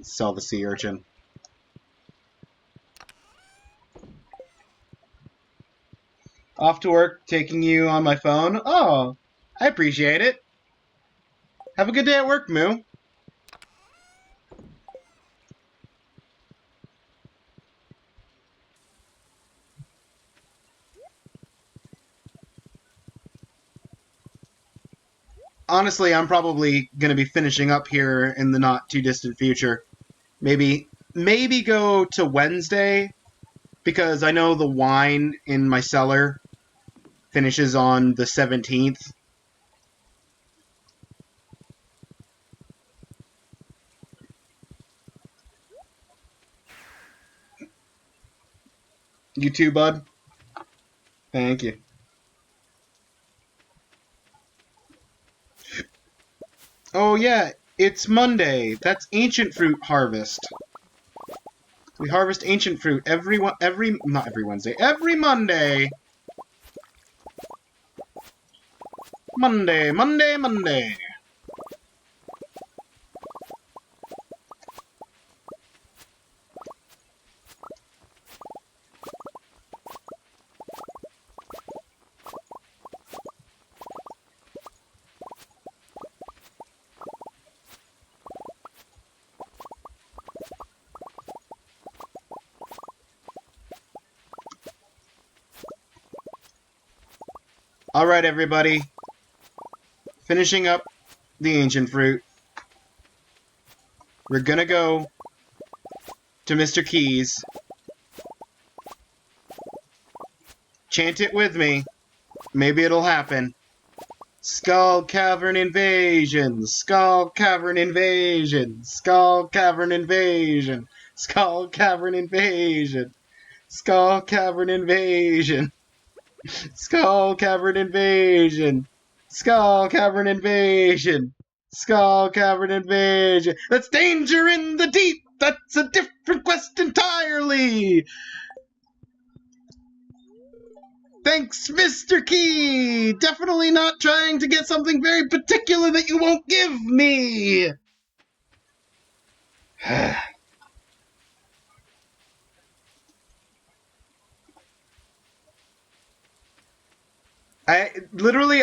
Sell the sea urchin. Off to work, taking you on my phone. Oh, I appreciate it. Have a good day at work, Moo. Honestly, I'm probably going to be finishing up here in the not-too-distant future. Maybe go to Wednesday, because I know the wine in my cellar finishes on the 17th. You too, bud. Thank you. Oh yeah, it's Monday. That's ancient fruit harvest. We harvest ancient fruit not every Wednesday, every Monday. Monday, Monday, Monday. Alright, everybody. Finishing up the ancient fruit. We're gonna go to Mr. Keys. Chant it with me. Maybe it'll happen. Skull Cavern Invasion! Skull Cavern Invasion! Skull Cavern Invasion! Skull Cavern Invasion! Skull Cavern Invasion! Skull Cavern Invasion! Skull Cavern Invasion! Skull Cavern Invasion! That's danger in the deep! That's a different quest entirely! Thanks, Mr. Key! Definitely not trying to get something very particular that you won't give me!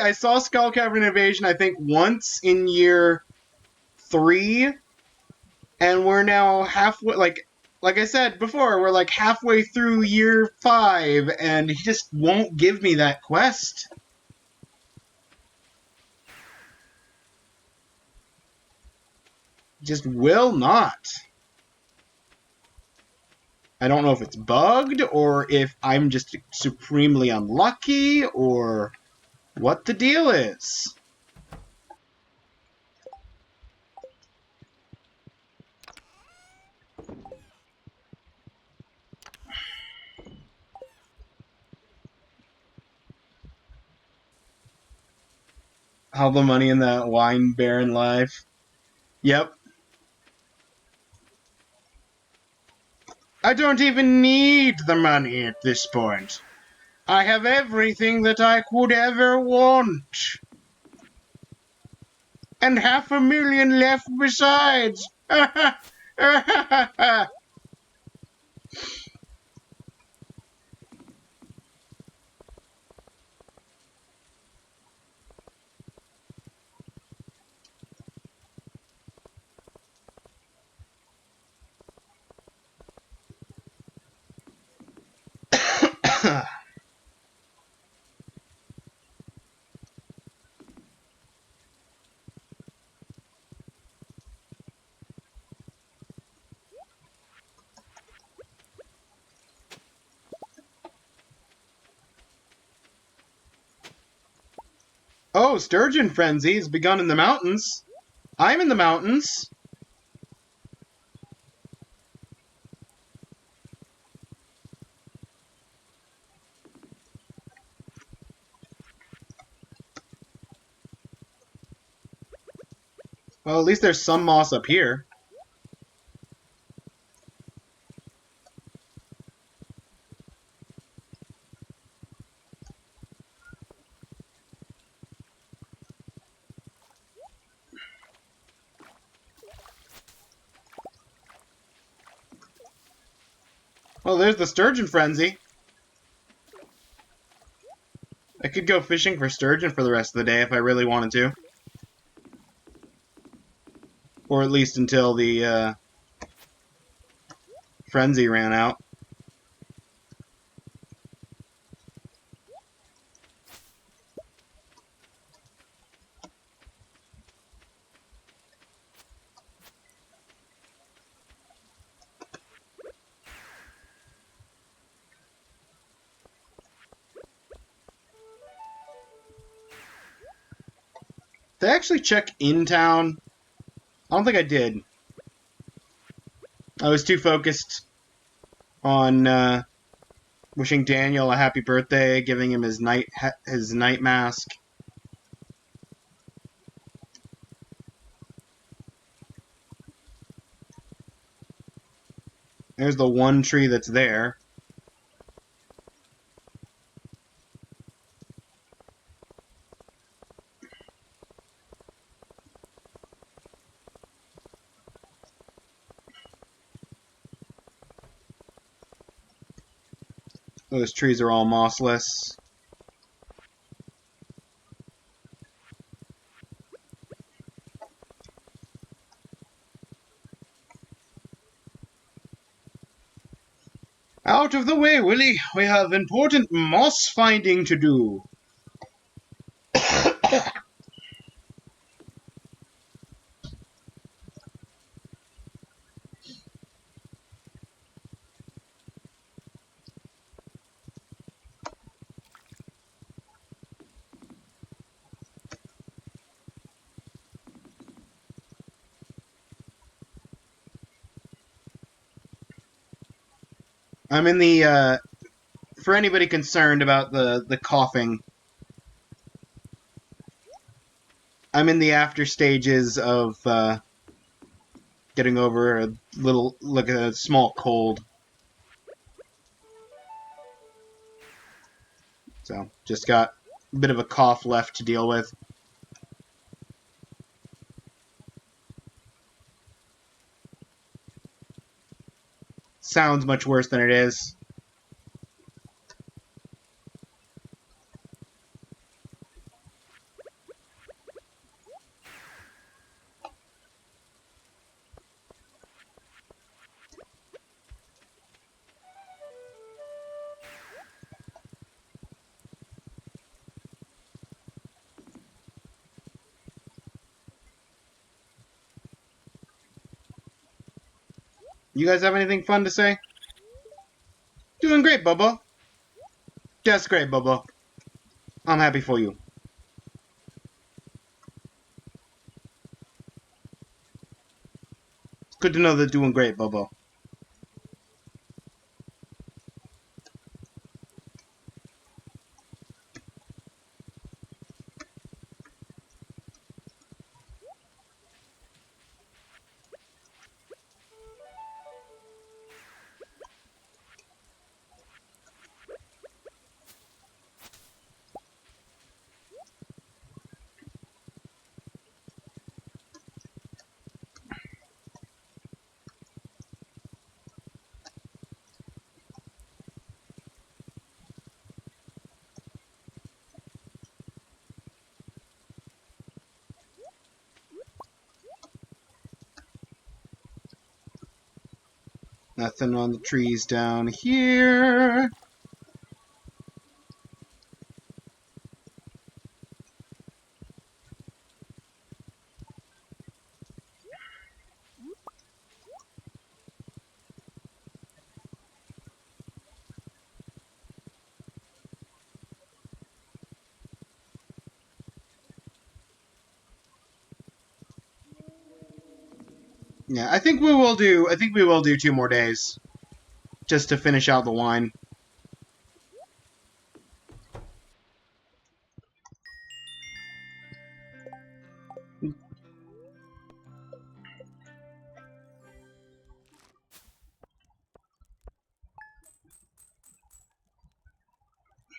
I saw Skull Cavern Invasion, I think, once in year 3, and we're now halfway, like I said before, we're like halfway through year 5, and he just won't give me that quest. Just will not. I don't know if it's bugged, or if I'm just supremely unlucky, or what the deal is. All the money in that wine baron life. Yep. I don't even need the money at this point. I have everything that I could ever want. And 500,000 left besides. Oh, Sturgeon Frenzy has begun in the mountains. I'm in the mountains. Well, at least there's some moss up here. Well, there's the Sturgeon Frenzy. I could go fishing for sturgeon for the rest of the day if I really wanted to. Or at least until the frenzy ran out. Did I actually check in town? I don't think I did. I was too focused on Wishing Daniel a happy birthday, giving him his night mask. There's the one tree that's there. Those trees are all mossless. Out of the way, Willie! We have important moss finding to do. I'm in the, for anybody concerned about the coughing, I'm in the after stages of, getting over a small cold. So, just got a bit of a cough left to deal with. Sounds much worse than it is. You guys have anything fun to say? Doing great, Bubba. That's great, Bubba. I'm happy for you. It's good to know they're doing great, Bubba. Nothing on the trees down here. Yeah, I think we will do 2 more days. Just to finish out the wine.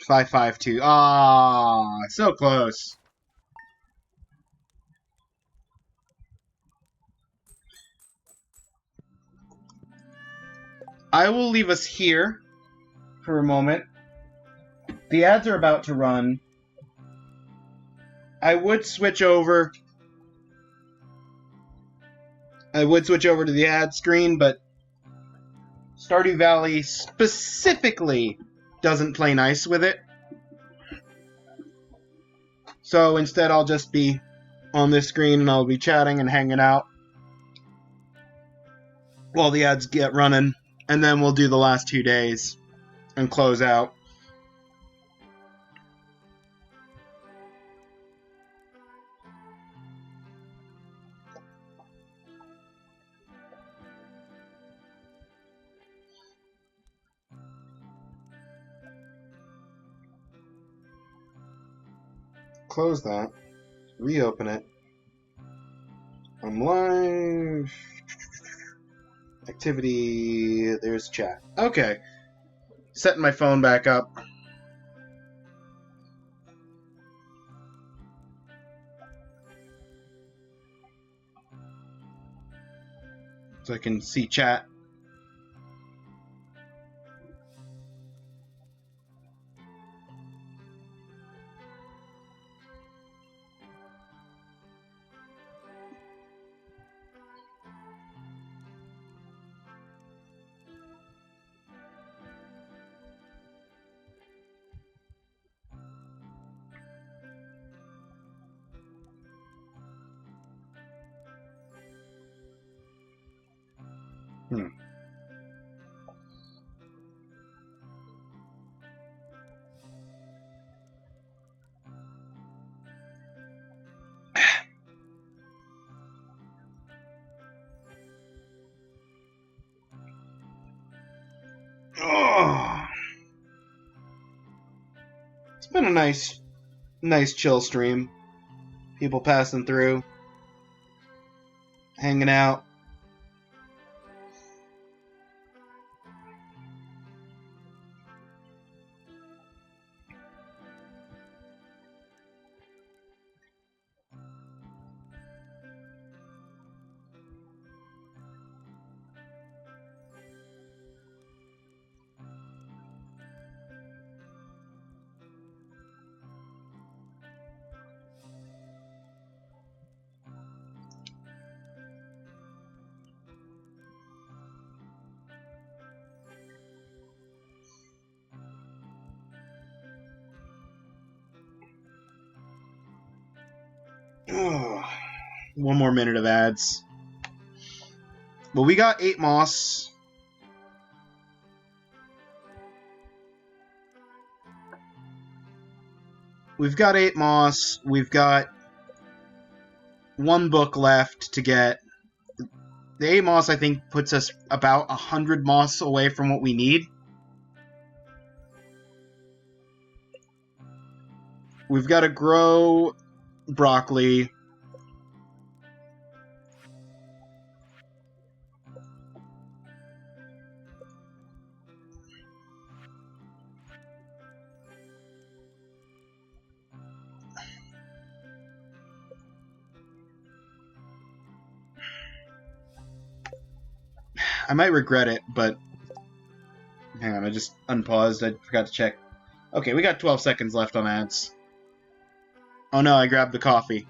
Five two. Ah, so close. I will leave us here for a moment. The ads are about to run. I would switch over. I would switch over to the ad screen, but Stardew Valley specifically doesn't play nice with it. So instead, I'll just be on this screen and I'll be chatting and hanging out while the ads get running, and then we'll do the last 2 days and close out. Close that. Reopen it. I'm live. Activity. There's chat. Okay. Setting my phone back up. So I can see chat. Oh, it's been a nice chill stream. People passing through, hanging out. Oh, one more minute of ads. Well, we got 8 moss. We've got 8 moss. We've got 1 book left to get. The 8 moss, I think, puts us about 100 moss away from what we need. We've got to grow broccoli. I might regret it, but hang on, I just unpaused. I forgot to check. Okay, we got 12 seconds left on ads. Oh no, I grabbed the coffee.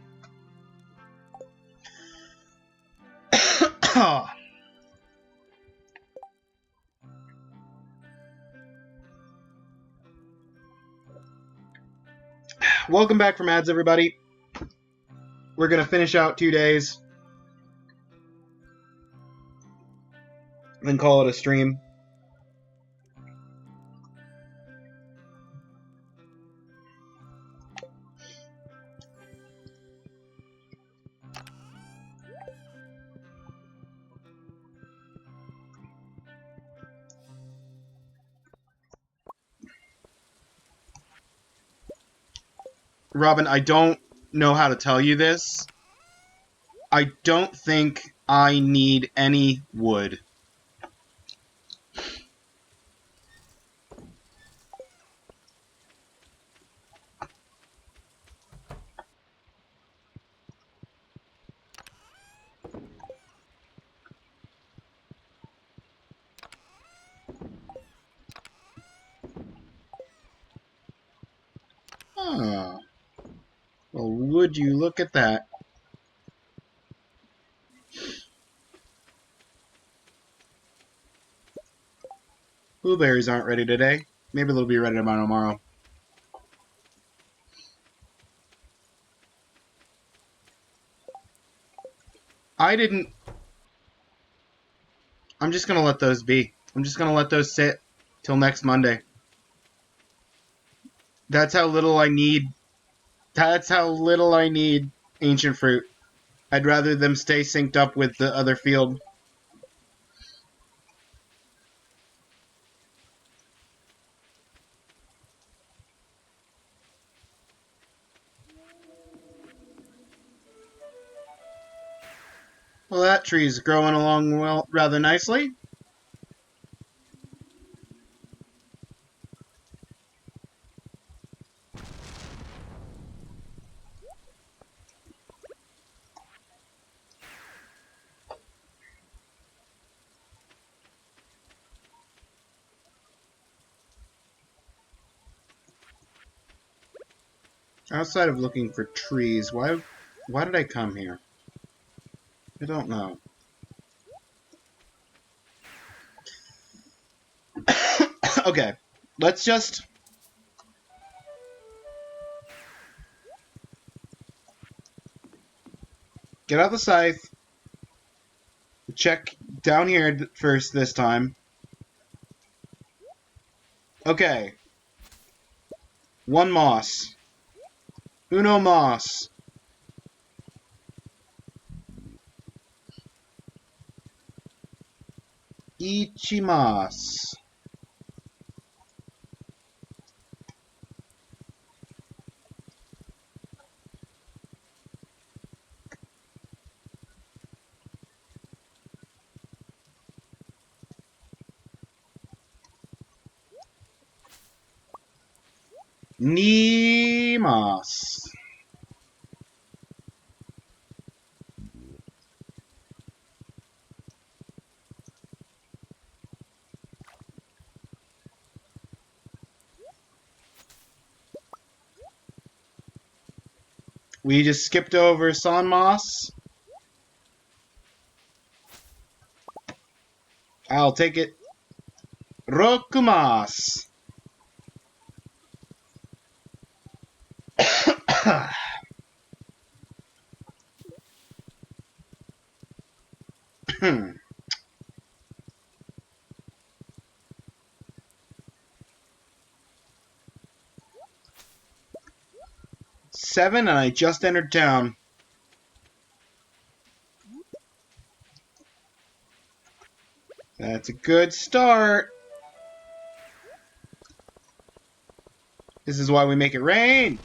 Welcome back from ads, everybody. We're going to finish out 2 days. Then call it a stream. Robin, I don't know how to tell you this. I don't think I need any wood. Ah. Well, would you look at that? Blueberries aren't ready today. Maybe they'll be ready tomorrow. I didn't... I'm just gonna let those be. I'm just gonna let those sit till next Monday. That's how little I need. That's how little I need ancient fruit. I'd rather them stay synced up with the other field. Well, that tree's growing along well, rather nicely. Outside of looking for trees, why did I come here? I don't know. Okay, let's just... get out the scythe. Check down here first this time. Okay. One moss. Uno moss. Ichimas. Nimas. We just skipped over Sanmas. I'll take it. Rokumas. Seven, and I just entered town. That's a good start. This is why we make it rain.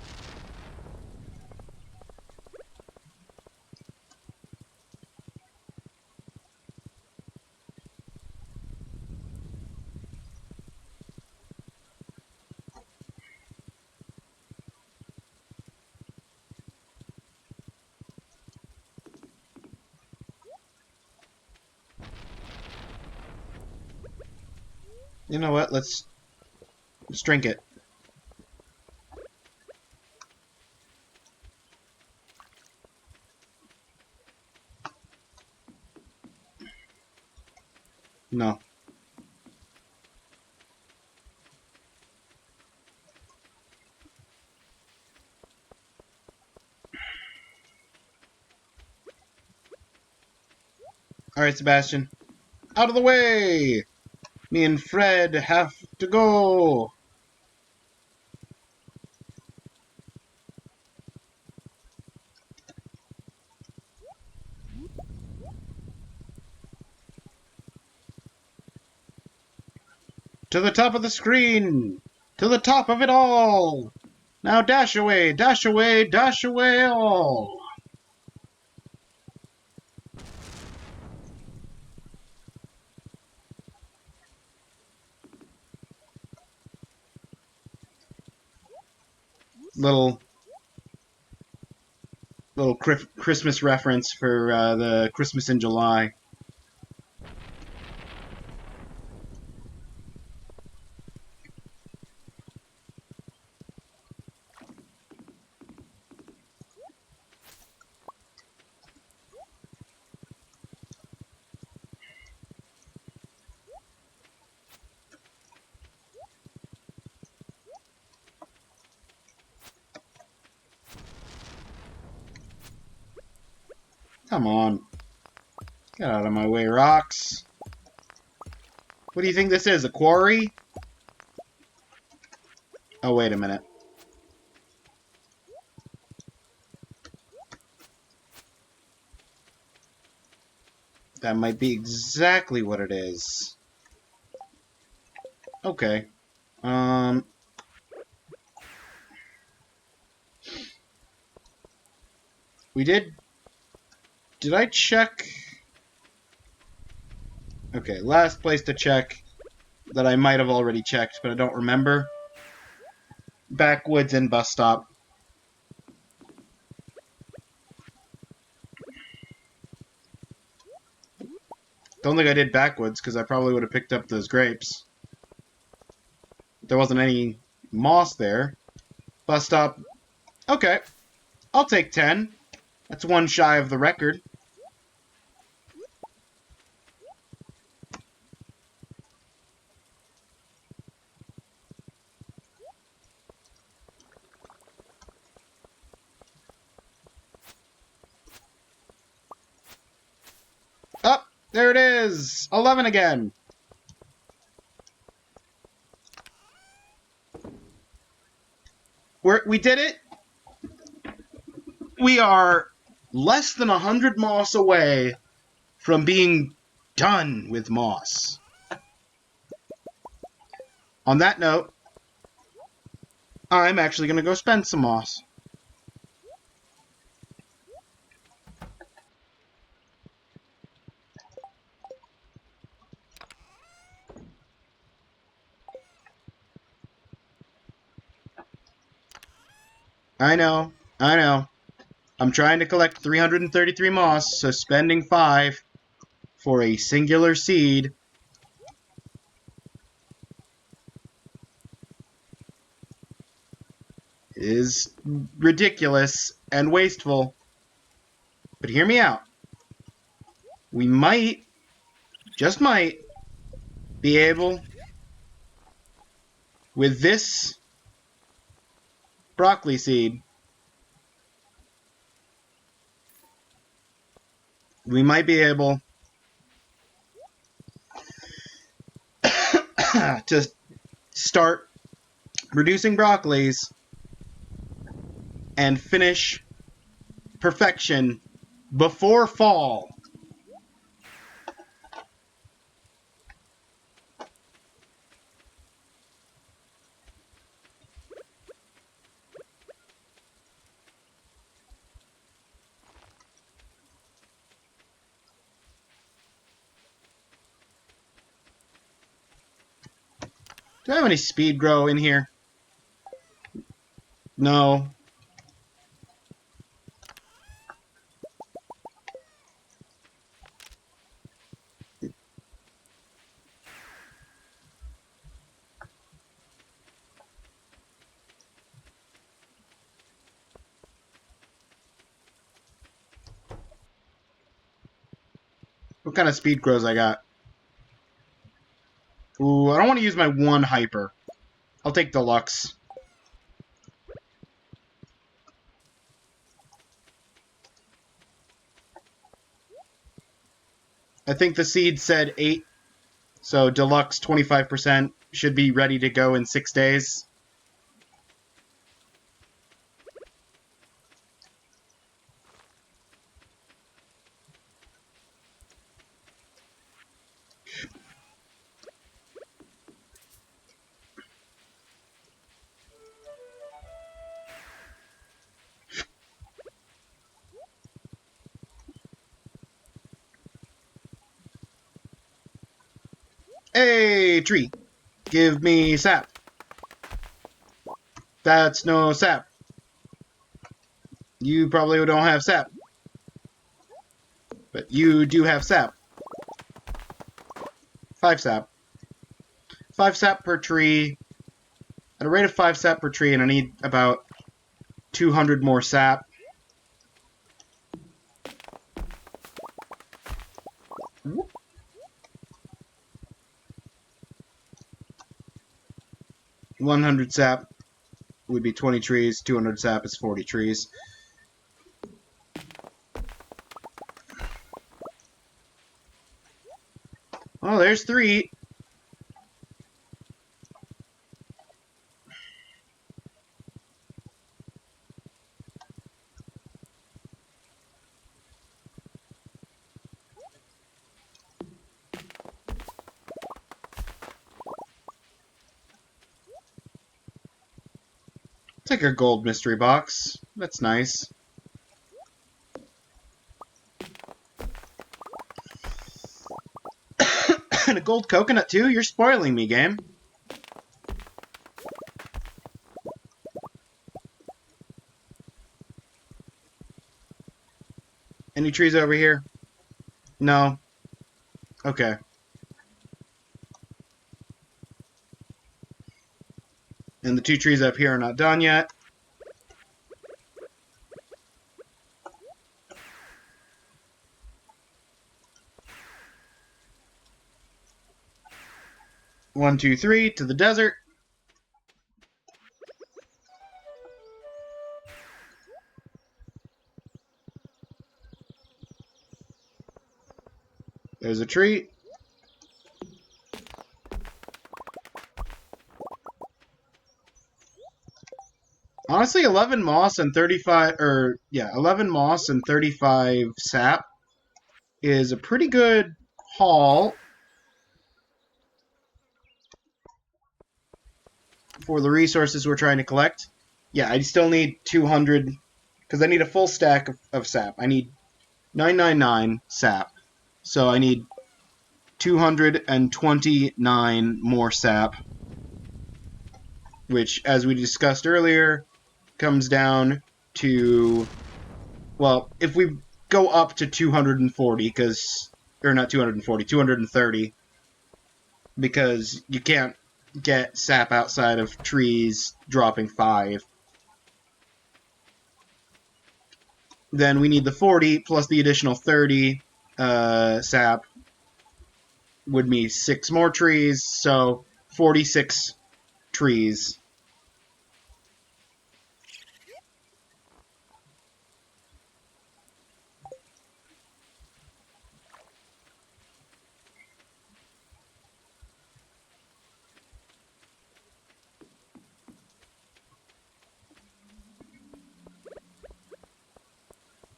You know what? Let's drink it. No. Alright, Sebastian. Out of the way! Me and Fred have to go! To the top of the screen! To the top of it all! Now dash away, dash away, dash away all! Little Christmas reference for the Christmas in July. Come on. Get out of my way, rocks. What do you think this is, a quarry? Oh, wait a minute. That might be exactly what it is. Okay. We did... Did I check... Okay, last place to check that I might have already checked, but I don't remember. Backwoods and bus stop. Don't think I did backwoods, because I probably would have picked up those grapes. There wasn't any moss there. Bus stop. Okay. I'll take 10. That's one shy of the record. Oh, there it is! 11 again! We did it! We are less than 100 moss away from being done with moss. On that note, I'm actually going to go spend some moss. I know. I'm trying to collect 333 moss, so spending 5 for a singular seed is ridiculous and wasteful. But hear me out. We might, just might, be able, with this broccoli seed, we might be able to start producing broccolis and finish perfection before fall. Do I have any speed grow in here? No. What kind of speed grows I got? Ooh, I don't want to use my one hyper. I'll take deluxe. I think the seed said 8, so deluxe 25% should be ready to go in 6 days. Hey, tree! Give me sap. That's no sap. You probably don't have sap. But you do have sap. 5 sap. 5 sap per tree. At a rate of 5 sap per tree, and I need about 200 more sap. Whoop. 100 sap would be 20 trees. 200 sap is 40 trees. Oh, there's 3. Take a gold mystery box. That's nice. And a gold coconut too? You're spoiling me, game. Any trees over here? No. Okay. And the 2 trees up here are not done yet. One, two, three, to the desert. There's a tree. Honestly, 11 moss and 35, 11 moss and 35 sap is a pretty good haul for the resources we're trying to collect. Yeah, I still need 200, because I need a full stack of sap. I need 999 sap. So I need 229 more sap, which, as we discussed earlier, comes down to, well, if we go up to 240, because, or not 240, 230, because you can't get sap outside of trees dropping 5. Then we need the 40 plus the additional 30 sap would be 6 more trees, so 46 trees.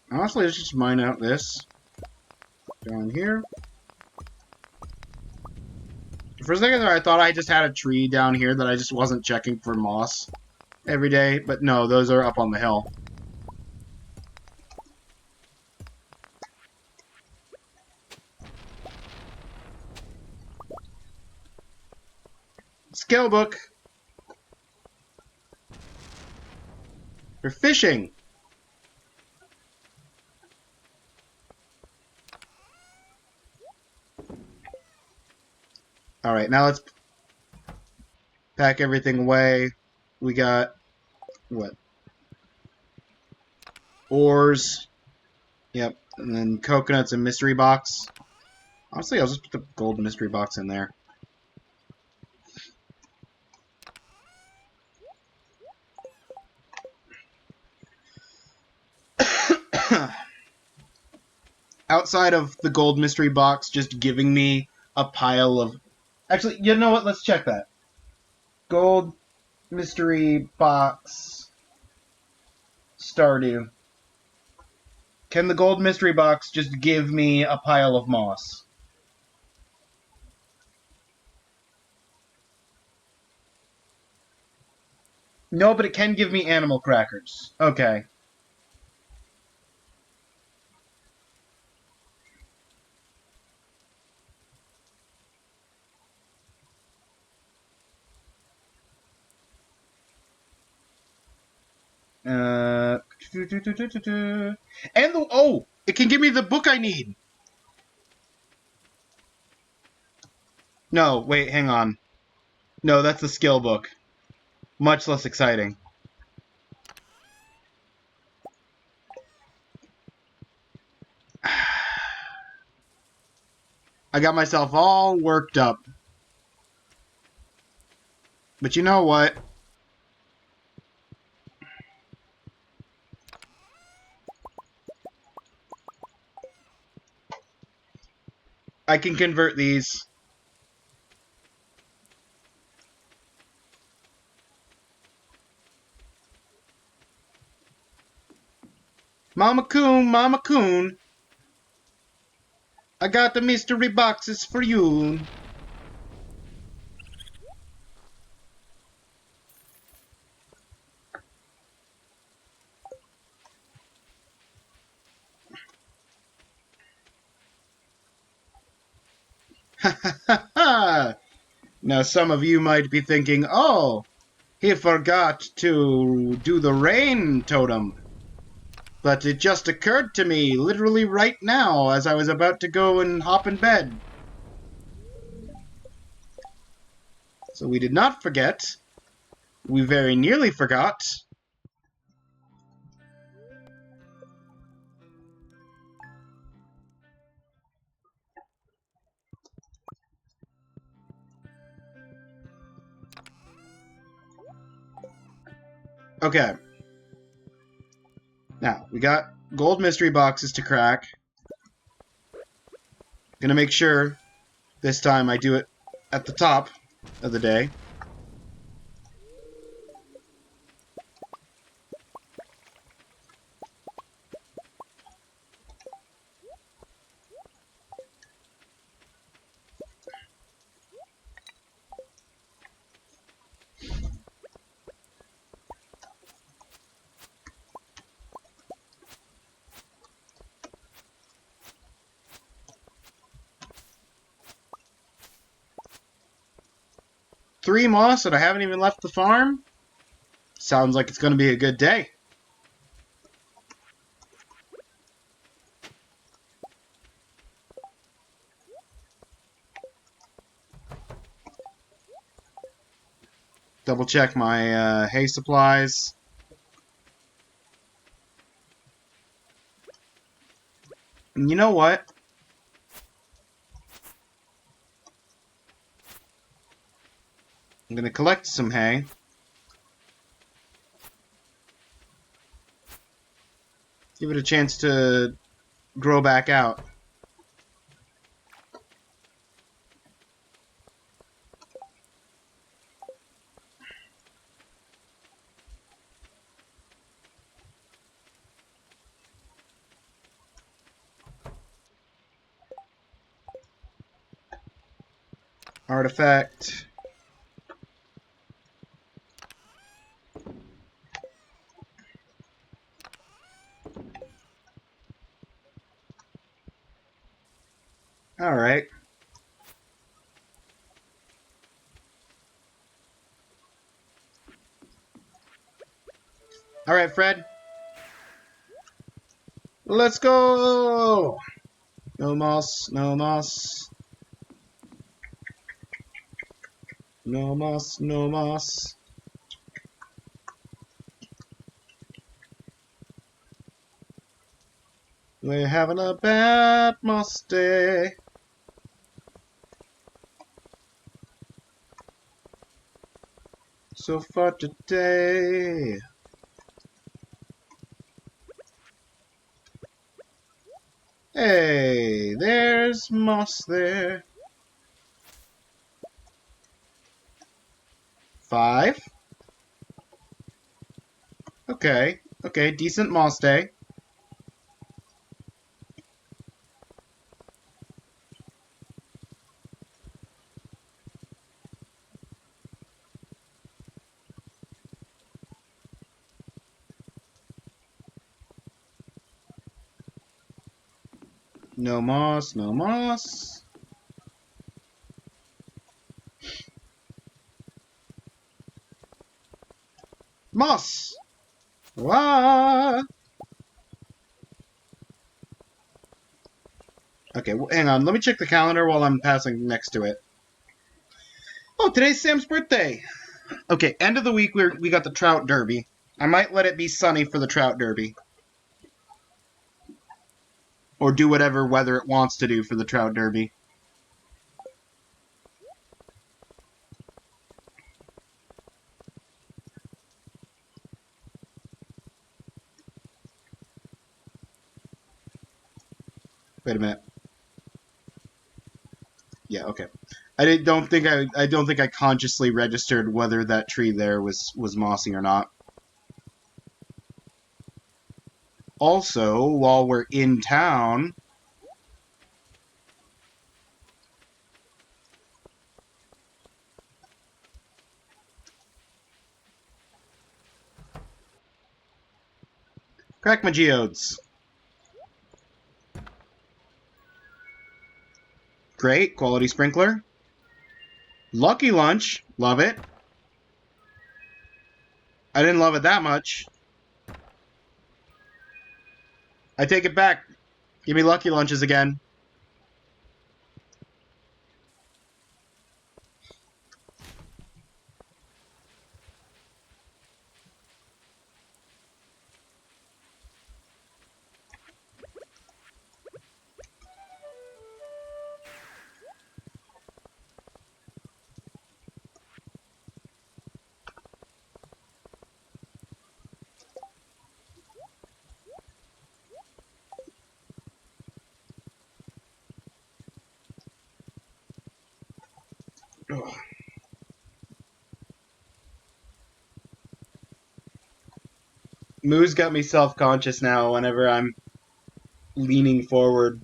Honestly, let's just mine out this down here. For a second there, I thought I just had a tree down here that I just wasn't checking for moss every day, but no, those are up on the hill. Skill book. For fishing. Alright, now let's pack everything away. We got, what? Ores. Yep. And then coconuts and mystery box. Honestly, I'll just put the gold mystery box in there. Outside of the gold mystery box just giving me a pile of... Actually, you know what? Let's check that. Gold mystery box Stardew. Can the gold mystery box just give me a pile of moss? No, but it can give me animal crackers. Okay. And the... Oh! It can give me the book I need! No, wait, hang on. No, that's the skill book. Much less exciting. I got myself all worked up. But you know what? I can convert these. Mama Coon, I got the mystery boxes for you. Now some of you might be thinking, oh, he forgot to do the rain totem. But it just occurred to me, literally right now, as I was about to go and hop in bed. So we did not forget. We very nearly forgot. Okay. Now, we got gold mystery boxes to crack. Gonna make sure this time I do it at the top of the day. Three moss and I haven't even left the farm? Sounds like it's gonna be a good day. Double check my hay supplies. And you know what? I'm gonna collect some hay. Give it a chance to grow back out. Artifact. Alright. Alright, Fred. Let's go! No moss, no moss. No moss, no moss. We're having a bad moss day. So far today. Hey, there's moss there. 5. Okay, okay, decent moss day. No moss, no moss. Moss! Wah! Okay, well, hang on. Let me check the calendar while I'm passing next to it. Oh, today's Sam's birthday! Okay, end of the week, we got the Trout Derby. I might let it be sunny for the Trout Derby. Or do whatever weather it wants to do for the Trout Derby. Wait a minute. Yeah, okay. I don't think I consciously registered whether that tree there was mossy or not. Also, while we're in town, crack my geodes. Great. Quality sprinkler. Lucky lunch. Love it. I didn't love it that much. I take it back. Give me lucky lunches again. Ugh. Moo's got me self-conscious now whenever I'm leaning forward.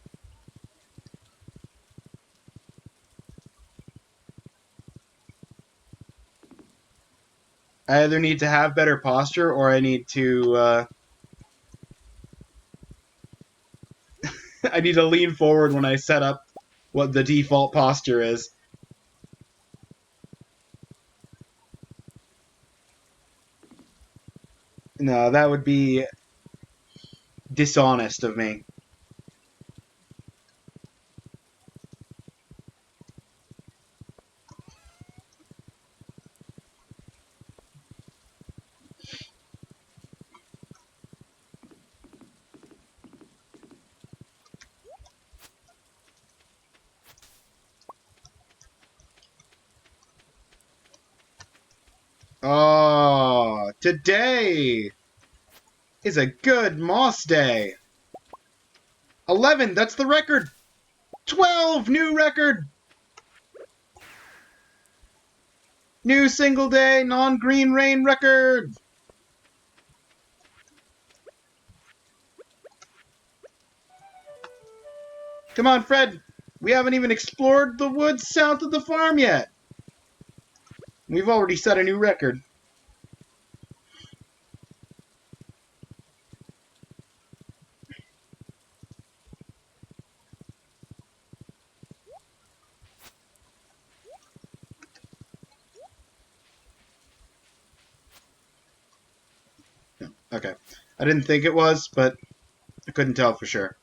I either need to have better posture or I need to I need to lean forward when I set up what the default posture is. No, that would be dishonest of me. Oh, today is a good moss day. 11, that's the record. 12, new record. New single day, non-green rain record. Come on, Fred. We haven't even explored the woods south of the farm yet. We've already set a new record. Okay. I didn't think it was, but I couldn't tell for sure.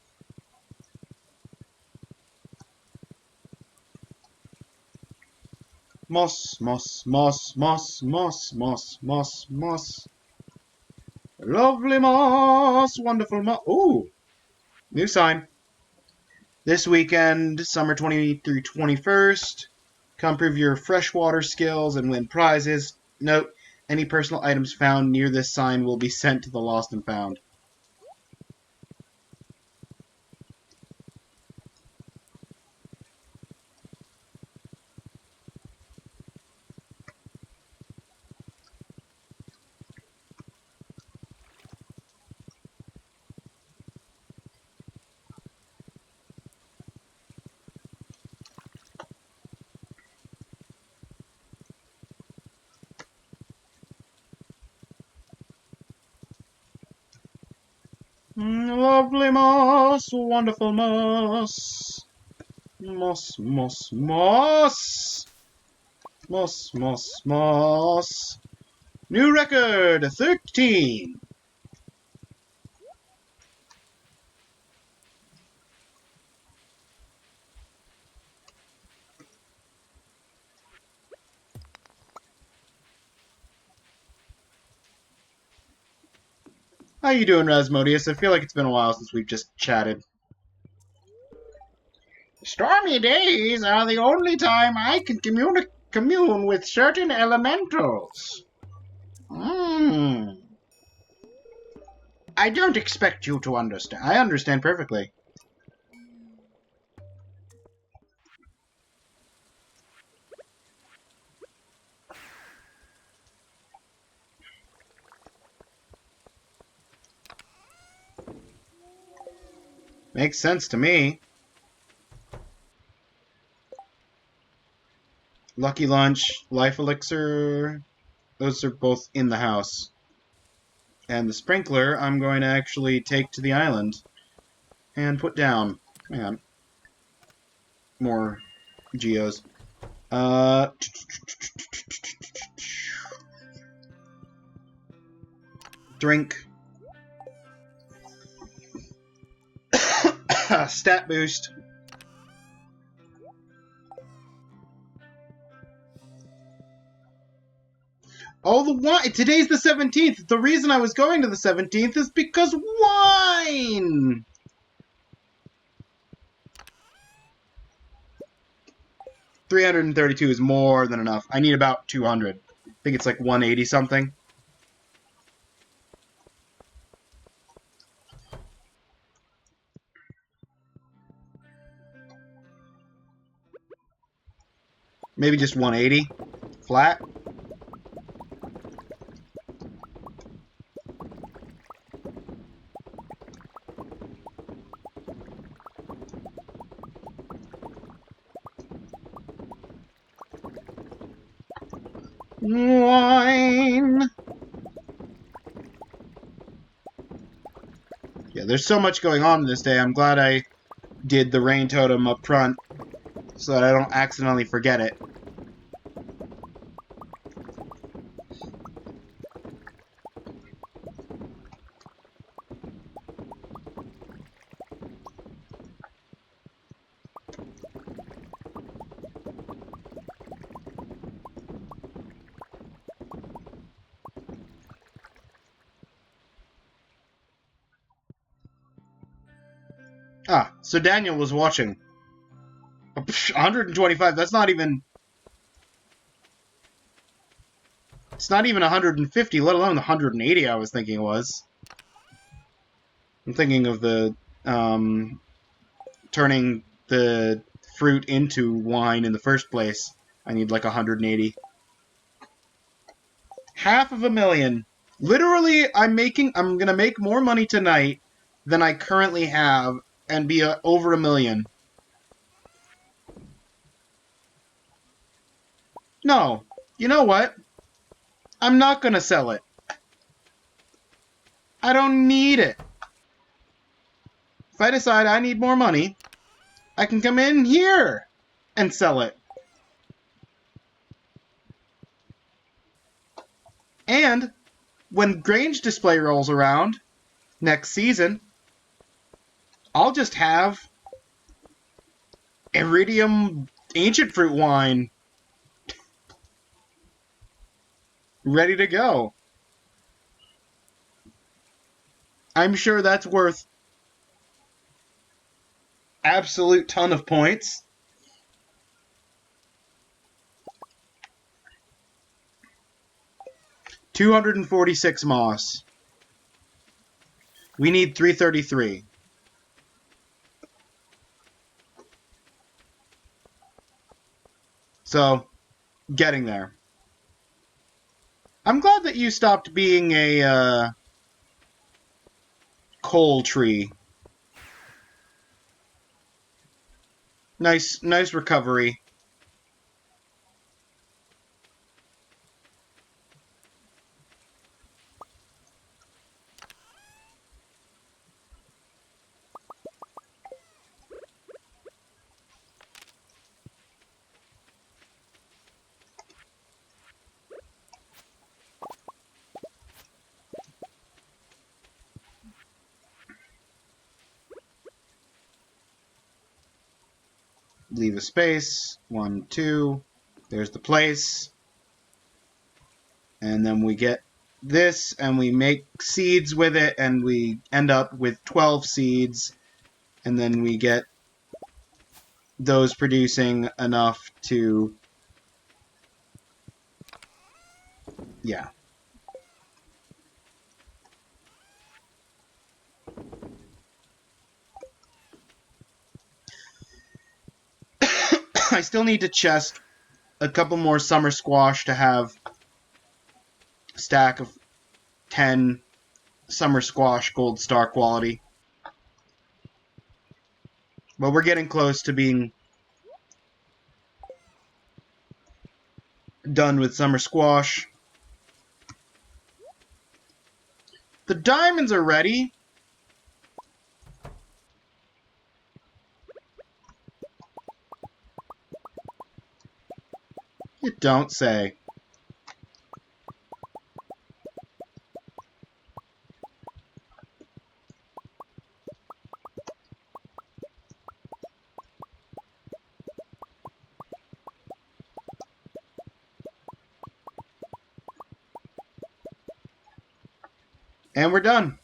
Moss, moss, moss, moss, moss, moss, moss, moss. Lovely moss, wonderful moss. Ooh, new sign. This weekend, summer 20 through 21st. Come prove your freshwater skills and win prizes. Note, any personal items found near this sign will be sent to the Lost and Found. Lovely moss, wonderful moss. Moss, moss, moss. Moss, moss, moss. New record, 13. How you doing, Rasmodius? I feel like it's been a while since we've just chatted. Stormy days are the only time I can commune with certain elementals. I don't expect you to understand. I understand perfectly. Makes sense to me. Lucky Lunch, Life Elixir, those are both in the house. And the sprinkler I'm going to actually take to the island and put down. Hang on. more geos. Drink. Stat boost. Oh, the wine! Today's the 17th! The reason I was going to the 17th is because wine! $332 is more than enough. I need about 200. I think it's like 180 something. Maybe just 180 flat. Wine. Yeah, there's so much going on this day. I'm glad I did the rain totem up front so that I don't accidentally forget it. Ah, so Daniel was watching. 125, that's not even... It's not even 150, let alone the 180 I was thinking it was. I'm thinking of the, turning the fruit into wine in the first place. I need like 180. $500,000. Literally, I'm gonna make more money tonight than I currently have and be over $1 million. No. You know what? I'm not gonna sell it. I don't need it. If I decide I need more money, I can come in here and sell it. And when Grange Display rolls around next season, I'll just have Iridium Ancient Fruit Wine ready to go. I'm sure that's worth absolute ton of points. $246 moss. We need 333. So, getting there. I'm glad that you stopped being a coal tree. Nice recovery. Leave a space. 1, 2. There's the place. And then we get this, and we make seeds with it, and we end up with 12 seeds. And then we get those producing enough to... Yeah. I still need to chest a couple more summer squash to have a stack of 10 summer squash gold star quality. But we're getting close to being done with summer squash. The diamonds are ready. You don't say. And we're done.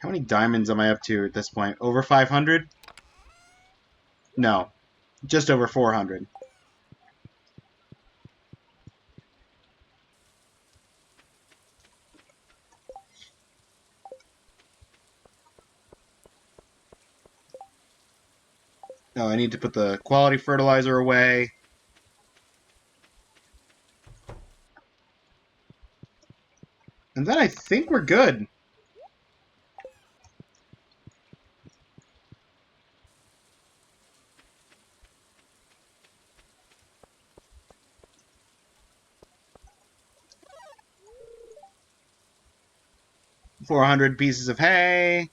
How many diamonds am I up to at this point? Over 500? No. Just over 400. Oh, I need to put the quality fertilizer away. And then I think we're good. $400 pieces of hay.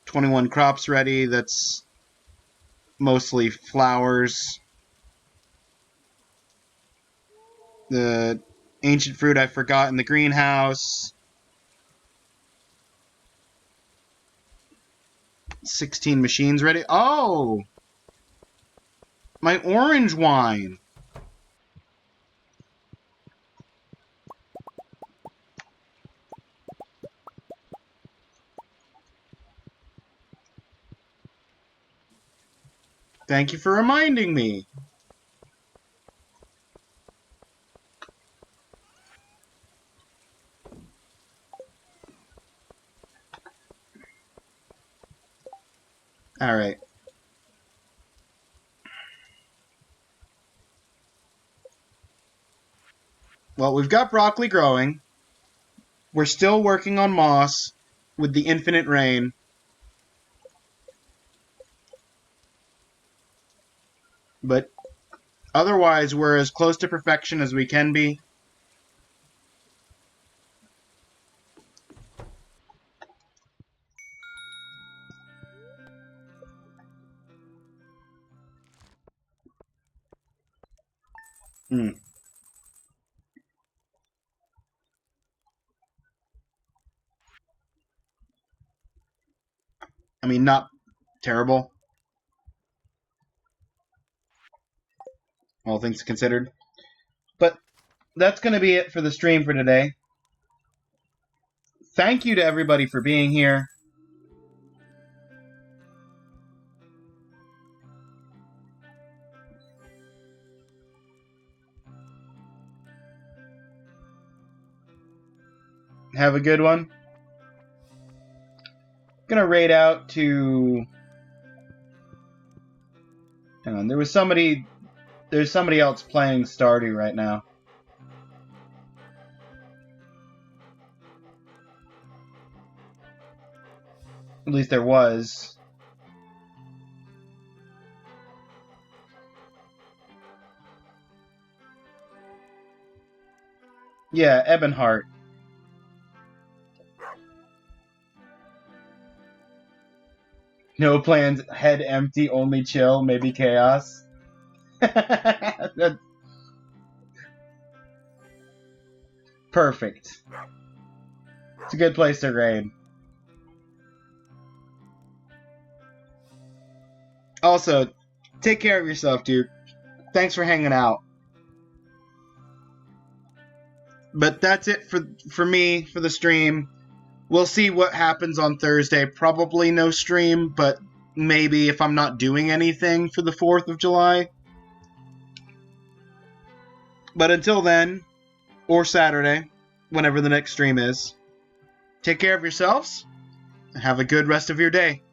21 crops ready. That's mostly flowers. The ancient fruit I forgot in the greenhouse. 16 machines ready. Oh! My orange wine. Thank you for reminding me. All right. Well, we've got broccoli growing. We're still working on moss with the infinite rain. But otherwise, we're as close to perfection as we can be. Hmm. I mean, not terrible, all things considered. But that's going to be it for the stream for today. Thank you to everybody for being here. Have a good one. Gonna raid out to... Hang on, there's somebody else playing Stardew right now. At least there was. Yeah, Ebonheart. No plans, head empty, only chill, maybe chaos. That's perfect. It's a good place to raid. Also, take care of yourself, dude. Thanks for hanging out. But that's it for me, for the stream. We'll see what happens on Thursday. Probably no stream, but maybe if I'm not doing anything for the 4th of July. But until then, or Saturday, whenever the next stream is, take care of yourselves, and have a good rest of your day.